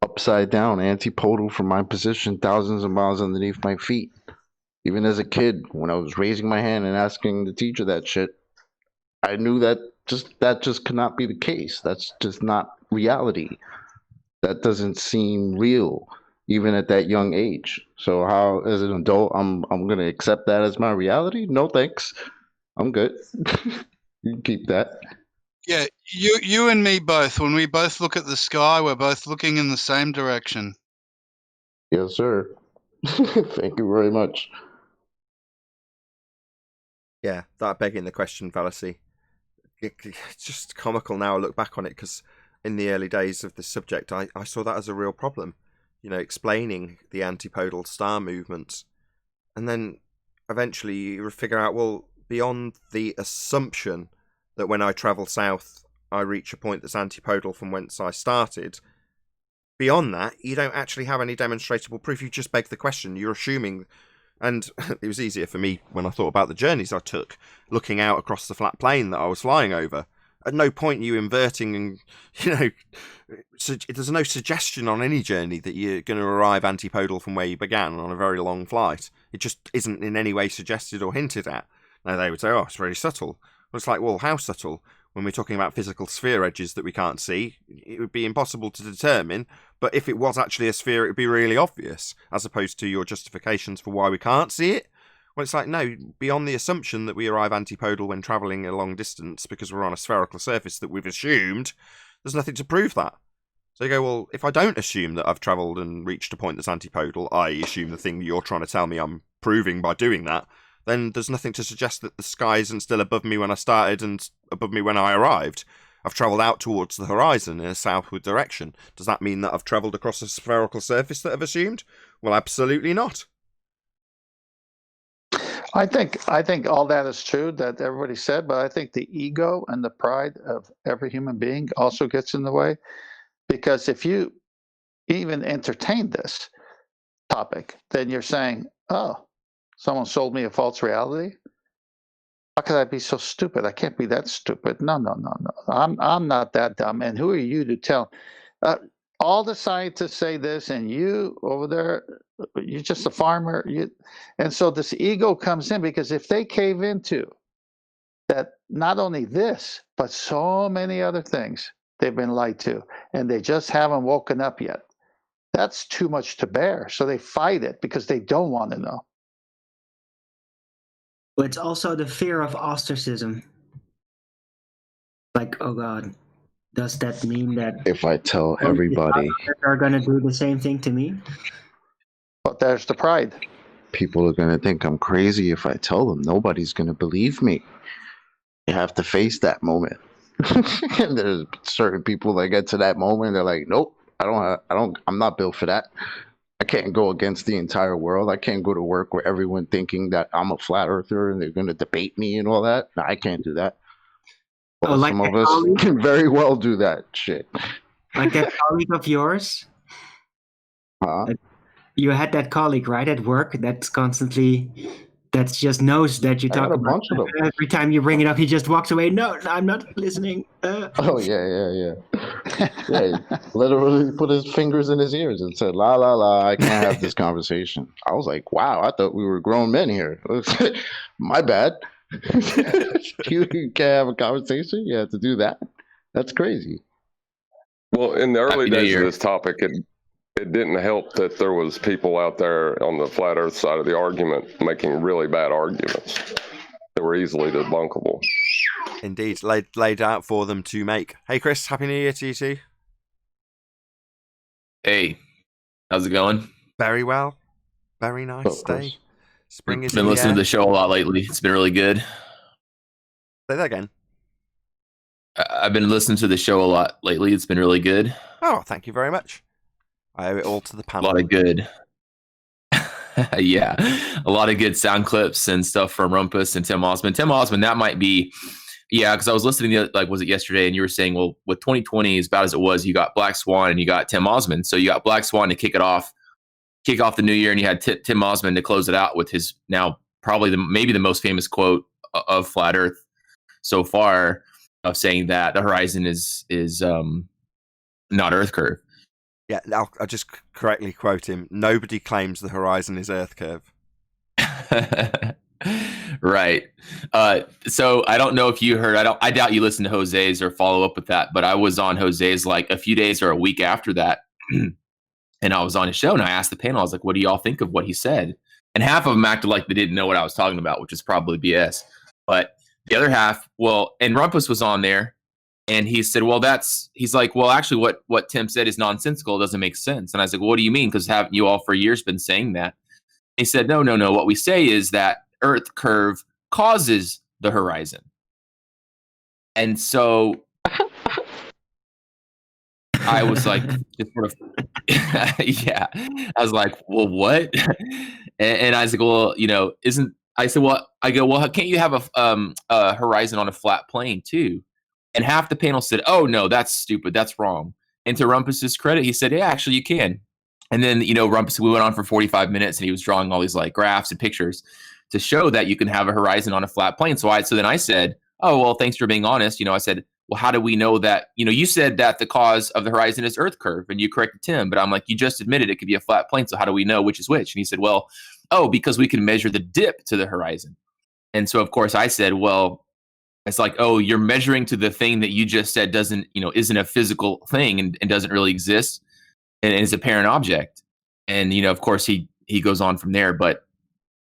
upside down, antipodal from my position, thousands of miles underneath my feet. Even as a kid, when I was raising my hand and asking the teacher that shit, I knew that just could not be the case. That's just not reality. That doesn't seem real, even at that young age. So how, as an adult, I'm gonna accept that as my reality? No thanks. I'm good. You can keep that.
Yeah, you and me both. When we both look at the sky, we're both looking in the same direction.
Yes, sir. Thank you very much.
Yeah, that begging the question fallacy. It's just comical now I look back on it, because in the early days of this subject, I saw that as a real problem. Explaining the antipodal star movements. And then eventually you figure out, well, beyond the assumption that when I travel south, I reach a point that's antipodal from whence I started. Beyond that, you don't actually have any demonstrable proof. You just beg the question. You're assuming, and it was easier for me when I thought about the journeys I took, looking out across the flat plain that I was flying over. At no point you inverting and, there's no suggestion on any journey that you're going to arrive antipodal from where you began on a very long flight. It just isn't in any way suggested or hinted at. Now they would say, it's very subtle. Well, it's like, well, how subtle? When we're talking about physical sphere edges that we can't see, it would be impossible to determine. But if it was actually a sphere, it would be really obvious, as opposed to your justifications for why we can't see it. Well, it's like, no, beyond the assumption that we arrive antipodal when travelling a long distance because we're on a spherical surface that we've assumed, there's nothing to prove that. So you go, well, if I don't assume that I've travelled and reached a point that's antipodal, I assume the thing you're trying to tell me I'm proving by doing that, then there's nothing to suggest that the sky isn't still above me when I started and above me when I arrived. I've travelled out towards the horizon in a southward direction. Does that mean that I've travelled across a spherical surface that I've assumed? Well, absolutely not.
I think all that is true that everybody said, but I think the ego and the pride of every human being also gets in the way. Because if you even entertain this topic, then you're saying, someone sold me a false reality. How could I be so stupid? I can't be that stupid. No. I'm not that dumb. And who are you to tell? All the scientists say this, and you over there, you're just a farmer. And so this ego comes in, because if they cave into that, not only this, but so many other things they've been lied to, and they just haven't woken up yet. That's too much to bear. So they fight it because they don't want to know.
But it's also the fear of ostracism. Like, oh God, does that mean that
if I tell everybody,
are going to do the same thing to me?
But there's the pride.
People are going to think I'm crazy if I tell them. Nobody's going to believe me. You have to face that moment. And there's certain people that get to that moment, they're like, nope, I'm not built for that. I can't go against the entire world. I can't go to work where everyone thinking that I'm a flat earther and they're going to debate me and all that. No, I can't do that. Well, some of us can very well do that shit.
Like a colleague of yours?
Huh?
you had that colleague, right, at work that's constantly, that just knows that you
I
talk
got a
about
bunch of them.
every time you bring it up, he just walks away. No, I'm not listening.
Oh yeah. Yeah, he literally put his fingers in his ears and said, "La la la, I can't have this conversation." I was like, "Wow, I thought we were grown men here." My bad. You can't have a conversation. You have to do that. That's crazy.
Well, in the early
Happy New
days of
Year.
this topic, it didn't help that there was people out there on the flat Earth side of the argument making really bad arguments that were easily debunkable.
Indeed, laid out for them to make. Hey, Chris, Happy New Year to you too.
Hey, how's it going?
Very well. Very nice day. Spring is
been listening to the show a lot lately. It's been really good.
Say that again.
I've been listening to the show a lot lately. It's been really good.
Oh, thank you very much. I owe it all to the panel.
A lot of good. Yeah, a lot of good sound clips and stuff from Rumpus and Tim Osmond. Tim Osmond, that might be, because I was listening to, like, was it yesterday? And you were saying, well, with 2020 as bad as it was, you got Black Swan and you got Tim Osmond. So you got Black Swan to kick off the new year, and you had Tim Osmond to close it out with his now probably maybe the most famous quote of Flat Earth so far, of saying that the horizon is not Earth curve.
Yeah, I'll just correctly quote him. Nobody claims the horizon is Earth curve.
Right. So I don't know if you heard. I doubt you listened to Jose's or follow up with that. But I was on Jose's like a few days or a week after that, and I was on his show, and I asked the panel, I was like, "What do y'all think of what he said?" And half of them acted like they didn't know what I was talking about, which is probably BS. But the other half, and Rumpus was on there. And he said, he's like, well, actually what Tim said is nonsensical. It doesn't make sense. And I was like, well, what do you mean? Because haven't you all for years been saying that? He said, no. What we say is that Earth curve causes the horizon. And so I was like, just sort of, yeah. I was like, well, what? And I was like, well, can't you have a horizon on a flat plane too? And half the panel said, oh, no, that's stupid. That's wrong. And to Rumpus's credit, he said, yeah, actually, you can. And then, Rumpus, we went on for 45 minutes, and he was drawing all these like graphs and pictures to show that you can have a horizon on a flat plane. So then I said, oh, well, thanks for being honest. I said, well, how do we know that? You said that the cause of the horizon is Earth curve, and you corrected Tim. But I'm like, you just admitted it could be a flat plane. So how do we know which is which? And he said, well, because we can measure the dip to the horizon. And so, of course, I said, well, it's like, oh, you're measuring to the thing that you just said isn't a physical thing and doesn't really exist and is a parent object. And, of course, he goes on from there. But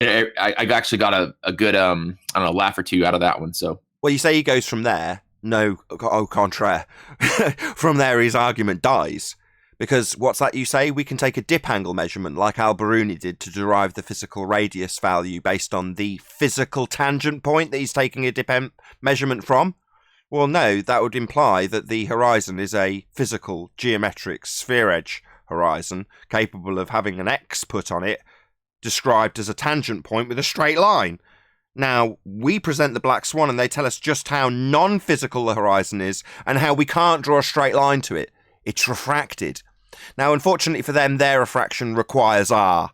I actually got a good, laugh or two out of that one. So,
well, you say he goes from there. No, au contraire. From there, his argument dies. Because what's that you say? We can take a dip angle measurement like Al-Biruni did to derive the physical radius value based on the physical tangent point that he's taking a dip measurement from? Well, no, that would imply that the horizon is a physical, geometric, sphere-edge horizon capable of having an X put on it, described as a tangent point with a straight line. Now, we present the Black Swan and they tell us just how non-physical the horizon is and how we can't draw a straight line to it. It's refracted. Now, unfortunately for them, their refraction requires R,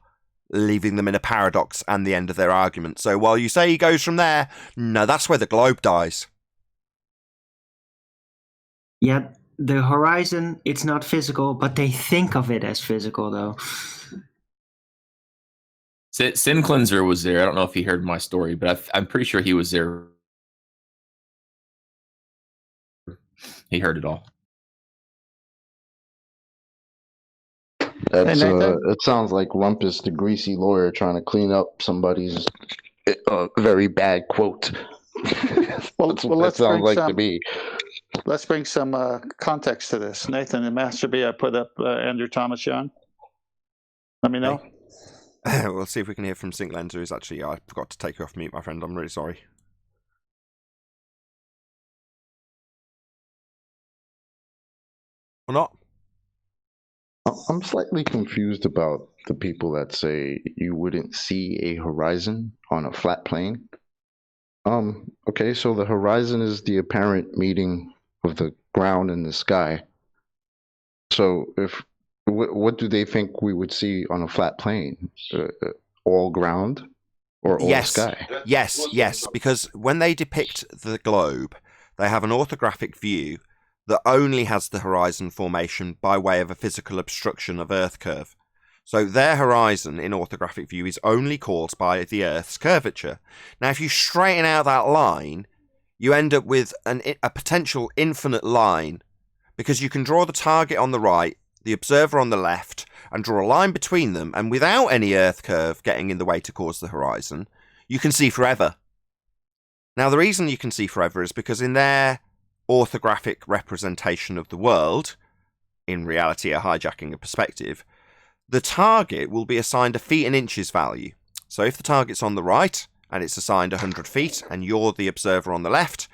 leaving them in a paradox and the end of their argument. So while you say he goes from there, no, that's where the globe dies.
Yeah, the horizon, it's not physical, but they think of it as physical, though.
Sin Cleanser was there. I don't know if he heard my story, but I'm pretty sure he was there. He heard it all.
It sounds like Rumpus, the greasy lawyer, trying to clean up somebody's very bad quote. That's what it sounds like to me.
Let's bring some context to this. Nathan, in Master B, I put up Andrew Thomas Young. Let me know.
We'll see if we can hear from Sync Lenser, who's actually, I forgot to take you off mute, my friend. I'm really sorry. Or not?
I'm slightly confused about the people that say you wouldn't see a horizon on a flat plane. Okay, so the horizon is the apparent meeting of the ground and the sky. So if What do they think we would see on a flat plane? All ground or all sky?
Yes. Because when they depict the globe, they have an orthographic view that only has the horizon formation by way of a physical obstruction of Earth curve. So their horizon in orthographic view is only caused by the Earth's curvature. Now, if you straighten out that line, you end up with a potential infinite line, because you can draw the target on the right, the observer on the left, and draw a line between them, and without any Earth curve getting in the way to cause the horizon, you can see forever. Now, the reason you can see forever is because in their orthographic representation of the world, in reality a hijacking of perspective, the target will be assigned a feet and inches value. So if the target's on the right and it's assigned 100 feet and you're the observer on the left,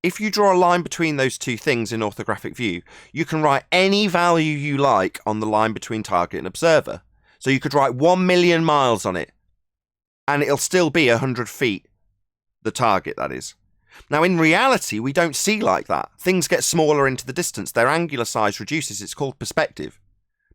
if you draw a line between those two things in orthographic view, you can write any value you like on the line between target and observer. So you could write 1 million miles on it and it'll still be 100 feet, the target, that is. Now, in reality, we don't see like that. Things get smaller into the distance. Their angular size reduces. It's called perspective.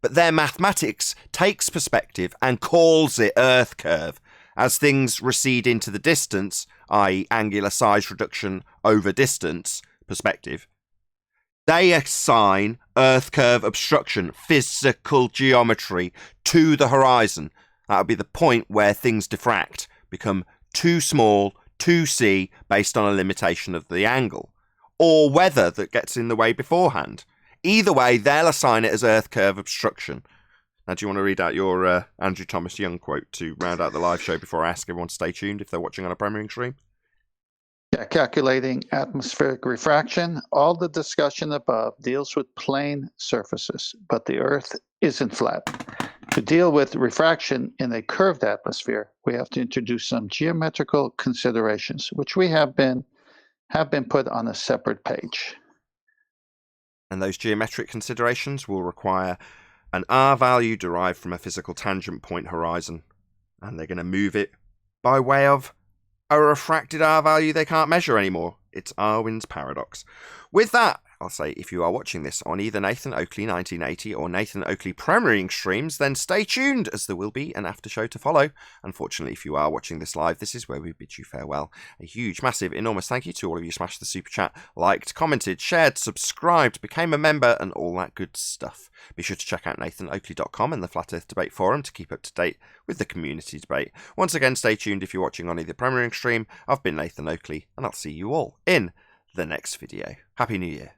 But their mathematics takes perspective and calls it Earth curve. As things recede into the distance, i.e. angular size reduction over distance, perspective, they assign Earth curve obstruction, physical geometry, to the horizon. That would be the point where things diffract, become too small, to see based on a limitation of the angle, or weather that gets in the way beforehand. Either way, they'll assign it as Earth curve obstruction. Now, do you want to read out your Andrew Thomas Young quote to round out the live show before I ask everyone to stay tuned if they're watching on a premiering stream?
Yeah, calculating atmospheric refraction. All the discussion above deals with plane surfaces, but the Earth isn't flat. To deal with refraction in a curved atmosphere, we have to introduce some geometrical considerations, which we have been put on a separate page.
And those geometric considerations will require an R value derived from a physical tangent point horizon, and they're going to move it by way of a refracted R value they can't measure anymore. It's Arwin's paradox. With that, I'll say if you are watching this on either Nathan Oakley 1980 or Nathan Oakley premiering streams, then stay tuned, as there will be an after show to follow. Unfortunately, if you are watching this live, this is where we bid you farewell. A huge, massive, enormous thank you to all of you smashed the super chat, liked, commented, shared, subscribed, became a member, and all that good stuff. Be sure to check out nathanoakley.com and the Flat Earth Debate Forum to keep up to date with the community debate. Once again, stay tuned if you're watching on either premiering stream. I've been Nathan Oakley, and I'll see you all in the next video. Happy New Year.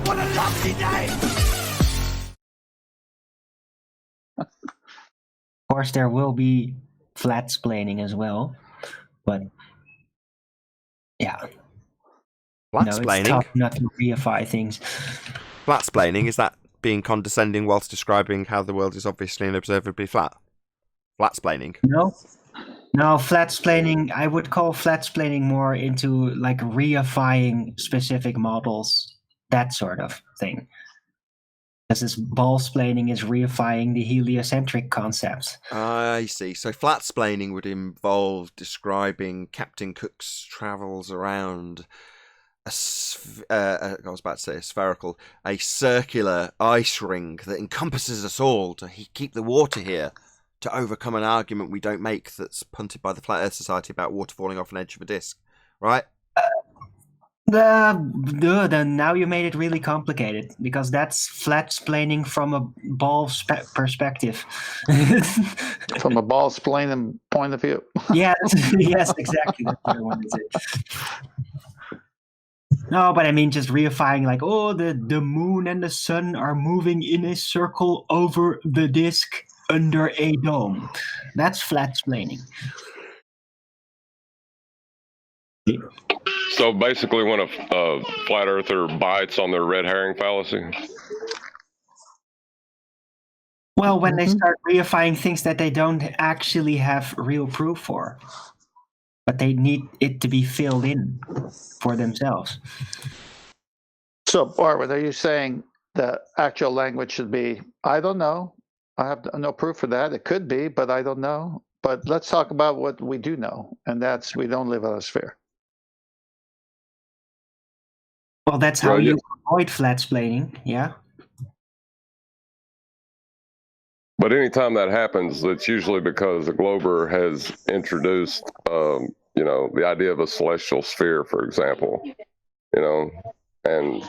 What a lovely day!
Of course, there will be flat-splaining as well, but yeah.
Flat-splaining?
It's tough not to reify things.
Flat-splaining, is that being condescending whilst describing how the world is obviously and observably flat? Flat-splaining?
No, flat-splaining, I would call flat-splaining more into like reifying specific models, that sort of thing. Because this ball-splaining is reifying the heliocentric concept.
I see. So flat-splaining would involve describing Captain Cook's travels around a circular ice ring that encompasses us all to keep the water here, to overcome an argument we don't make that's punted by the Flat Earth Society about water falling off an edge of a disc, right?
Now you made it really complicated, because that's flat-splaining from a ball perspective.
From a ball-splaining point of view.
Yes, exactly. That's what I wanted to say. No, but I mean just reifying, like, oh, the moon and the sun are moving in a circle over the disk. under a dome. That's flat-splaining.
So basically, when a flat earther bites on their red herring fallacy.
Well, when they start reifying things that they don't actually have real proof for, but they need it to be filled in for themselves.
So, Barbara, are you saying the actual language should be, I don't know. I have no proof for that. It could be, but I don't know. But let's talk about what we do know, and that's we don't live on a sphere.
Well, that's how you avoid flat-splaining, yeah.
But anytime that happens, it's usually because the Glober has introduced, the idea of a celestial sphere, for example, and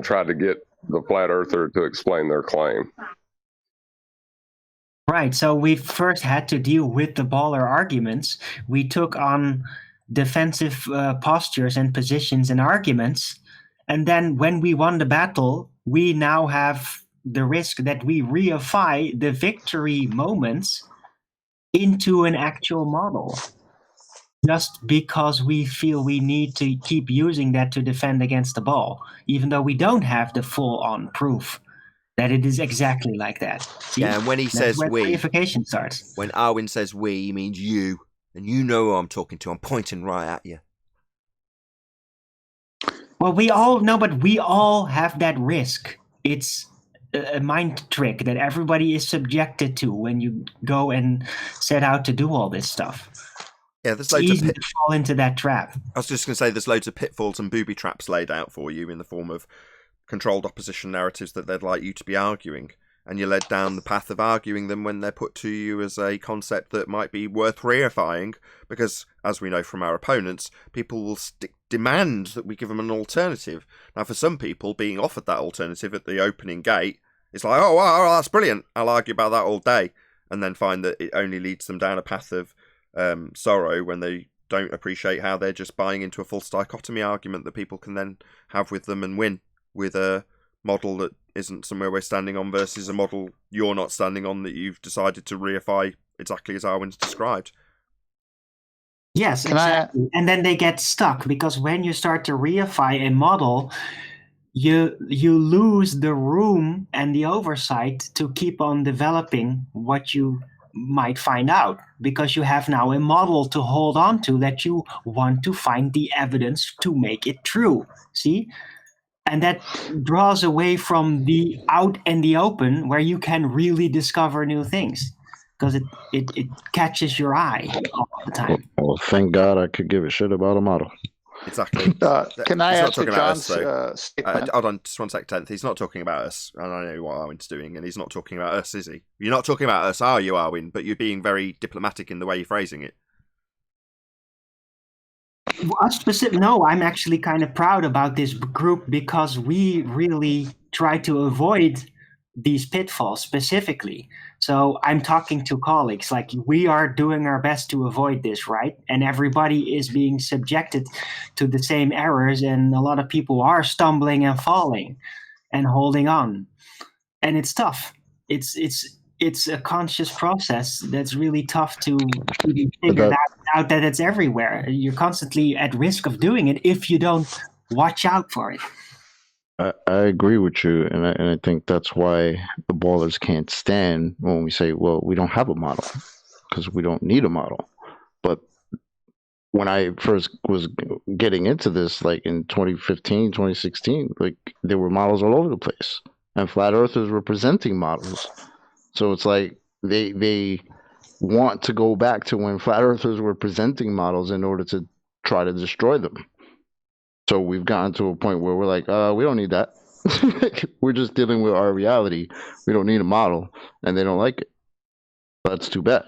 tried to get the flat earther to explain their claim.
Right, so we first had to deal with the baller arguments. We took on defensive postures and positions and arguments. And then when we won the battle, we now have the risk that we reify the victory moments into an actual model. Just because we feel we need to keep using that to defend against the ball, even though we don't have the full-on proof that it is exactly like that. See?
Yeah, and when he says we,
reification starts.
When Arwin says we, he means you, and you know who I'm talking to. I'm pointing right at you.
Well, we all know, but we all have that risk. It's a mind trick that everybody is subjected to when you go and set out to do all this stuff.
Yeah, there's
it's easy to fall into that trap.
I was just going to say there's loads of pitfalls and booby traps laid out for you in the form of controlled opposition narratives that they'd like you to be arguing, and you're led down the path of arguing them when they're put to you as a concept that might be worth reifying, because, as we know from our opponents, people will demand that we give them an alternative. Now, for some people, being offered that alternative at the opening gate, it's like, oh, wow, that's brilliant, I'll argue about that all day, and then find that it only leads them down a path of sorrow when they don't appreciate how they're just buying into a false dichotomy argument that people can then have with them and win with a model that isn't somewhere we're standing on versus a model you're not standing on that you've decided to reify exactly as Arwin's described.
Yes, exactly. And then they get stuck because when you start to reify a model, you lose the room and the oversight to keep on developing what you might find out, because you have now a model to hold on to that you want to find the evidence to make it true. See? And that draws away from the out and the open where you can really discover new things, because it catches your eye all the time.
Well, thank God I could give a shit about a model.
Exactly.
Can I ask John's
statement? Hold on, just 1 sec, 10th. He's not talking about us, and I know what Arwin's doing, and he's not talking about us, is he? You're not talking about us, are you, Arwin? But you're being very diplomatic in the way you're phrasing it.
No, I'm actually kind of proud about this group because we really try to avoid these pitfalls specifically. So I'm talking to colleagues, like we are doing our best to avoid this, right? And everybody is being subjected to the same errors, and a lot of people are stumbling and falling and holding on. And it's tough. It's a conscious process that's really tough to figure out that it's everywhere. You're constantly at risk of doing it if you don't watch out for it.
I agree with you, and I think that's why the ballers can't stand when we say, well, we don't have a model, because we don't need a model. But when I first was getting into this, like in 2015, 2016, like there were models all over the place, and flat earthers were presenting models. So it's like they want to go back to when flat earthers were presenting models in order to try to destroy them. So we've gotten to a point where we're like, we don't need that. We're just dealing with our reality. We don't need a model, and they don't like it. That's too bad.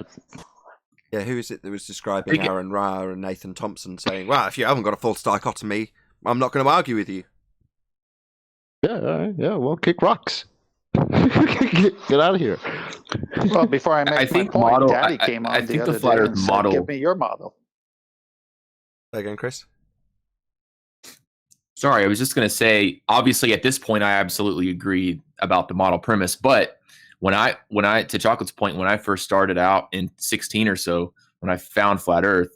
Yeah, who is it that was describing Aaron Ra and Nathan Thompson saying, well, if you haven't got a false dichotomy, I'm not going to argue with you.
Yeah, all right. Yeah, well, kick rocks. Get out of here.
Well, before I make my point, Daddy came on the other day and said, give me your model.
Again, Chris?
Sorry, I was just going to say, obviously at this point, I absolutely agree about the model premise, but when I to Chocolate's point, when I first started out in 16 or so, when I found Flat Earth,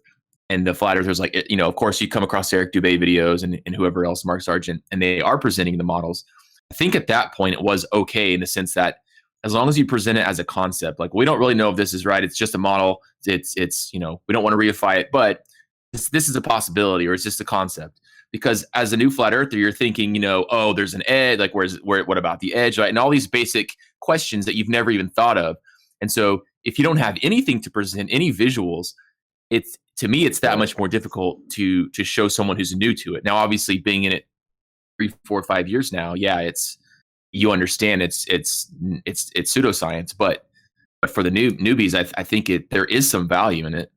and the Flat Earthers, like, of course you come across Eric Dubé videos and whoever else, Mark Sargent, and they are presenting the models. I think at that point it was okay in the sense that as long as you present it as a concept, like, we don't really know if this is right. It's just a model. It's we don't want to reify it, but this is a possibility, or it's just a concept. Because as a new Flat Earther, you're thinking, oh, there's an edge. Like, what about the edge? Right? And all these basic questions that you've never even thought of. And so if you don't have anything to present, any visuals, to me, it's that much more difficult to show someone who's new to it. Now, obviously, being in it 3, 4, 5 years now, yeah, you understand it's pseudoscience, but for the newbies, I think there is some value in it.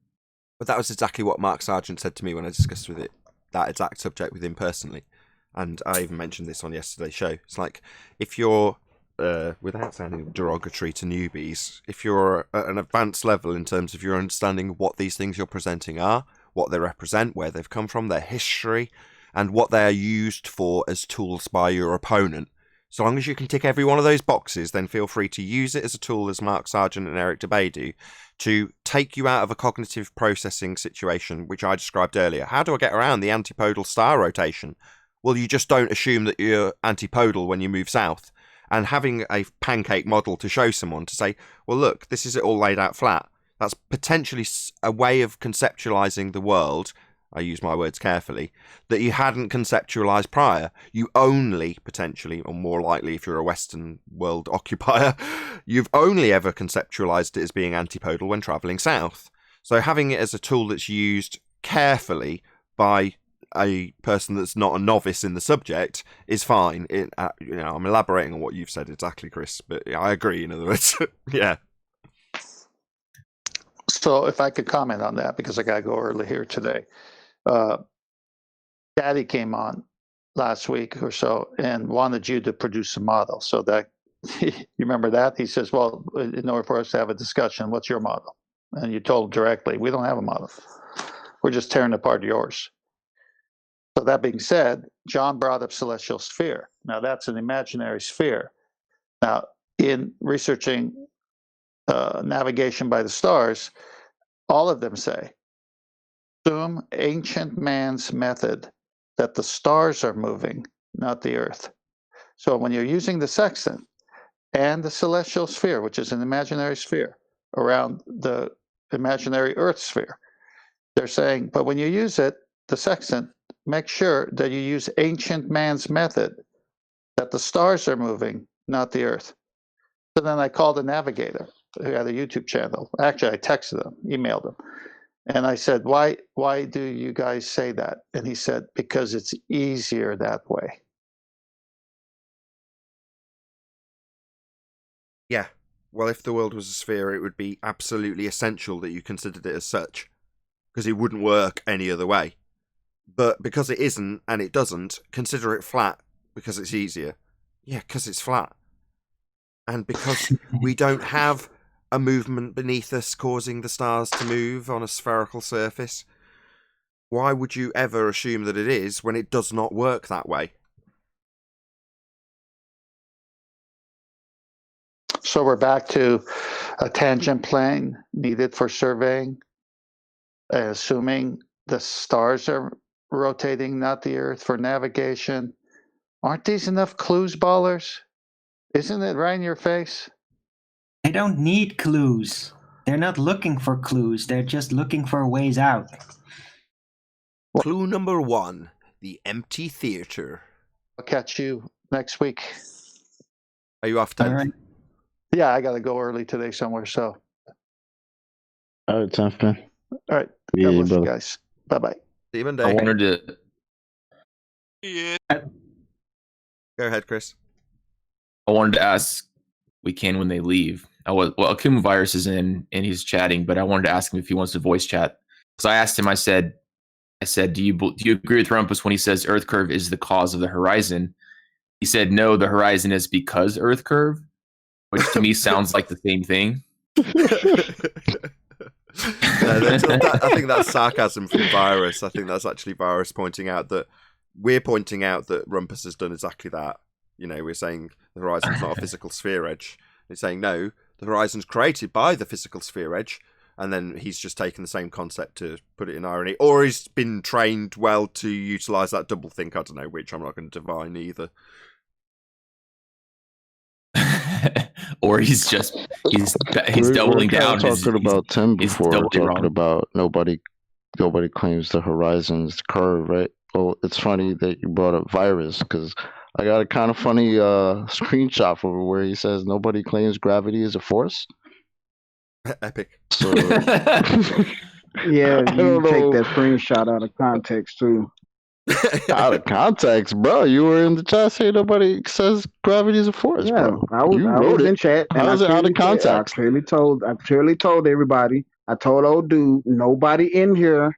But that was exactly what Mark Sargent said to me when I discussed that exact subject with him personally, and I even mentioned this on yesterday's show. It's like, if you're without sounding derogatory to newbies, if you're at an advanced level in terms of your understanding of what these things you're presenting are, what they represent, where they've come from, their history, and what they are used for as tools by your opponent, so long as you can tick every one of those boxes, then feel free to use it as a tool, as Mark Sargent and Eric Dubé do, to take you out of a cognitive processing situation, which I described earlier. How do I get around the antipodal star rotation? Well, you just don't assume that you're antipodal when you move south. And having a pancake model to show someone, to say, well, look, this is it all laid out flat. That's potentially a way of conceptualizing the world, I use my words carefully, that you hadn't conceptualized prior. You only potentially, or more likely if you're a Western world occupier, you've only ever conceptualized it as being antipodal when traveling south. So having it as a tool that's used carefully by a person that's not a novice in the subject is fine. I'm elaborating on what you've said exactly, Chris, but I agree, in other words. Yeah.
So if I could comment on that, because I got to go early here today. Daddy came on last week or so and wanted you to produce a model. So that, you remember that? He says, well, in order for us to have a discussion, what's your model? And you told him directly, we don't have a model. We're just tearing apart yours. So that being said, John brought up celestial sphere. Now that's an imaginary sphere. Now, in researching navigation by the stars, all of them say, assume ancient man's method that the stars are moving, not the earth. So when you're using the sextant and the celestial sphere, which is an imaginary sphere around the imaginary earth sphere, they're saying, but when you use it, the sextant, make sure that you use ancient man's method, that the stars are moving, not the earth. So then I called a navigator who had a YouTube channel. Actually, I texted him, emailed him. And I said, why do you guys say that? And he said, because it's easier that way.
Yeah. Well, if the world was a sphere, it would be absolutely essential that you considered it as such, because it wouldn't work any other way. But because it isn't, and it doesn't, consider it flat, because it's easier. Yeah, because it's flat. And because we don't have a movement beneath us causing the stars to move on a spherical surface, why would you ever assume that it is when it does not work that way?
So we're back to a tangent plane needed for surveying, assuming the stars are rotating, not the earth, for navigation. Aren't these enough clues, ballers? Isn't it right in your face?
They don't need clues. They're not looking for clues. They're just looking for ways out.
Clue number 1, the empty theater.
I'll catch you next week.
Are you off, Dan?
All right.
Yeah, I got to go early today somewhere, so.
All right, sounds good.
All right.
Yeah,
God bless you
brother.
guys. Bye-bye.
See you Monday.
I wanted to.
Yeah.
Go ahead, Chris.
I wanted to ask when they leave. Akum Virus is in and he's chatting, but I wanted to ask him if he wants to voice chat. So I asked him. I said, do you agree with Rumpus when he says Earth curve is the cause of the horizon? He said, no, the horizon is because Earth curve, which to me sounds like the same thing.
I think that's sarcasm from Virus. I think that's actually Virus pointing out that we're pointing out that Rumpus has done exactly that. You know, we're saying the horizon's not a physical sphere edge. It's saying, no, the horizon's created by the physical sphere edge, and then he's just taken the same concept to put it in irony. Or he's been trained well to utilise that doublethink, I don't know which, I'm not going to divine either.
Or he's doubling down.
Talking about Tim before, talking
wrong.
about nobody claims the horizon's curve, right? Well, it's funny that you brought up virus because I got a kind of funny screenshot from where he says nobody claims gravity is a force.
Epic.
So
Yeah, you take that screenshot out of context too.
out of context, bro. You were in the chat saying nobody says gravity is a force,
Yeah,
bro.
I was in chat. And
How is it out of context?
I clearly told everybody. I told old dude, nobody in here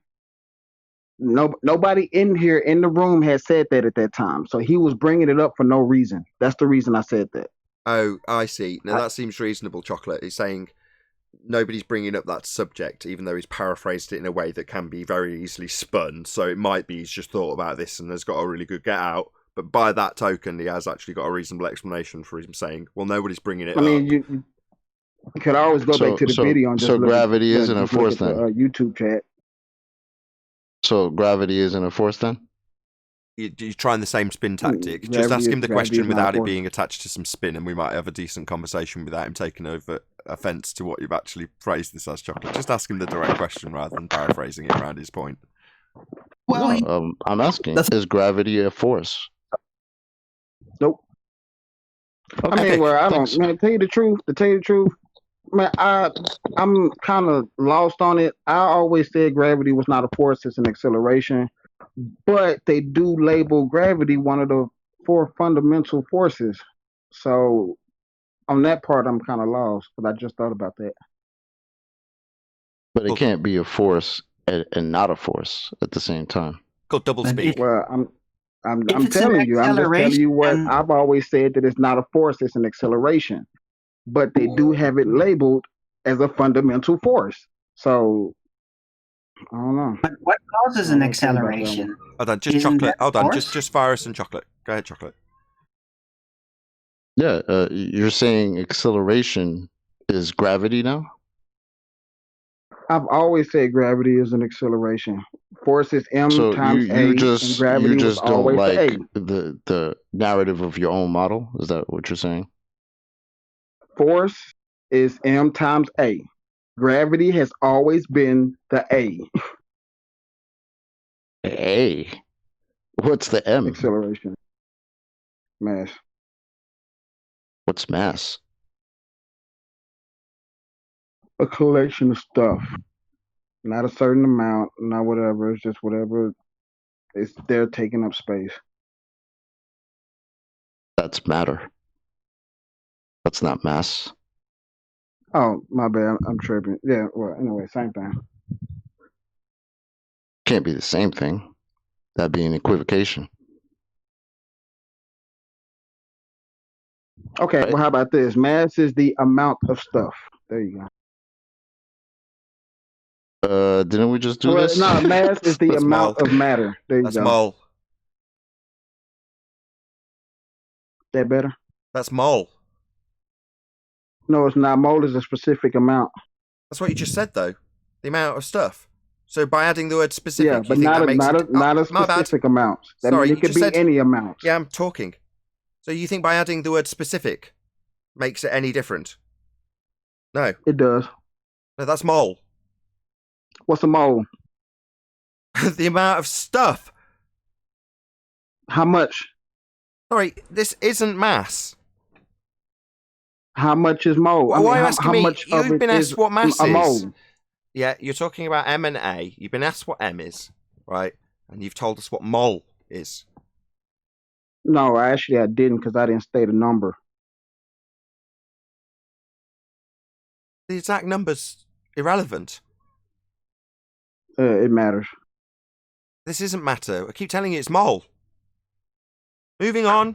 in the room had said that at that time. So he was bringing it up for no reason. That's the reason I said that.
Oh, I see. Now that seems reasonable, Chocolate. He's saying nobody's bringing up that subject, even though he's paraphrased it in a way that can be very easily spun. So it might be he's just thought about this and has got a really good get out. But by that token, he has actually got a reasonable explanation for him saying, well, nobody's bringing it up.
I mean, you could always go back to the video and just look
gravity
at,
isn't a force
the,
then?
YouTube chat.
So gravity isn't a force then?
You're trying the same spin tactic. Just
Gravity
ask him the
gravity
question
is not
without
a
it
force.
being attached to some spin, and we might have a decent conversation without him taking over offence to what you've actually phrased this as, Chocolate. Just ask him the direct question rather than paraphrasing it around his point.
Well, I'm asking, is gravity a force?
Nope. I mean, well, I don't. Man, to tell you the truth, man, I'm kind of lost on it. I always said gravity was not a force; it's an acceleration. But they do label gravity one of the 4 fundamental forces. So on that part, I'm kind of lost. But I just thought about that.
But it can't be a force and not a force at the same time.
Called double speak.
Well, I'm
it's an
telling you, I'm just telling you what
acceleration-
I've always said, that it's not a force, it's an acceleration. But they do have it labeled as a fundamental force. So I don't know.
But what causes an acceleration?
Hold on, just
Isn't
Chocolate.
that
Hold on,
force?
just Virus and Chocolate. Go ahead, Chocolate.
Yeah, you're saying acceleration is gravity now?
I've always said gravity is an acceleration. Force is m
So
times
you
a, and
just
gravity was
don't
always
like
the
the narrative of your own model? Is that what you're saying?
a. Force is m times a. Gravity has always been the a.
A. What's the M?
Acceleration. Mass.
What's mass?
A collection of stuff. Not a certain amount, not whatever. It's just whatever. It's there taking up space.
That's matter. That's not mass.
Oh, my bad. I'm tripping. Yeah, well, anyway, same thing.
Can't be the same thing. That'd be an equivocation.
Okay, well, how about this? Mass is the amount of stuff. There you go.
Didn't we just do
Well,
this?
no, mass is the
That's
amount
mole.
of matter. There you
That's
go.
mole.
That better?
That's mole.
No, it's not. Mole is a specific amount.
That's what you just said, though. The amount of stuff. So by adding the word specific,
Yeah,
you
but
think
not
that
a,
makes
not
it...
a, not a
my bad.
specific amount. That
Sorry,
means
you
it could
just
be
said...
any amount.
Yeah, I'm talking. So you think by adding the word specific makes it any different? No.
It does.
No, that's mole.
What's a mole?
The amount of stuff.
How much?
Sorry, this isn't mass.
How much is mole?
Well, why are you asking
how
me?
much of
You've
it
been asked
is
what mass
a
is.
mole?
Yeah, you're talking about M and A. You've been asked what M is, right? And you've told us what mole is.
No, I didn't, because I didn't state a number.
The exact number's irrelevant.
It matters.
This isn't matter. I keep telling you it's mole. Moving on.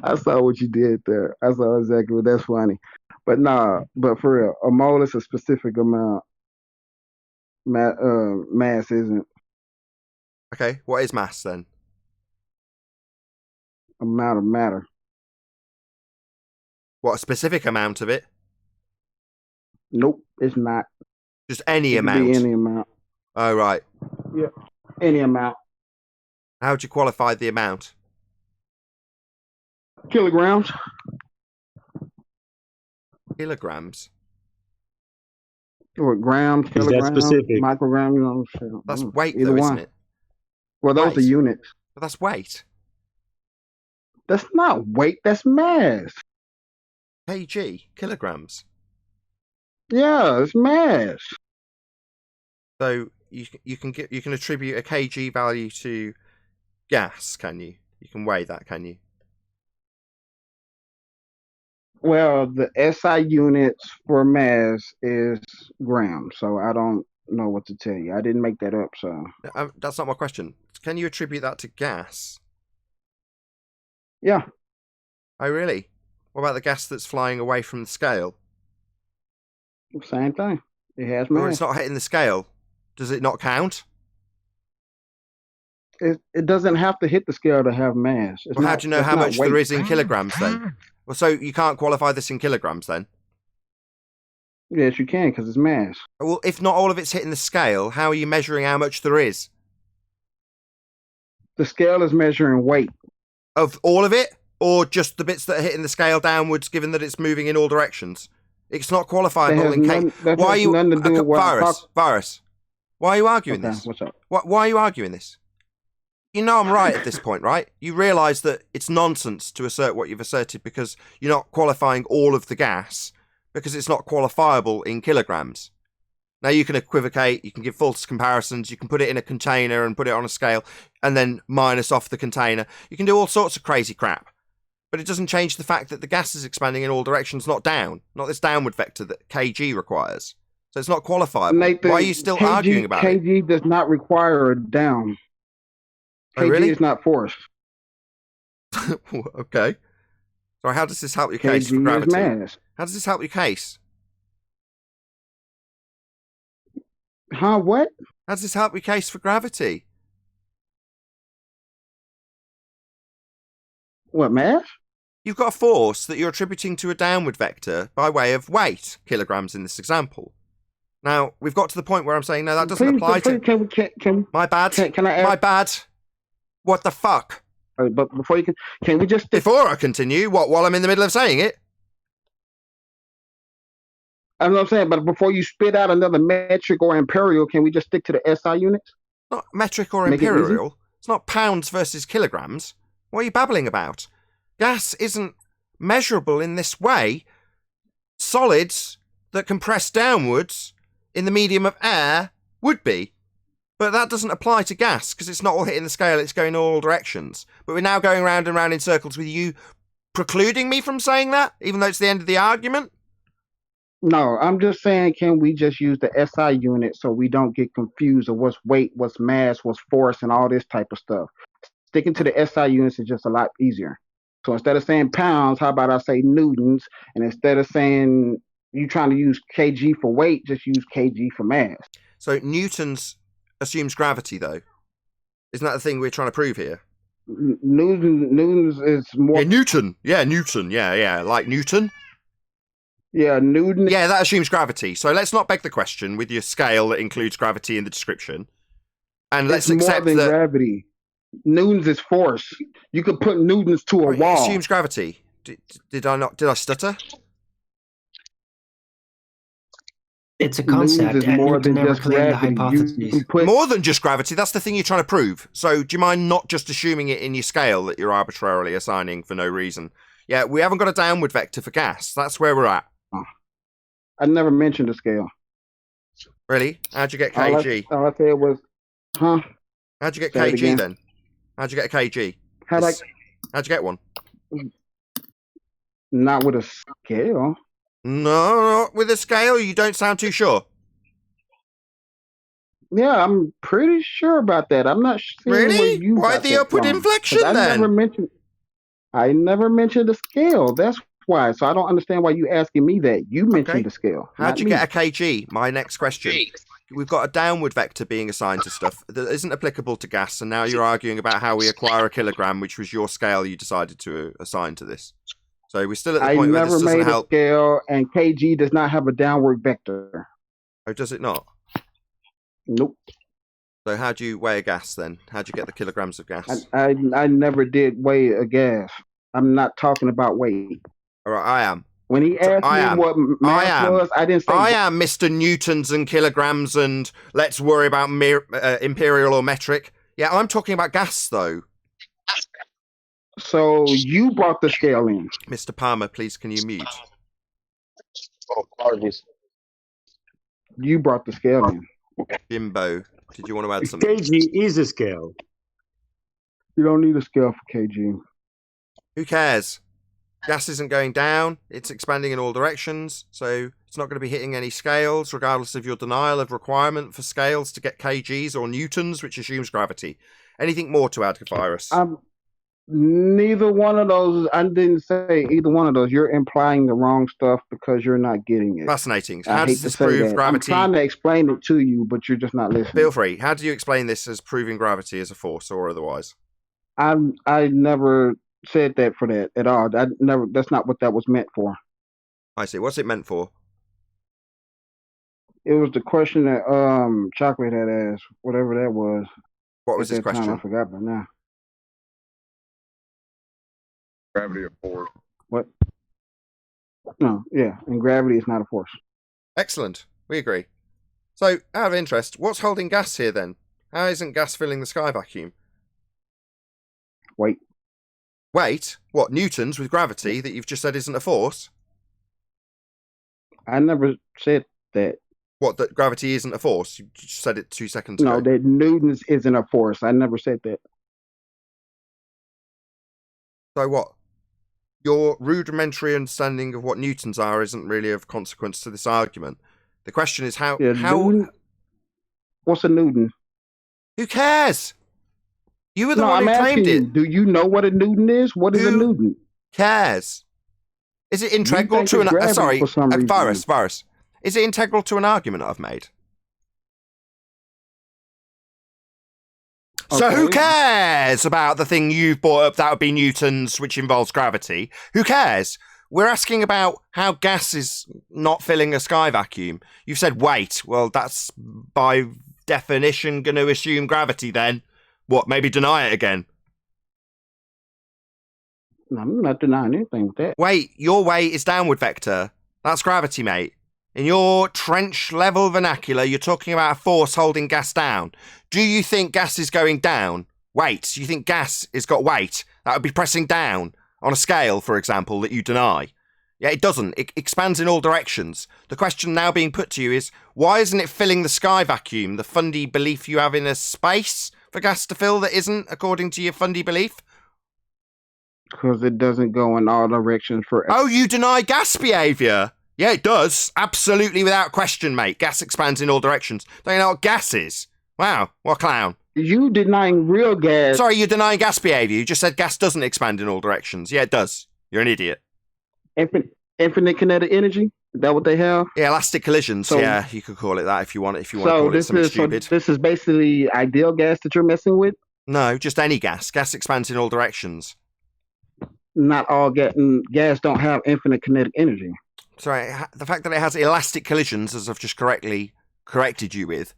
I saw what you did there. I saw exactly what. That's funny. But nah, but for real, a mole is a specific amount. Mass isn't.
Okay, what is mass then?
amount of matter.
What, a specific amount of it?
Nope, it's not.
Just any
It could
amount?
be any amount.
Oh, right.
Yeah, any amount.
How would you qualify the amount?
Kilograms.
Kilograms?
Or grams,
Is that
kilograms,
specific?
micrograms, you know. Shit.
That's weight,
Either
though,
one.
isn't it?
Well, those are
Weight.
units.
But that's weight.
That's not weight, that's mass.
kg, kilograms.
Yeah, it's mass.
So you can attribute a kg value to gas, can you? You can weigh that, can you?
Well, the SI units for mass is grams, so I don't know what to tell you. I didn't make that up, so.
That's not my question. Can you attribute that to gas?
Yeah.
Oh, really? What about the gas that's flying away from the scale?
Same thing. It has
Or
mass.
it's not hitting the scale. Does it not count?
It doesn't have to hit the scale to have mass.
Well, how do you know how much there is in kilograms then? Well, so you can't qualify this in kilograms then?
Yes, you can, because it's mass.
Well, if not all of it's hitting the scale, how are you measuring how much there is?
The scale is measuring weight.
Of all of it? Or just the bits that are hitting the scale downwards, given that it's moving in all directions? It's not qualifiable in case.
Why are you nothing to do with
Virus. Why are you arguing
Okay,
this?
what's up?
Why are you arguing this? You know I'm right at this point, right? You realise that it's nonsense to assert what you've asserted because you're not qualifying all of the gas because it's not qualifiable in kilograms. Now you can equivocate, you can give false comparisons, you can put it in a container and put it on a scale and then minus off the container. You can do all sorts of crazy crap. But it doesn't change the fact that the gas is expanding in all directions, not down. Not this downward vector that kg requires. So it's not qualifiable.
Nathan,
Why are you still arguing about it?
kg does not require a down.
Oh,
kg
really?
is not force.
Okay. So how does this help your
kg
case for gravity?
is mass.
How does this help your case?
Huh, what?
How does this help your case for gravity?
What, mass?
You've got a force that you're attributing to a downward vector by way of weight, kilograms in this example. Now, we've got to the point where I'm saying, no, that doesn't apply to...
Can,
my bad.
Can I ask...
My bad. What the fuck?
But before you can we just...
Before I continue, while I'm in the middle of saying it?
I know what I'm saying, but before you spit out another metric or imperial, can we just stick to the SI units?
Not metric or
Make it
imperial. It's not pounds versus kilograms. What are you babbling about? Gas isn't measurable in this way. Solids that compress downwards in the medium of air would be. But that doesn't apply to gas because it's not all hitting the scale, it's going all directions. But we're now going round and round in circles with you precluding me from saying that, even though it's the end of the argument?
No, I'm just saying, can we just use the SI unit so we don't get confused of what's weight, what's mass, what's force, and all this type of stuff? Sticking to the SI units is just a lot easier. So instead of saying pounds, how about I say newtons? And instead of saying you trying to use kg for weight, just use kg for mass.
So newtons assumes gravity, though. Isn't that the thing we're trying to prove here?
Newtons is more...
Yeah, Newton. Yeah, Newton. Yeah. Like Newton?
Yeah, Newton.
Yeah, that assumes gravity. So let's not beg the question with your scale that includes gravity in the description. And let's accept
more than
that...
gravity. Newtons is force. You could put newtons to a wall.
It assumes gravity. Did I stutter?
It's a concept, and you can never claim the hypothesis.
More than just gravity, that's the thing you're trying to prove. So do you mind not just assuming it in your scale that you're arbitrarily assigning for no reason? Yeah, we haven't got a downward vector for gas. That's where we're at.
Oh. I never mentioned the scale.
Really? How'd you get kg?
All I said was, huh?
How'd you get kg then? How'd you get a kg? How'd you get one?
Not with a scale.
No, not with a scale. You don't sound too sure.
Yeah, I'm pretty sure about that. I'm not sure.
Really? Why the upward inflection then?
I never mentioned the scale. That's why. So I don't understand why you asking me that. You mentioned the scale.
How'd you get a kg? My next question. we've got a downward vector being assigned to stuff that isn't applicable to gas, and now you're arguing about how we acquire a kilogram, which was your scale you decided to assign to this. So we're still at the point where this doesn't help.
I never made a scale, and kg does not have a downward vector.
Oh, does it not?
Nope.
So how do you weigh a gas then? How do you get the kilograms of gas?
I never did weigh a gas. I'm not talking about weight.
All right, I am.
When he asked me what mass was, I didn't say.
I am Mr. Newtons and kilograms and let's worry about imperial or metric. Yeah, I'm talking about gas though.
So you brought the scale in.
Mr. Palmer, please can you mute?
Oh, apologies.
You brought the scale in.
Jimbo, did you want to add something?
kg is a scale.
You don't need a scale for kg.
Who cares? Gas isn't going down, it's expanding in all directions, so it's not going to be hitting any scales, regardless of your denial of requirement for scales to get kgs or newtons, which assumes gravity. Anything more to add, Virus?
Neither one of those. I didn't say either one of those. You're implying the wrong stuff because you're not getting it.
Fascinating. How does this prove gravity?
I'm trying to explain it to you, but you're just not listening.
Feel free. How do you explain this as proving gravity as a force or otherwise?
I never said that for that at all. That's not what that was meant for.
I see. What's it meant for?
It was the question that Chocolate had asked, whatever that was.
What was his question?
I forgot by now.
Gravity of force.
What? No, yeah, and gravity is not a force.
Excellent. We agree. So, out of interest, what's holding gas here then? How isn't gas filling the sky vacuum?
Weight.
Weight? What, newtons with gravity that you've just said isn't a force?
I never said that.
What, that gravity isn't a force? You just said it 2 seconds ago.
No, that newtons isn't a force. I never said that.
So what? Your rudimentary understanding of what newtons are isn't really of consequence to this argument. The question is how...
Newton? What's a newton?
Who cares? You were the one who claimed it.
Do you know what a newton is? What is a newton?
Cares? Is it integral to an... Virus. Is it integral to an argument I've made? Okay. So who cares about the thing you've brought up that would be newtons, which involves gravity? Who cares? We're asking about how gas is not filling a sky vacuum. You've said weight. Well, that's by definition going to assume gravity then. What, maybe deny it again?
No, I'm not denying anything with that.
Weight, your weight is downward vector. That's gravity, mate. In your trench level vernacular, you're talking about a force holding gas down. Do you think gas is going down? Weight. Do you think gas has got weight? That would be pressing down on a scale, for example, that you deny. Yeah, it doesn't. It expands in all directions. The question now being put to you is, why isn't it filling the sky vacuum? The fundy belief you have in a space for gas to fill that isn't, according to your fundy belief?
Because it doesn't go in all directions for...
Oh, you deny gas behaviour? Yeah, it does. Absolutely without question, mate. Gas expands in all directions. Don't you know what gas is? Wow, what a clown.
You denying real gas.
Sorry, you're denying gas behaviour. You just said gas doesn't expand in all directions. Yeah, it does. You're an idiot.
Infinite kinetic energy? Is that what they have?
Yeah, elastic collisions. So, yeah, you could call it that if you want. If you want to call it something stupid.
So this is basically ideal gas that you're messing with?
No, just any gas. Gas expands in all directions.
Not all gas don't have infinite kinetic energy.
Sorry, the fact that it has elastic collisions, as I've just correctly corrected you with,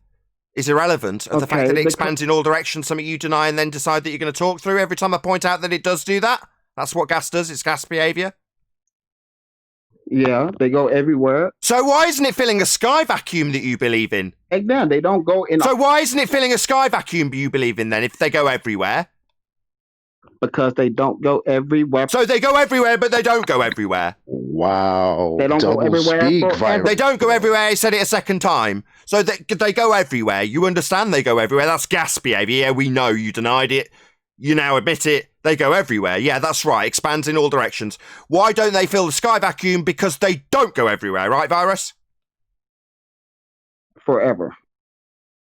is irrelevant of the fact that it expands in all directions, something you deny and then decide that you're going to talk through every time I point out that it does do that. That's what gas does. It's gas behaviour.
Yeah, they go everywhere.
So why isn't it filling a sky vacuum that you believe in?
Again, they don't go in...
So why isn't it filling a sky vacuum you believe in then, if they go everywhere?
Because they don't go everywhere.
So they go everywhere, but they don't go everywhere.
Wow.
They don't go everywhere.
They don't go everywhere. I said it a second time. So they go everywhere. You understand they go everywhere. That's gas behaviour. Yeah, we know you denied it. You now admit it. They go everywhere. Yeah, that's right. Expands in all directions. Why don't they fill the sky vacuum? Because they don't go everywhere, right, Virus?
Forever.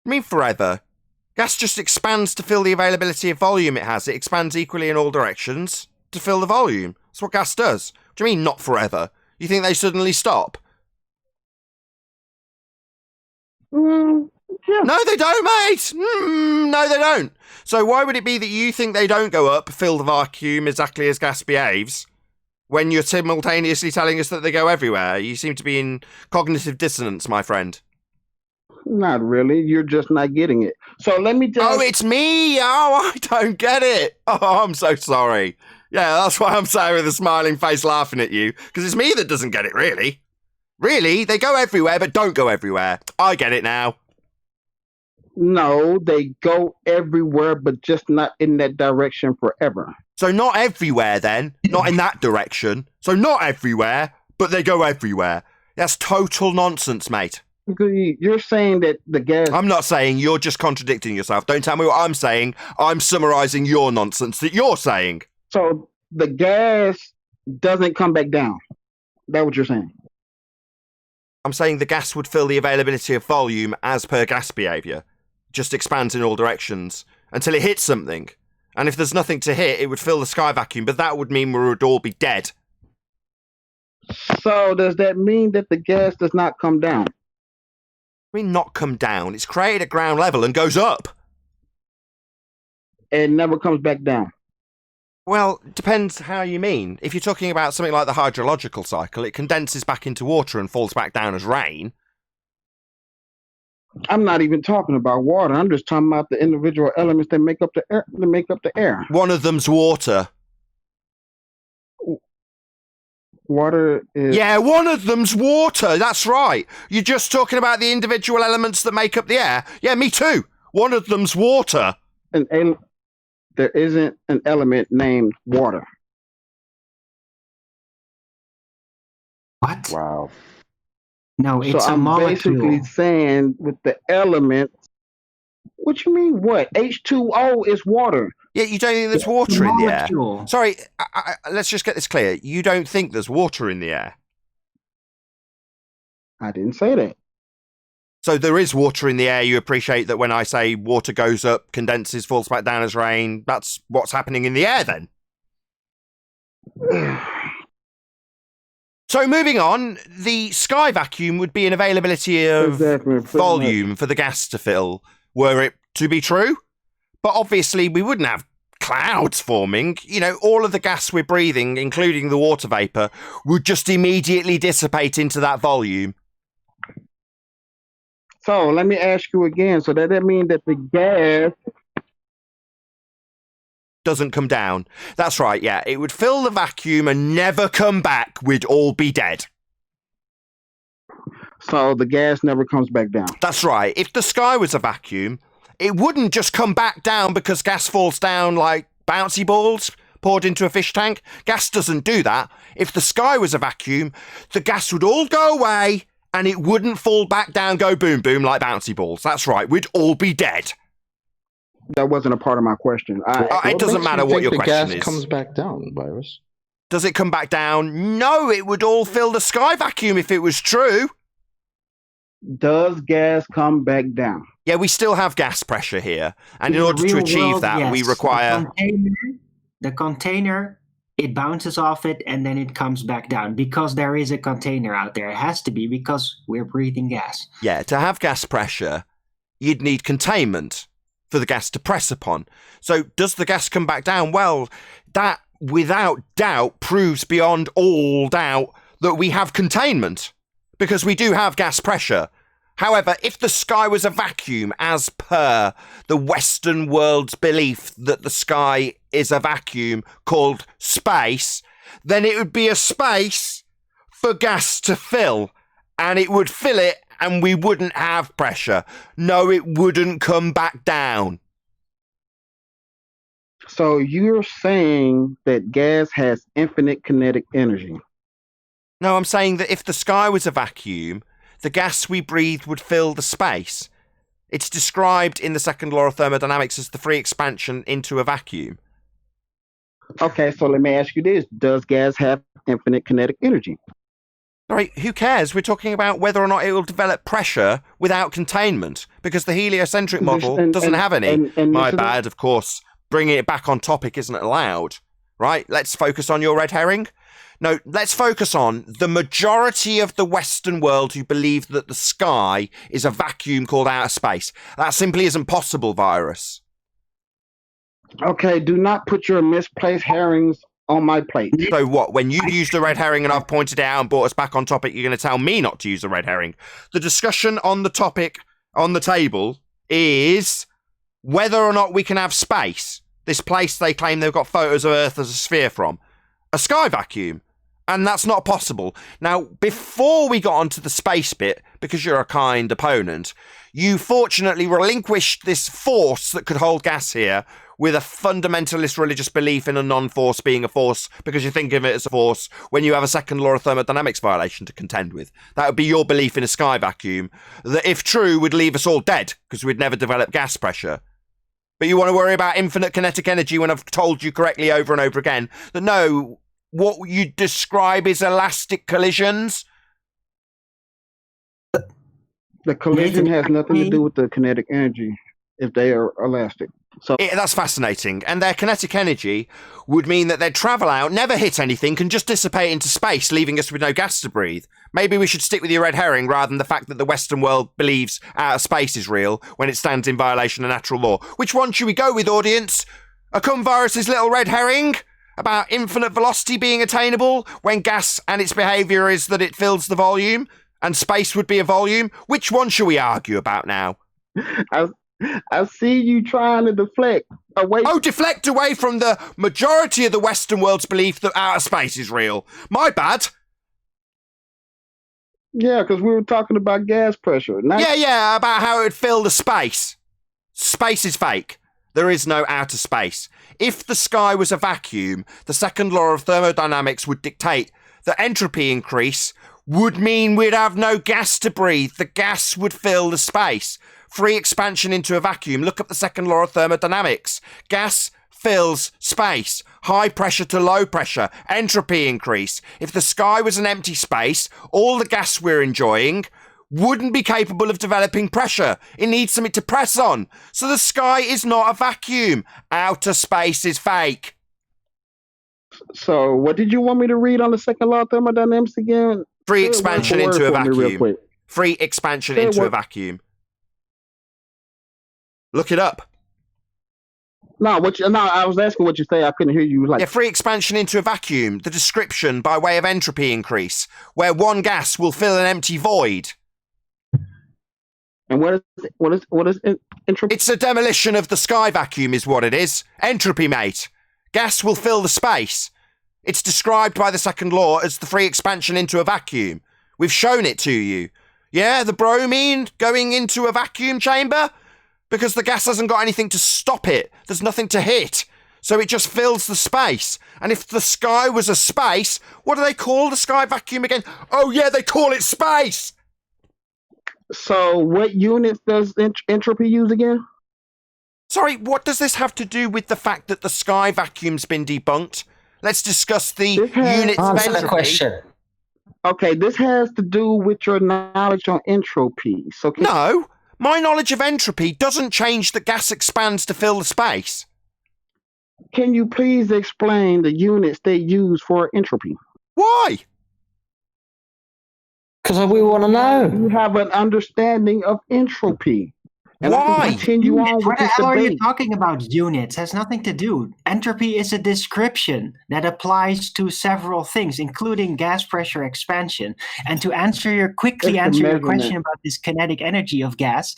I mean forever. Gas just expands to fill the availability of volume it has. It expands equally in all directions to fill the volume. That's what gas does. What do you mean, not forever? You think they suddenly stop?
Yeah.
No, they don't, mate. No, they don't. So why would it be that you think they don't go up, fill the vacuum exactly as gas behaves, when you're simultaneously telling us that they go everywhere? You seem to be in cognitive dissonance, my friend.
Not really. You're just not getting it. So let me just...
Oh, it's me. Oh, I don't get it. Oh, I'm so sorry. Yeah, that's why I'm saying with a smiling face laughing at you, because it's me that doesn't get it, really. Really? They go everywhere, but don't go everywhere. I get it now.
No, they go everywhere, but just not in that direction forever.
So not everywhere, then. Not in that direction. So not everywhere, but they go everywhere. That's total nonsense, mate.
You're saying that the gas...
I'm not saying, you're just contradicting yourself. Don't tell me what I'm saying. I'm summarising your nonsense that you're saying.
So the gas doesn't come back down. That's what you're saying?
I'm saying the gas would fill the availability of volume as per gas behaviour. Just expands in all directions until it hits something. And if there's nothing to hit, it would fill the sky vacuum, but that would mean we would all be dead.
So does that mean that the gas does not come down?
I mean, not come down. It's created at ground level and goes up.
It never comes back down.
Well, depends how you mean. If you're talking about something like the hydrological cycle, it condenses back into water and falls back down as rain.
I'm not even talking about water. I'm just talking about the individual elements that make up the air.
One of them's water.
Water is...
Yeah, one of them's water. That's right. You're just talking about the individual elements that make up the air. Yeah, me too. One of them's water.
There isn't an element named water.
What?
Wow.
No, it's
so
a
I'm
molecule.
basically saying with the elements, what you mean what? H2O is water.
Yeah, you don't think there's water in the air? Sorry, let's just get this clear. You don't think there's water in the air?
I didn't say that.
So there is water in the air. You appreciate that when I say water goes up, condenses, falls back down as rain, that's what's happening in the air then? So moving on, the sky vacuum would be an availability of volume for the gas to fill, were it to be true. But obviously we wouldn't have clouds forming. You know, all of the gas we're breathing, including the water vapour, would just immediately dissipate into that volume.
So let me ask you again. So does that mean that the gas
doesn't come down? That's right, yeah. It would fill the vacuum and never come back. We'd all be dead.
So the gas never comes back down.
That's right. If the sky was a vacuum, it wouldn't just come back down because gas falls down like bouncy balls poured into a fish tank. Gas doesn't do that. If the sky was a vacuum, the gas would all go away and it wouldn't fall back down, go boom boom like bouncy balls. That's right. We'd all be dead.
That wasn't a part of my question.
It doesn't matter what your question is.
The gas comes back down, Virus.
Does it come back down? No, it would all fill the sky vacuum if it was true.
Does gas come back down?
Yeah, we still have gas pressure here. And in order to achieve that, we require...
The container, it bounces off it and then it comes back down because there is a container out there. It has to be because we're breathing gas.
Yeah, to have gas pressure, you'd need containment for the gas to press upon. So does the gas come back down? Well, that without doubt proves beyond all doubt that we have containment because we do have gas pressure. However, if the sky was a vacuum, as per the Western world's belief that the sky is a vacuum called space, then it would be a space for gas to fill, and it would fill it and we wouldn't have pressure. No, it wouldn't come back down.
So you're saying that gas has infinite kinetic energy?
No, I'm saying that if the sky was a vacuum, the gas we breathe would fill the space. It's described in the second law of thermodynamics as the free expansion into a vacuum.
Okay, so let me ask you this. Does gas have infinite kinetic energy?
All right, who cares? We're talking about whether or not it will develop pressure without containment, because the heliocentric model doesn't have any. My bad, of course. Bringing it back on topic isn't allowed. Right, let's focus on your red herring. No, let's focus on the majority of the Western world who believe that the sky is a vacuum called outer space. That simply isn't possible, Virus.
Okay, do not put your misplaced herrings on my plate.
So what? When you use the red herring and I've pointed it out and brought us back on topic, you're going to tell me not to use the red herring. The discussion on the topic on the table is whether or not we can have space. This place they claim they've got photos of Earth as a sphere from. A sky vacuum. And that's not possible. Now, before we got onto the space bit, because you're a kind opponent, you fortunately relinquished this force that could hold gas here with a fundamentalist religious belief in a non-force being a force because you think of it as a force when you have a second law of thermodynamics violation to contend with. That would be your belief in a sky vacuum that, if true, would leave us all dead because we'd never develop gas pressure. But you want to worry about infinite kinetic energy when I've told you correctly over and over again that no, what you describe is elastic collisions.
The collision has nothing to do with the kinetic energy if they are elastic. So
that's fascinating. And their kinetic energy would mean that they'd travel out, never hit anything, can just dissipate into space, leaving us with no gas to breathe. Maybe we should stick with your red herring rather than the fact that the Western world believes outer space is real when it stands in violation of natural law. Which one should we go with, audience? Virus's little red herring about infinite velocity being attainable when gas and its behaviour is that it fills the volume and space would be a volume? Which one should we argue about now?
I see you trying to deflect away.
Oh, deflect away from the majority of the Western world's belief that outer space is real. My bad.
Yeah, because we were talking about gas pressure.
Yeah, about how it would fill the space. Space is fake. There is no outer space. If the sky was a vacuum, the second law of thermodynamics would dictate that entropy increase would mean we'd have no gas to breathe. The gas would fill the space. Free expansion into a vacuum. Look up the second law of thermodynamics. Gas fills space. High pressure to low pressure. Entropy increase. If the sky was an empty space, all the gas we're enjoying wouldn't be capable of developing pressure. It needs something to press on. So the sky is not a vacuum. Outer space is fake.
So what did you want me to read on the second law of thermodynamics again?
Free expansion into a vacuum. Free expansion into a vacuum. Look it up.
No, I was asking what you say. I couldn't hear you.
Free expansion into a vacuum. The description by way of entropy increase, where one gas will fill an empty void.
And what is entropy?
It's a demolition of the sky vacuum, is what it is. Entropy, mate. Gas will fill the space. It's described by the second law as the free expansion into a vacuum. We've shown it to you. Yeah, the bromine going into a vacuum chamber? Because the gas hasn't got anything to stop it. There's nothing to hit. So it just fills the space. And if the sky was a space, what do they call the sky vacuum again? Oh yeah, they call it space!
So what units does entropy use again?
Sorry, what does this have to do with the fact that the sky vacuum's been debunked? Let's discuss the units of entropy.
Question.
Okay, this has to do with your knowledge on entropy. So
No! My knowledge of entropy doesn't change that gas expands to fill the space.
Can you please explain the units they use for entropy?
Why?
Because we want to know.
You have an understanding of entropy. And
why?
Continue on
What
with
the
this
hell are you
debate.
talking about? Units has nothing to do. Entropy is a description that applies to several things, including gas pressure expansion. And to answer your question about this kinetic energy of gas,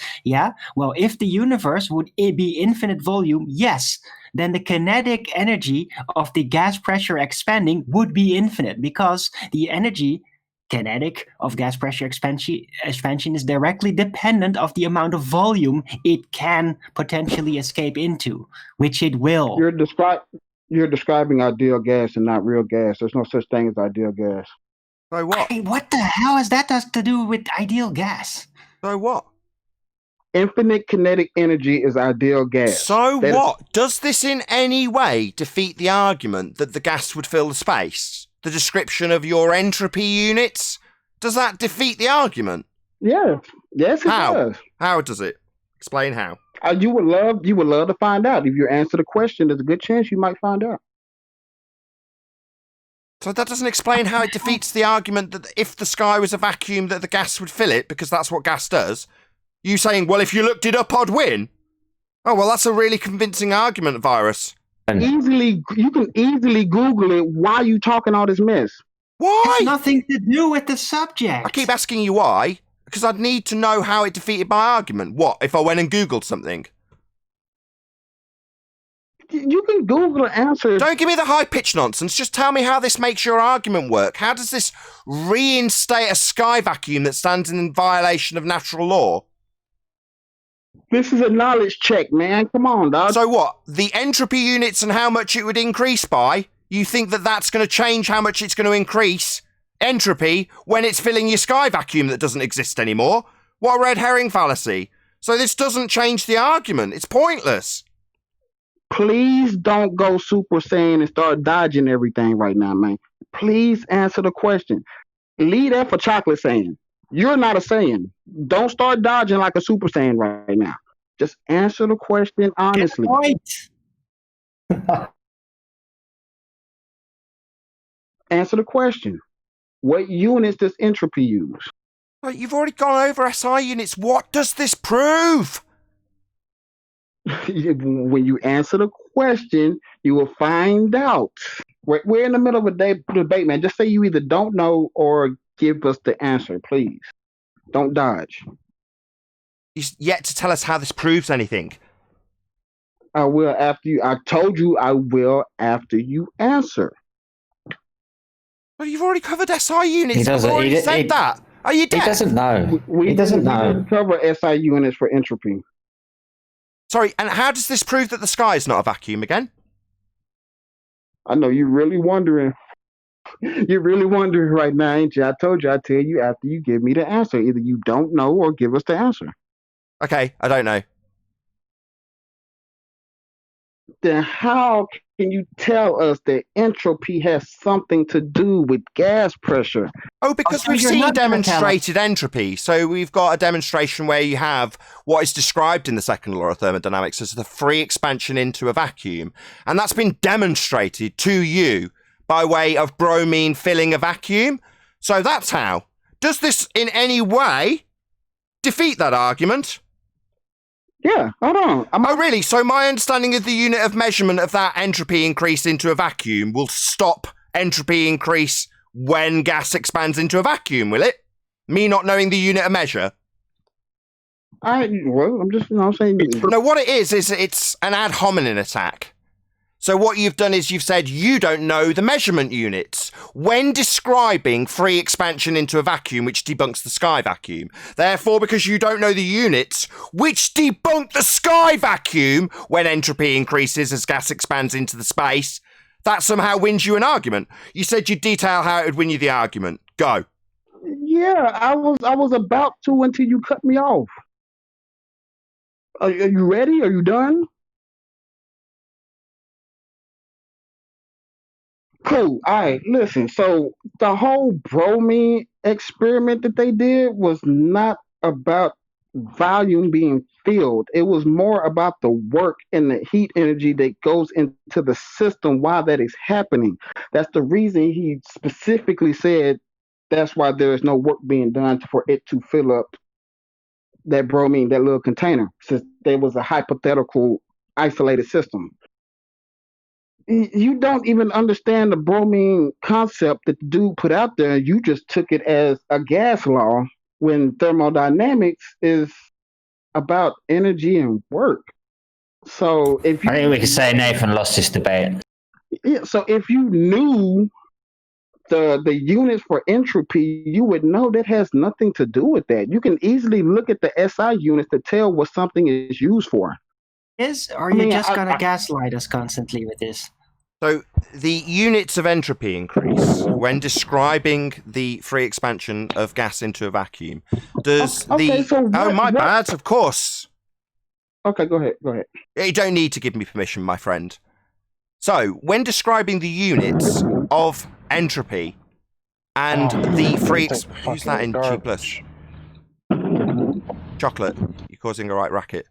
well, if the universe would be infinite volume, yes, then the kinetic energy of the gas pressure expanding would be infinite because the energy kinetic of gas pressure expansion is directly dependent of the amount of volume it can potentially escape into, which it will.
You're describing ideal gas and not real gas. There's no such thing as ideal gas.
So what?
What the hell has that to do with ideal gas?
So what?
Infinite kinetic energy is ideal gas.
So what? Does this in any way defeat the argument that the gas would fill the space? The description of your entropy units? Does that defeat the argument?
Yeah. Yes, it does.
How does it? Explain how.
You would love to find out. If you answer the question, there's a good chance you might find out.
So that doesn't explain how it defeats the argument that if the sky was a vacuum, that the gas would fill it, because that's what gas does. You saying, well, if you looked it up, I'd win. Oh, well, that's a really convincing argument, Virus.
You can easily Google it. Why are you talking all this mess?
Why?
It's nothing to do with the subject.
I keep asking you why, because I'd need to know how it defeated my argument. What, if I went and Googled something?
You can Google the answer.
Don't give me the high-pitched nonsense. Just tell me how this makes your argument work. How does this reinstate a sky vacuum that stands in violation of natural law?
This is a knowledge check, man. Come on, dog.
So what? The entropy units and how much it would increase by? You think that that's going to change how much it's going to increase entropy when it's filling your sky vacuum that doesn't exist anymore? What a red herring fallacy. So this doesn't change the argument. It's pointless.
Please don't go Super Saiyan and start dodging everything right now, man. Please answer the question. Leave that for Chocolate Saiyan. You're not a Saiyan. Don't start dodging like a Super Saiyan right now. Just answer the question honestly. Answer the question. What units does entropy use?
Well, you've already gone over SI units. What does this prove?
When you answer the question, you will find out. We're in the middle of a debate, man. Just say you either don't know or give us the answer, please. Don't dodge.
You're yet to tell us how this proves anything.
I will after you. I told you I will after you answer.
Well, you've already covered SI units.
He doesn't.
You've already said that. Are you dead?
He doesn't know. He doesn't know.
We cover SI units for entropy.
Sorry, and how does this prove that the sky is not a vacuum again?
I know you're really wondering. You're really wondering right now, ain't you? I told you I'd tell you after you give me the answer. Either you don't know or give us the answer.
Okay, I don't know.
Then how can you tell us that entropy has something to do with gas pressure?
Oh, because we've seen demonstrated entropy. So we've got a demonstration where you have what is described in the second law of thermodynamics as the free expansion into a vacuum. And that's been demonstrated to you by way of bromine filling a vacuum. So that's how. Does this in any way defeat that argument?
Yeah, hold on.
Oh, really? So my understanding of the unit of measurement of that entropy increase into a vacuum will stop entropy increase when gas expands into a vacuum, will it? Me not knowing the unit of measure?
Well, I'm just, saying.
No, what it is it's an ad hominem attack. So what you've done is you've said you don't know the measurement units when describing free expansion into a vacuum, which debunks the sky vacuum. Therefore, because you don't know the units which debunk the sky vacuum when entropy increases as gas expands into the space, that somehow wins you an argument. You said you'd detail how it would win you the argument. Go.
Yeah, I was about to until you cut me off. Are you ready? Are you done? Cool. All right, listen. So the whole bromine experiment that they did was not about volume being filled. It was more about the work and the heat energy that goes into the system while that is happening. That's the reason he specifically said that's why there is no work being done for it to fill up that bromine, that little container, since there was a hypothetical isolated system. You don't even understand the bromine concept that the dude put out there. You just took it as a gas law when thermodynamics is about energy and work. So if you,
I think we could say Nathan lost this debate.
Yeah, so if you knew the units for entropy, you would know that has nothing to do with that. You can easily look at the SI units to tell what something is used for.
Are you just going to gaslight us constantly with this?
So the units of entropy increase when describing the free expansion of gas into a vacuum. Does bad, of course.
Okay, go ahead.
You don't need to give me permission, my friend. So when describing the units of entropy and the free use that in G+. Chocolate, you're causing a right racket.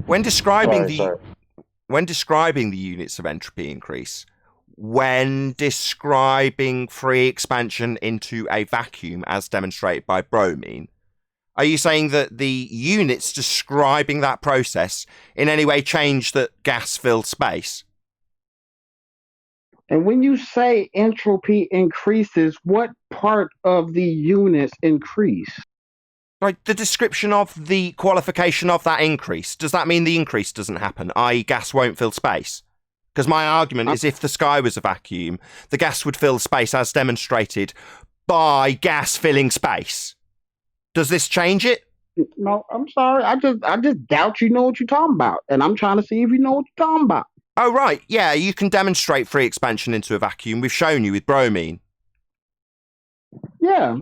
When describing the units of entropy increase, when describing free expansion into a vacuum as demonstrated by bromine, are you saying that the units describing that process in any way change that gas fills space?
And when you say entropy increases, what part of the units increase?
Like the description of the qualification of that increase, does that mean the increase doesn't happen, i.e. gas won't fill space? Because my argument is if the sky was a vacuum, the gas would fill space as demonstrated by gas filling space. Does this change it?
No, I'm sorry. I just doubt you know what you're talking about. And I'm trying to see if you know what you're talking about.
Oh, right. Yeah, you can demonstrate free expansion into a vacuum. We've shown you with bromine.
Yeah.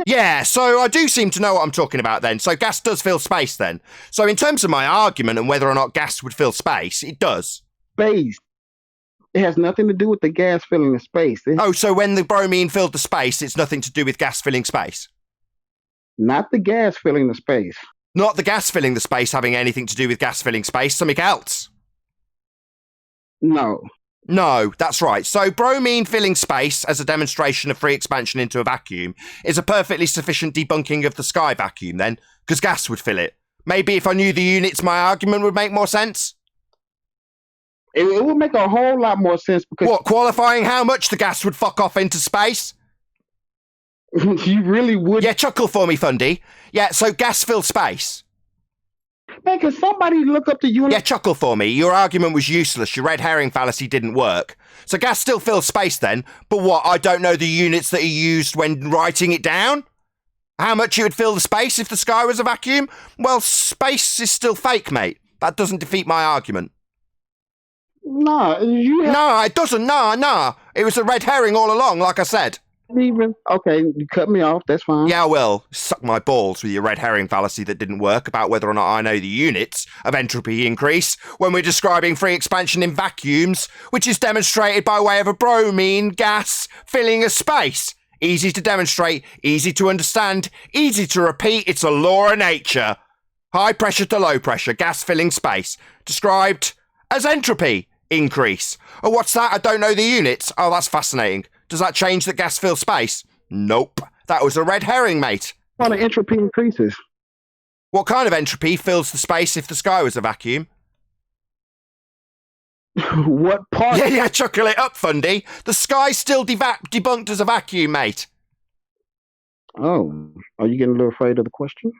Yeah, so I do seem to know what I'm talking about then. So gas does fill space then. So in terms of my argument and whether or not gas would fill space, it does.
Space. It has nothing to do with the gas filling the space.
Oh, so when the bromine filled the space, it's nothing to do with gas filling space?
Not the gas filling the space.
Not the gas filling the space having anything to do with gas filling space, something else?
No.
No, that's right. So bromine filling space as a demonstration of free expansion into a vacuum is a perfectly sufficient debunking of the sky vacuum then, because gas would fill it. Maybe if I knew the units, my argument would make more sense?
It would make a whole lot more sense because...
What, qualifying how much the gas would fuck off into space?
You really would?
Yeah, chuckle for me, Fundy. Yeah, so gas fills space.
Man, can somebody look up the unit?
Yeah, chuckle for me. Your argument was useless. Your red herring fallacy didn't work. So gas still fills space then, but what, I don't know the units that are used when writing it down? How much it would fill the space if the sky was a vacuum? Well, space is still fake, mate. That doesn't defeat my argument.
No,
No, it doesn't. Nah. It was a red herring all along, like I said.
Okay, you cut me off. That's fine.
Yeah, I will. Suck my balls with your red herring fallacy that didn't work about whether or not I know the units of entropy increase when we're describing free expansion in vacuums, which is demonstrated by way of a bromine gas filling a space. Easy to demonstrate, easy to understand, easy to repeat. It's a law of nature. High pressure to low pressure, gas filling space. Described as entropy increase. Oh, what's that? I don't know the units. Oh, that's fascinating. Does that change that gas fills space? Nope. That was a red herring, mate.
What kind of entropy increases?
What kind of entropy fills the space if the sky was a vacuum?
What part?
Yeah, chuckle it up, Fundy. The sky's still debunked as a vacuum, mate.
Oh, are you getting a little afraid of the question?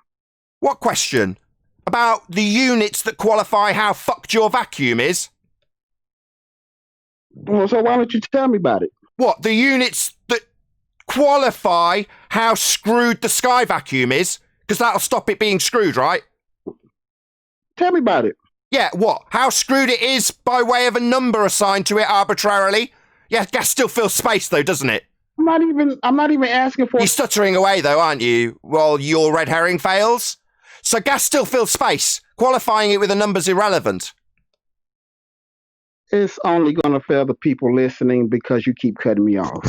What question? About the units that qualify how fucked your vacuum is?
Well, so why don't you tell me about it?
What, the units that qualify how screwed the sky vacuum is? Because that'll stop it being screwed, right?
Tell me about it.
Yeah, what? How screwed it is by way of a number assigned to it arbitrarily? Yeah, gas still fills space though, doesn't it?
I'm not even asking for...
You're stuttering away though, aren't you? While your red herring fails? So gas still fills space. Qualifying it with a number's irrelevant.
It's only going to fail the people listening because you keep cutting me off.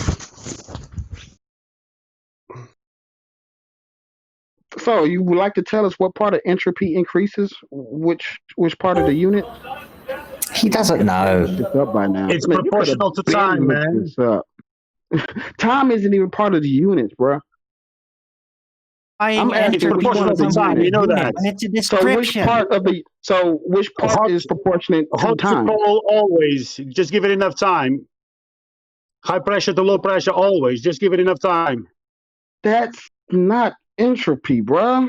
So, you would like to tell us what part of entropy increases? Which part of the unit?
He doesn't know.
It's up by now.
It's proportional to time, man.
Time isn't even part of the units, bro.
I'm
it's proportional to time. You know that.
And it's a description.
Which part is proportionate to
hot
time?
to cold always. Just give it enough time. High pressure to low pressure always. Just give it enough time.
That's not entropy, bro.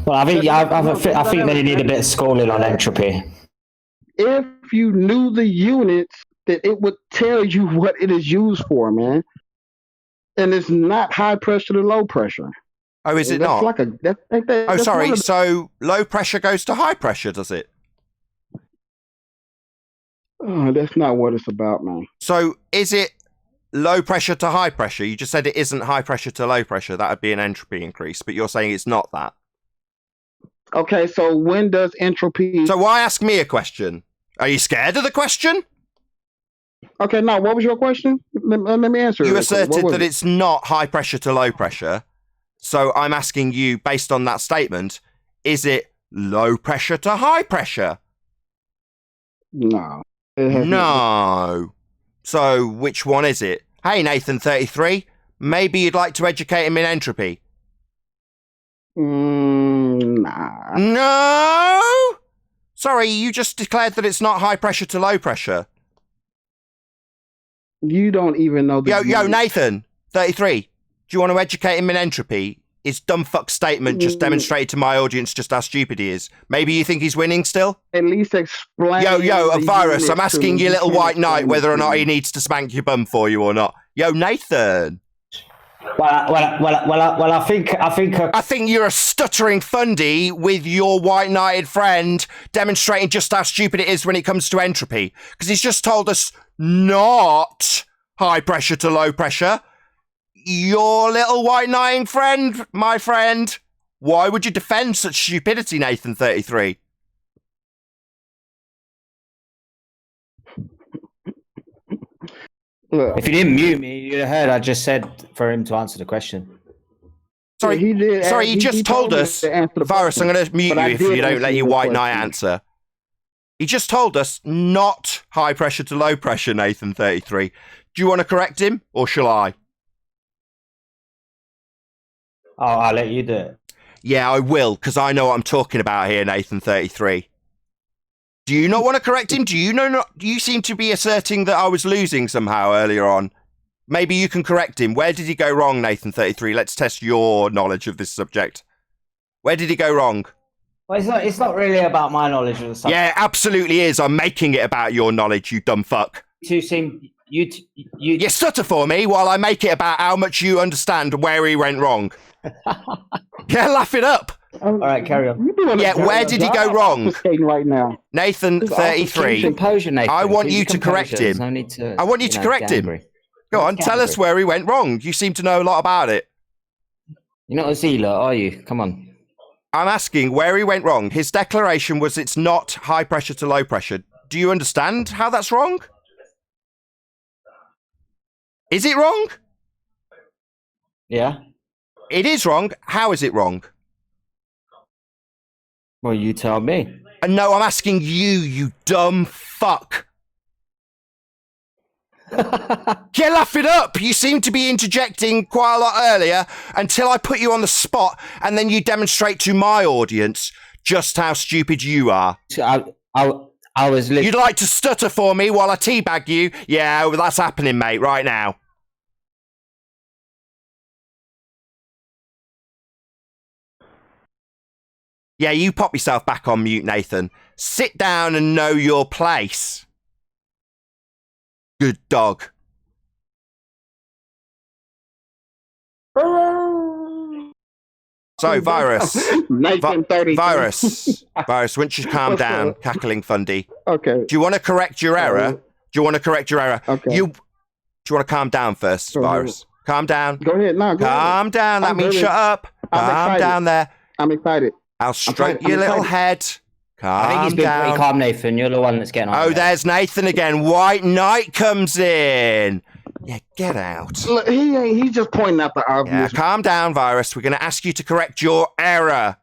Well, I think that you need a bit of schooling on entropy.
If you knew the units, that it would tell you what it is used for, man. And it's not high pressure to low pressure.
Oh, is it not? Sorry. So low pressure goes to high pressure, does it?
Oh, that's not what it's about, man.
So is it low pressure to high pressure? You just said it isn't high pressure to low pressure. That would be an entropy increase, but you're saying it's not that.
Okay, so when does entropy...
So why ask me a question? Are you scared of the question?
Okay, now, what was your question? Let me answer it.
You asserted that it's not high pressure to low pressure. So I'm asking you, based on that statement, is it low pressure to high pressure?
No.
No. So, which one is it? Hey, Nathan33, maybe you'd like to educate him in entropy?
Nah.
No! Sorry, you just declared that it's not high pressure to low pressure.
You don't even know the
Yo, Nathan33, do you want to educate him in entropy? His dumb fuck statement just demonstrated to my audience just how stupid he is. Maybe you think he's winning still?
At least explain.
Yo, Virus, I'm asking you, little white knight, whether or not he needs to spank your bum for you or not. Yo, Nathan.
Well, I think
you're a stuttering fundy with your white knighted friend demonstrating just how stupid it is when it comes to entropy. Because he's just told us not high pressure to low pressure. Your little white knighting friend, my friend. Why would you defend such stupidity, Nathan33?
If you didn't mute me, you'd have heard I just said for him to answer the question.
Sorry, he did. Sorry, he just told us. Virus, I'm going to mute you if you don't let your white knight answer. He just told us not high pressure to low pressure, Nathan33. Do you want to correct him, or shall I?
Oh, I'll let you do it.
Yeah, I will, because I know what I'm talking about here, Nathan33. Do you not want to correct him? Do you seem to be asserting that I was losing somehow earlier on? Maybe you can correct him. Where did he go wrong, Nathan33? Let's test your knowledge of this subject. Where did he go wrong?
Well, it's not really about my knowledge of the subject.
Yeah, it absolutely is. I'm making it about your knowledge, you dumb fuck. You stutter for me while I make it about how much you understand where he went wrong. Yeah, laugh it up.
All right, carry on.
Yeah, where did he go wrong?
Right now.
Nathan33. I want you to correct him. I want you to correct him. Go on, tell us where he went wrong. You seem to know a lot about it.
You're not a zealot, are you? Come on.
I'm asking where he went wrong. His declaration was it's not high pressure to low pressure. Do you understand how that's wrong? Is it wrong?
Yeah.
It is wrong. How is it wrong?
Well, you tell me.
No, I'm asking you dumb fuck. Yeah, laugh it up. You seem to be interjecting quite a lot earlier until I put you on the spot and then you demonstrate to my audience just how stupid you are.
I was
You'd like to stutter for me while I teabag you? Yeah, well, that's happening, mate, right now. Yeah, you pop yourself back on mute, Nathan. Sit down and know your place. Good dog. So, Virus. Virus. Virus, once you calm down, cackling fundy.
Okay.
Do you want to correct your error? Do you want to correct your error?
Okay.
Do you want to calm down first, Virus? Calm down.
Go ahead. No, go
calm
ahead.
down. That means shut up. Calm down there.
I'm excited.
I'll stroke your little head. Calm
I think he's been
down.
pretty calm, Nathan. You're the one that's getting on.
Oh, there's Nathan again. White Knight comes in. Yeah, get out.
Look, he's just pointing out the obvious.
Yeah, calm down, Virus. We're going to ask you to correct your error.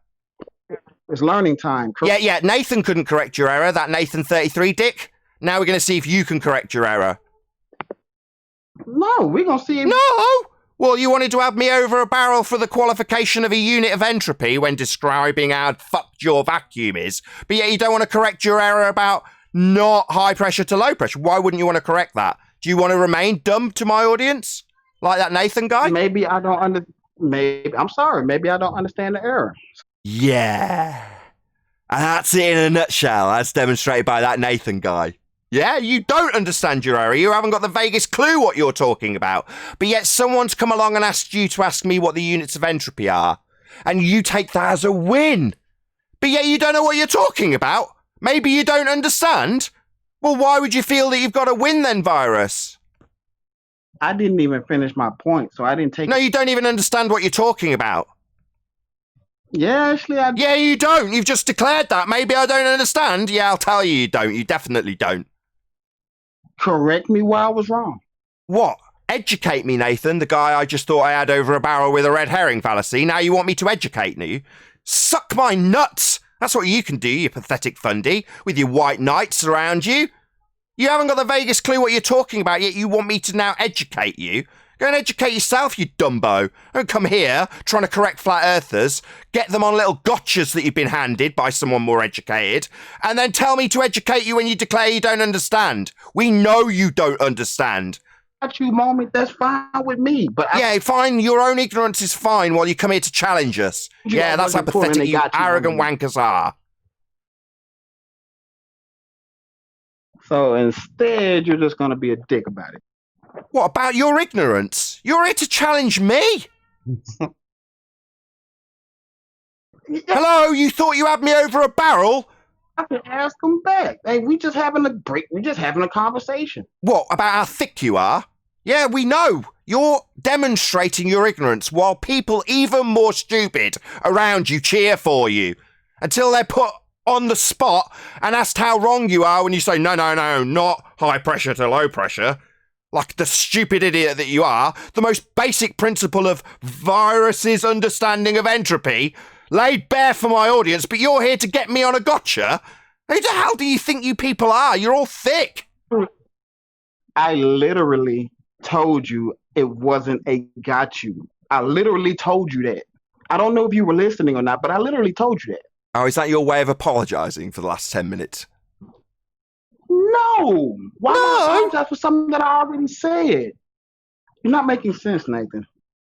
It's learning time.
Yeah. Nathan couldn't correct your error. That Nathan33 dick. Now we're going to see if you can correct your error.
No, we're going to see him.
No! Well, you wanted to have me over a barrel for the qualification of a unit of entropy when describing how fucked your vacuum is, but yet you don't want to correct your error about not high pressure to low pressure. Why wouldn't you want to correct that? Do you want to remain dumb to my audience? Like that Nathan guy?
Maybe I don't I'm sorry. Maybe I don't understand the error.
Yeah. And that's it in a nutshell, as demonstrated by that Nathan guy. Yeah, you don't understand your error. You haven't got the vaguest clue what you're talking about. But yet someone's come along and asked you to ask me what the units of entropy are. And you take that as a win. But yet you don't know what you're talking about. Maybe you don't understand. Well, why would you feel that you've got to win then, Virus?
I didn't even finish my point, so I didn't take...
No, you don't even understand what you're talking about.
Yeah, actually,
Yeah, you don't. You've just declared that. Maybe I don't understand. Yeah, I'll tell you don't. You definitely don't.
Correct me where I was wrong.
What? Educate me, Nathan, the guy I just thought I had over a barrel with a red herring fallacy. Now you want me to educate you? Suck my nuts! That's what you can do, you pathetic fundy, with your white knights around you. You haven't got the vaguest clue what you're talking about, yet you want me to now educate you. Go and educate yourself, you dumbo. Don't come here trying to correct flat earthers, get them on little gotchas that you've been handed by someone more educated, and then tell me to educate you when you declare you don't understand. We know you don't understand.
At you moment, that's fine with me. But
yeah, fine. Your own ignorance is fine while you come here to challenge us. Yeah, that's how pathetic you arrogant wankers are.
So instead, you're just going to be a dick about it.
What about your ignorance? You're here to challenge me? Hello, you thought you had me over a barrel?
I can ask them back. Hey, we just having a break. We're just having a conversation.
What, about how thick you are? Yeah, we know. You're demonstrating your ignorance while people even more stupid around you cheer for you. Until they're put on the spot and asked how wrong you are when you say, no, not high pressure to low pressure. Like the stupid idiot that you are. The most basic principle of virus's understanding of entropy laid bare for my audience, but you're here to get me on a gotcha? Who the hell do you think you people are? You're all thick.
I literally told you it wasn't a got you. I literally told you that. I don't know if you were listening or not, but I literally told you that.
Oh, is that your way of apologising for the last 10 minutes?
No. Why would I apologize for something that I already said? You're not making sense, Nathan.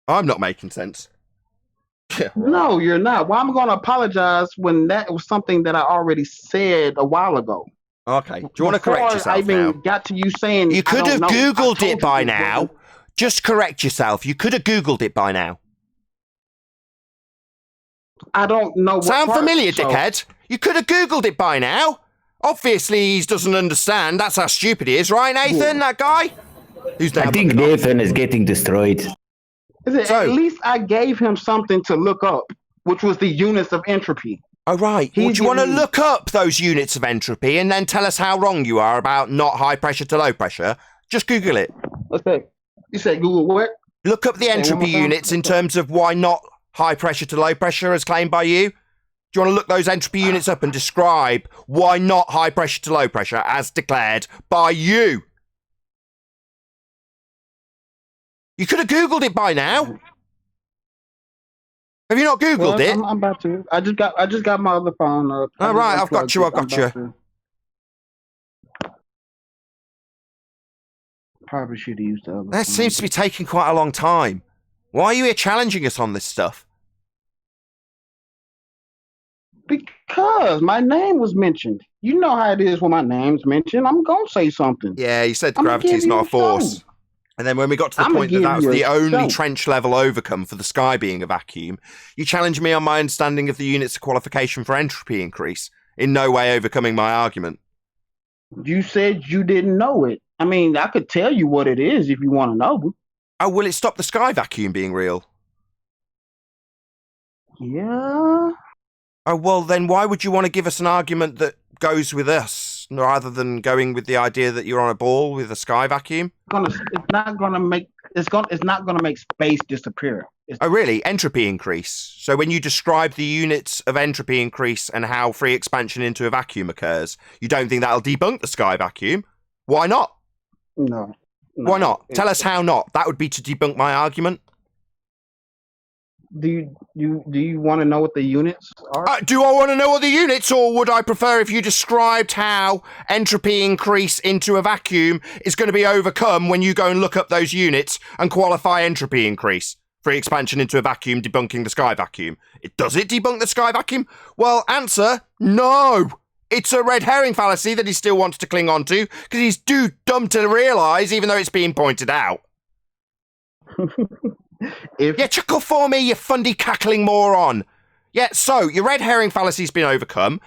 I'm not making sense.
No, you're not. Why am I going to apologize when that was something that I already said a while ago?
Okay. Do you want to correct yourself
I even
now?
got to you saying
You could have Googled it by now.
wasn't.
Just correct yourself. You could have Googled it by now.
I don't know what
Sound
part,
familiar,
so-
dickhead? You could have Googled it by now. Obviously, he doesn't understand. That's how stupid he is, right, Nathan, that guy? Who's
I
now
think
bugging off?
Nathan is getting destroyed.
At least I gave him something to look up, which was the units of entropy.
Oh, right.
He's
Well, do you want to
giving-
look up those units of entropy and then tell us how wrong you are about not high pressure to low pressure? Just Google it.
Okay. You said Google what?
Look up the
Say one
entropy
more time.
units in terms of why not high pressure to low pressure as claimed by you. Do you want to look those entropy units up and describe why not high pressure to low pressure as declared by you? You could have Googled it by now. Have you not Googled it?
I'm about to. I just got my other phone up.
All right, I've got you.
I'm about to. Probably should have used the other.
That seems to be taking quite a long time. Why are you here challenging us on this stuff?
Because my name was mentioned. You know how it is when my name's mentioned. I'm gonna say something.
Yeah, you said
I'ma
gravity
give
is
you
not
a
a force.
show.
And then when we got to the
I'ma
point that
give
that was
you
the
a
only
show.
trench level overcome for the sky being a vacuum, you challenged me on my understanding of the units of qualification for entropy increase, in no way overcoming my argument.
You said you didn't know it. I mean, I could tell you what it is if you want to know.
Oh, will it stop the sky vacuum being real?
Yeah.
Oh, well, then why would you want to give us an argument that goes with us, rather than going with the idea that you're on a ball with a sky vacuum?
It's not gonna make space disappear.
Oh, really? Entropy increase. So when you describe the units of entropy increase and how free expansion into a vacuum occurs, you don't think that'll debunk the sky vacuum? Why not?
No.
Why not? Tell us how not. That would be to debunk my argument.
Do you want to know what the units are?
Do I want to know what the units, or would I prefer if you described how entropy increase into a vacuum is going to be overcome when you go and look up those units and qualify entropy increase? Free expansion into a vacuum debunking the sky vacuum. Does it debunk the sky vacuum? Well, answer, no. It's a red herring fallacy that he still wants to cling on to because he's too dumb to realise, even though it's being pointed out. Yeah, chuckle for me, you fundy cackling moron. Yeah, so your red herring fallacy's been overcome.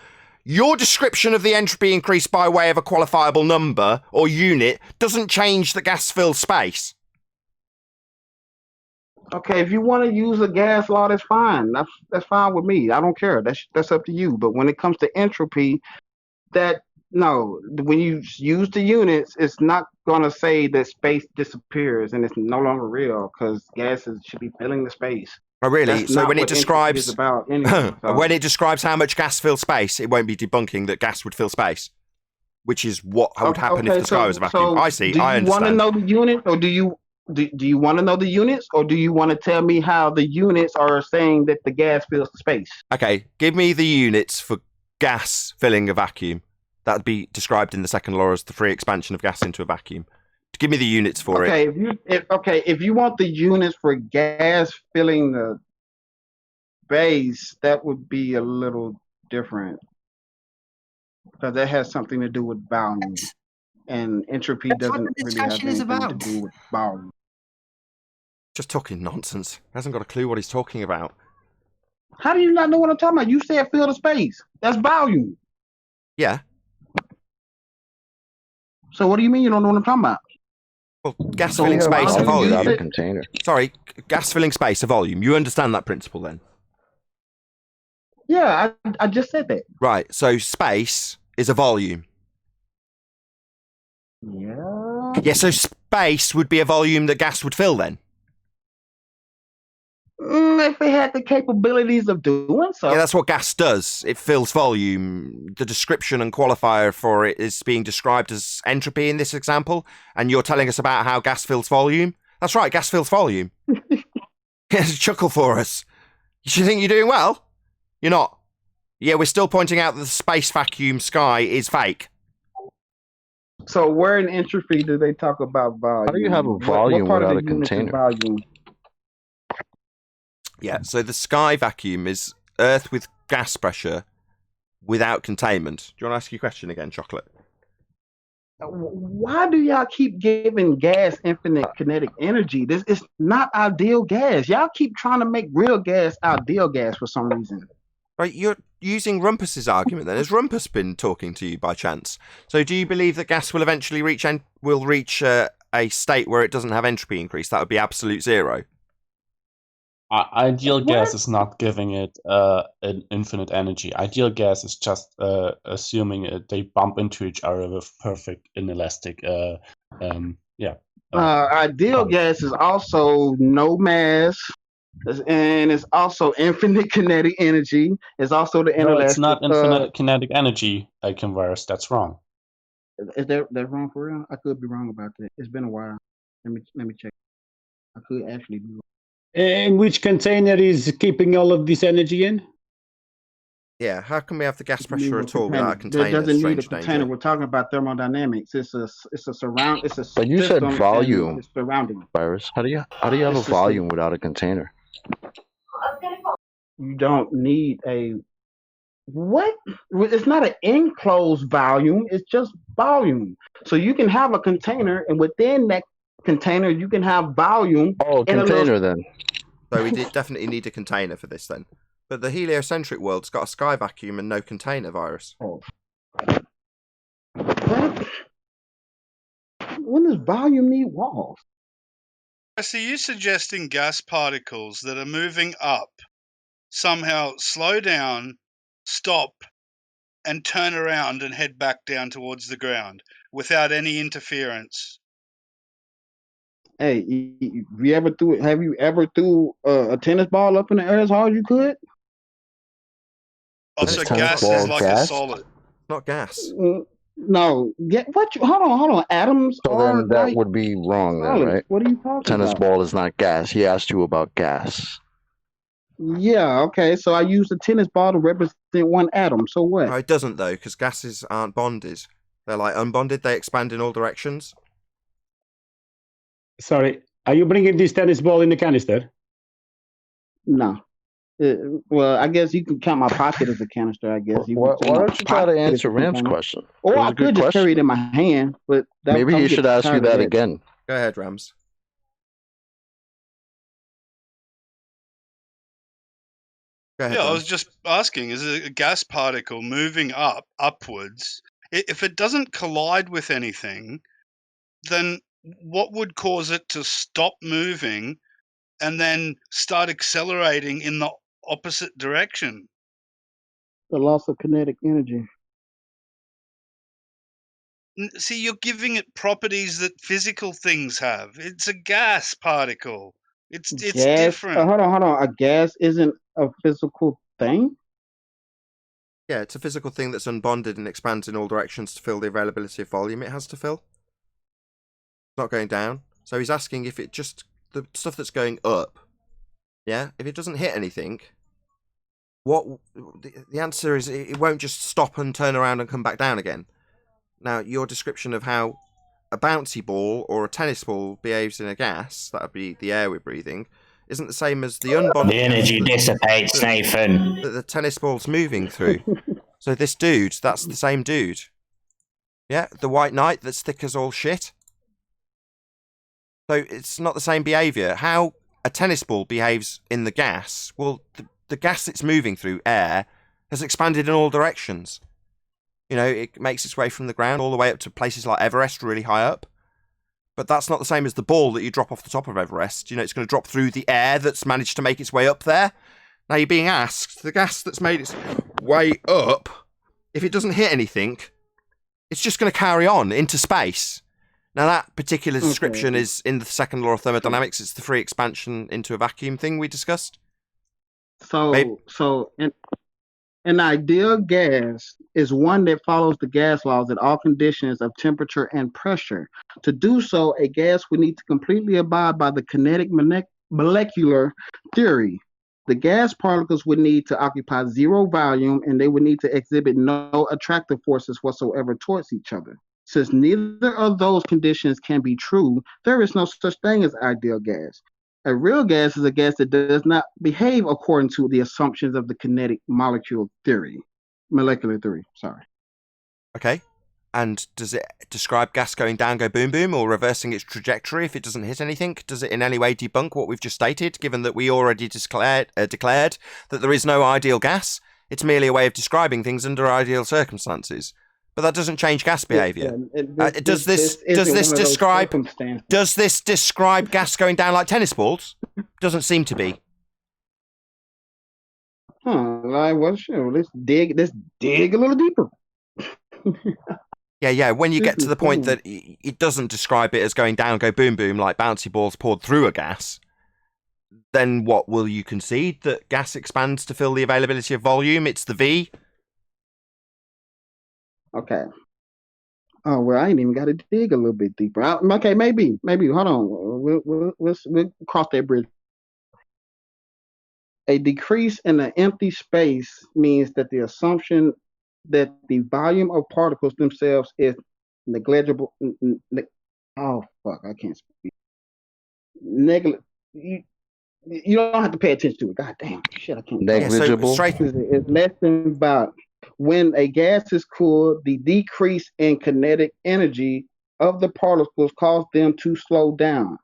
Your description of the entropy increase by way of a qualifiable number or unit doesn't change the gas-filled space.
Okay, if you want to use a gas law, that's fine. That's fine with me. I don't care. That's up to you. But when it comes to entropy, that No, when you use the units, it's not going to say that space disappears and it's no longer real because gases should be filling the space.
Oh, really?
That's
So
not
when it
what entropy is
describes
about anyway. So.
when it describes how much gas fills space, it won't be debunking that gas would fill space, which is what would happen if the sky was a vacuum. I see. I understand.
Do you want to know the unit, or do you want to know the units, or do you want to tell me how the units are saying that the gas fills the space?
Okay, give me the units for gas filling a vacuum. That would be described in the second law as the free expansion of gas into a vacuum. Give me the units for it.
If you want the units for gas filling the space, that would be a little different because that has something to do with volume, and entropy doesn't really have anything to do with volume.
Just talking nonsense. He hasn't got a clue what he's talking about.
How do you not know what I'm talking about? You said fill the space. That's volume.
Yeah.
So what do you mean you don't know what I'm talking about?
Well, gas filling space a volume.
Container.
Sorry, gas filling space a volume. You understand that principle then?
Yeah, I just said that.
Right, so space is a volume.
Yeah.
Yeah, so space would be a volume that gas would fill then?
If it had the capabilities of doing so.
Yeah, that's what gas does. It fills volume. The description and qualifier for it is being described as entropy in this example, and you're telling us about how gas fills volume? That's right, gas fills volume. It's a chuckle for us. You think you're doing well? You're not. Yeah, we're still pointing out that the space vacuum sky is fake.
So where in entropy do they talk about volume?
How do you have a volume
what
without
of
a
the units is
container?
Volume?
Yeah, so the sky vacuum is Earth with gas pressure without containment. Do you want to ask your question again, Chocolate?
Why do y'all keep giving gas infinite kinetic energy? This is not ideal gas. Y'all keep trying to make real gas ideal gas for some reason.
Right, you're using Rumpus's argument then. Has Rumpus been talking to you by chance? So do you believe that gas will eventually reach a state where it doesn't have entropy increase? That would be absolute zero.
Ideal gas is not giving it an infinite energy. Ideal gas is just assuming they bump into each other with perfect inelastic.
Ideal gas is also no mass, and it's also infinite kinetic energy. It's also the inelastic.
No, it's not infinite kinetic energy, Converse. That's wrong.
Is that wrong for real? I could be wrong about that. It's been a while. Let me check. I could actually be wrong.
And which container is keeping all of this energy in?
Yeah, how can we have the gas pressure at all without a container?
It doesn't need a container. We're talking about thermodynamics. It's a surround. It's a.
But you said volume.
It's surrounding.
Virus. How do you have a volume without a container?
You don't need a what? It's not an enclosed volume. It's just volume. So you can have a container, and within that container, you can have volume.
Oh, container then.
So we definitely need a container for this then. But the heliocentric world's got a sky vacuum and no container, Virus.
Oh. What? When does volume need walls?
I see you suggesting gas particles that are moving up somehow slow down, stop, and turn around and head back down towards the ground without any interference.
Hey, have you ever threw a tennis ball up in the air as hard as you could?
Also, gas is like a solid.
Not gas.
No. Hold on. Atoms
So then that would be wrong then, right?
What are you talking
Tennis
about?
ball is not gas. He asked you about gas.
Yeah, okay. So I use a tennis ball to represent one atom. So what?
No, it doesn't though, because gases aren't bonded. They're like unbonded. They expand in all directions.
Sorry, are you bringing this tennis ball in the canister?
No. Well, I guess you can count my pocket as a canister. I guess.
Why don't you try to answer Ram's question?
Or I could just carry it in my hand, but
maybe he should ask you that again.
Go ahead, Rams. Go ahead,
I was just asking, is a gas particle moving upwards? If it doesn't collide with anything, then what would cause it to stop moving and then start accelerating in the opposite direction?
The loss of kinetic energy.
See, you're giving it properties that physical things have. It's a gas particle. It's
Gas.
different.
Hold on. A gas isn't a physical thing.
Yeah, it's a physical thing that's unbonded and expands in all directions to fill the availability of volume it has to fill. It's not going down. So he's asking if it just, the stuff that's going up, yeah, if it doesn't hit anything, what the answer is, it won't just stop and turn around and come back down again. Now, your description of how a bouncy ball or a tennis ball behaves in a gas, that would be the air we're breathing, isn't the same as the unbonded.
The energy dissipates, Nathan.
That the tennis ball's moving through. So this dude, that's the same dude. Yeah, the white knight that's thick as all shit. So it's not the same behaviour. How a tennis ball behaves in the gas, well, the gas it's moving through, air, has expanded in all directions. You know, it makes its way from the ground all the way up to places like Everest, really high up. But that's not the same as the ball that you drop off the top of Everest. You know, it's going to drop through the air that's managed to make its way up there. Now you're being asked, the gas that's made its way up, if it doesn't hit anything, it's just going to carry on into space. Now that particular description is in the second law of thermodynamics. It's the free expansion into a vacuum thing we discussed.
So an ideal gas is one that follows the gas laws at all conditions of temperature and pressure. To do so, a gas would need to completely abide by the kinetic molecular theory. The gas particles would need to occupy zero volume, and they would need to exhibit no attractive forces whatsoever towards each other. Since neither of those conditions can be true, there is no such thing as ideal gas. A real gas is a gas that does not behave according to the assumptions of the kinetic molecular theory.
Okay. And does it describe gas going down, go boom, boom, or reversing its trajectory if it doesn't hit anything? Does it in any way debunk what we've just stated, given that we already declared that there is no ideal gas? It's merely a way of describing things under ideal circumstances. But that doesn't change gas behaviour. Does this describe gas going down like tennis balls? Doesn't seem to be.
Let's dig a little deeper.
Yeah. When you get to the point that it doesn't describe it as going down, go boom, boom, like bouncy balls poured through a gas, then what will you concede? That gas expands to fill the availability of volume? It's the V?
Okay. Oh, well, I ain't even got to dig a little bit deeper. Okay, maybe. Hold on. We'll cross that bridge. A decrease in the empty space means that the assumption that the volume of particles themselves is negligible. Oh, fuck, I can't speak. You don't have to pay attention to it. God damn, shit, I can't.
Negligible.
It's less than about. When a gas is cooled, the decrease in kinetic energy of the particles causes them to slow down.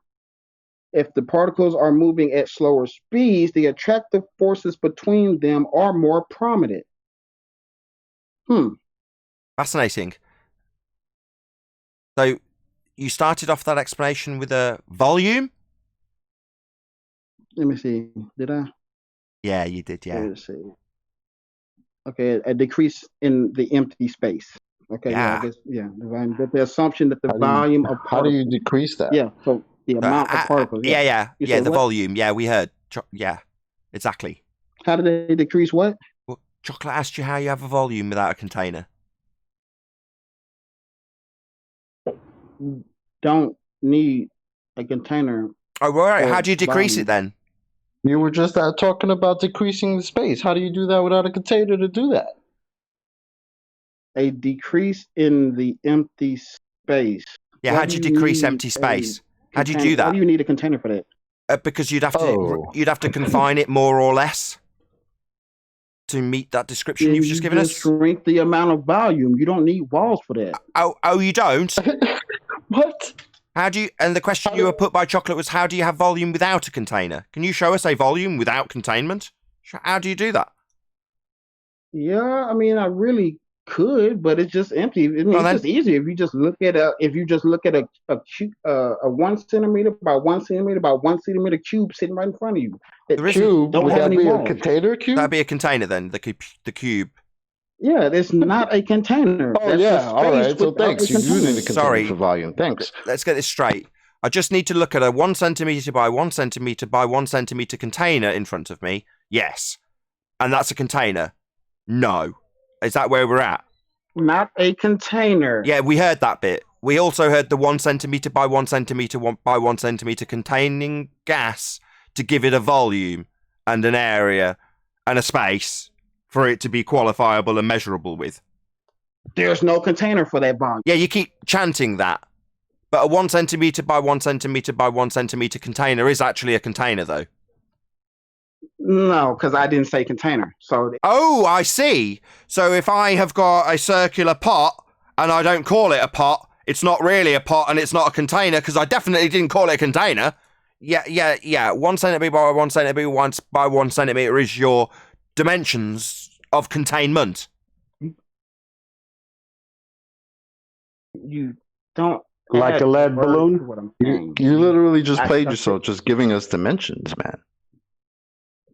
If the particles are moving at slower speeds, the attractive forces between them are more prominent.
Fascinating. So, you started off that explanation with a volume?
Let me see. Did I?
Yeah, you did, yeah.
Let's see. Okay, a decrease in the empty space. Okay,
yeah,
I guess, the assumption that the volume of particles.
How do you decrease that?
Yeah, so the amount of particles.
Yeah, the volume. Yeah, we heard. Yeah, exactly.
How do they decrease what?
Well, Chocolate asked you how you have a volume without a container.
Don't need a container.
Oh, right. How do you decrease it then?
You were just talking about decreasing the space. How do you do that without a container to do that?
A decrease in the empty space.
Yeah, how do you decrease empty space? How do you do that?
Why do you need a container for that?
Because you'd have to confine it more or less to meet that description you've just given us.
Shrink the amount of volume. You don't need walls for that.
Oh, you don't?
What?
How do you? And the question you were put by Chocolate was, how do you have volume without a container? Can you show us a volume without containment? How do you do that?
Yeah, I mean, I really could, but it's just empty. I mean, it's just easier if you just look at a 1 centimeter by 1 centimeter by 1 centimeter cube sitting right in front of you.
The cube don't have any walls. A container cube.
That'd be a container then. The cube.
Yeah, it's not a container.
Oh
That's
yeah,
just
all
space
right. So
without
thanks.
a
You do need a
container.
container
Sorry.
for volume. Thanks.
Let's get this straight. I just need to look at a 1 centimeter by 1 centimeter by 1 centimeter container in front of me. Yes. And that's a container. No. Is that where we're at?
Not a container.
Yeah, we heard that bit. We also heard the 1 centimeter by 1 centimeter by 1 centimeter containing gas to give it a volume and an area and a space for it to be qualifiable and measurable with.
There's no container for that volume.
Yeah, you keep chanting that. But a 1 centimeter by 1 centimeter by 1 centimeter container is actually a container, though.
No, because I didn't say container. So
Oh, I see. So if I have got a circular pot and I don't call it a pot, it's not really a pot and it's not a container because I definitely didn't call it a container. Yeah. 1 centimeter by 1 centimeter by 1 centimeter is your dimensions of containment.
you don't
Like
add
a lead
words
balloon?
to what I'm
You,
saying.
you literally just
I-
played
I-
yourself just giving us dimensions, man.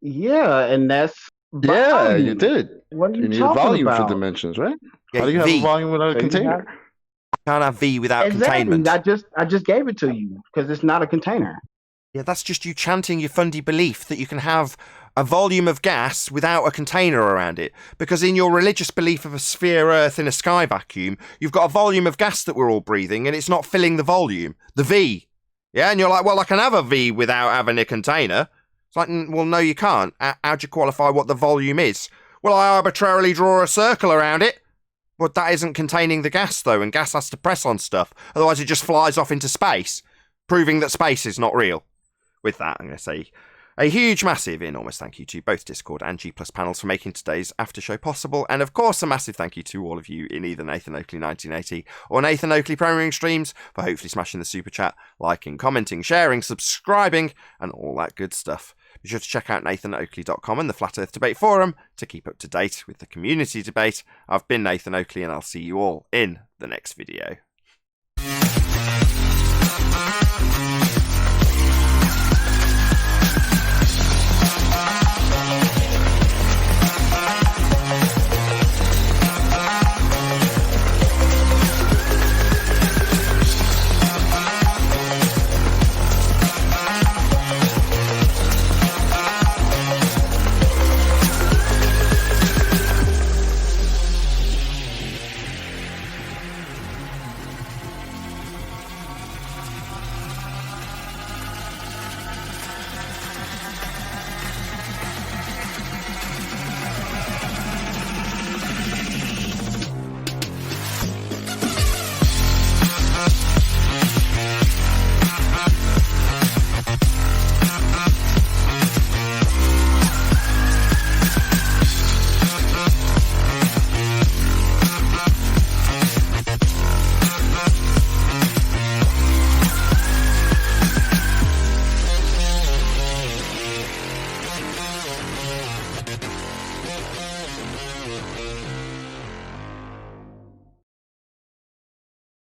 Yeah, and that's
Yeah,
volume.
you did.
What are you
need a
talking
volume
about?
for dimensions, right?
Yeah,
How do you have
V.
a volume without a
So you
container?
Can't have V without
Exactly.
containment.
I just gave it to you because it's not a container.
Yeah, that's just you chanting your fundy belief that you can have a volume of gas without a container around it. Because in your religious belief of a sphere Earth in a sky vacuum, you've got a volume of gas that we're all breathing and it's not filling the volume. The V. Yeah, and you're like, well, I can have a V without having a container. It's like, well, no, you can't. How do you qualify what the volume is? Well, I arbitrarily draw a circle around it. But that isn't containing the gas, though, and gas has to press on stuff. Otherwise, it just flies off into space, proving that space is not real. With that, I'm going to say a huge, massive, enormous thank you to both Discord and G Plus panels for making today's after show possible. And, of course, a massive thank you to all of you in either Nathan Oakley 1980 or Nathan Oakley Premiering Streams for hopefully smashing the super chat, liking, commenting, sharing, subscribing, and all that good stuff. Be sure to check out nathanoakley.com and the Flat Earth Debate Forum to keep up to date with the community debate. I've been Nathan Oakley, and I'll see you all in the next video.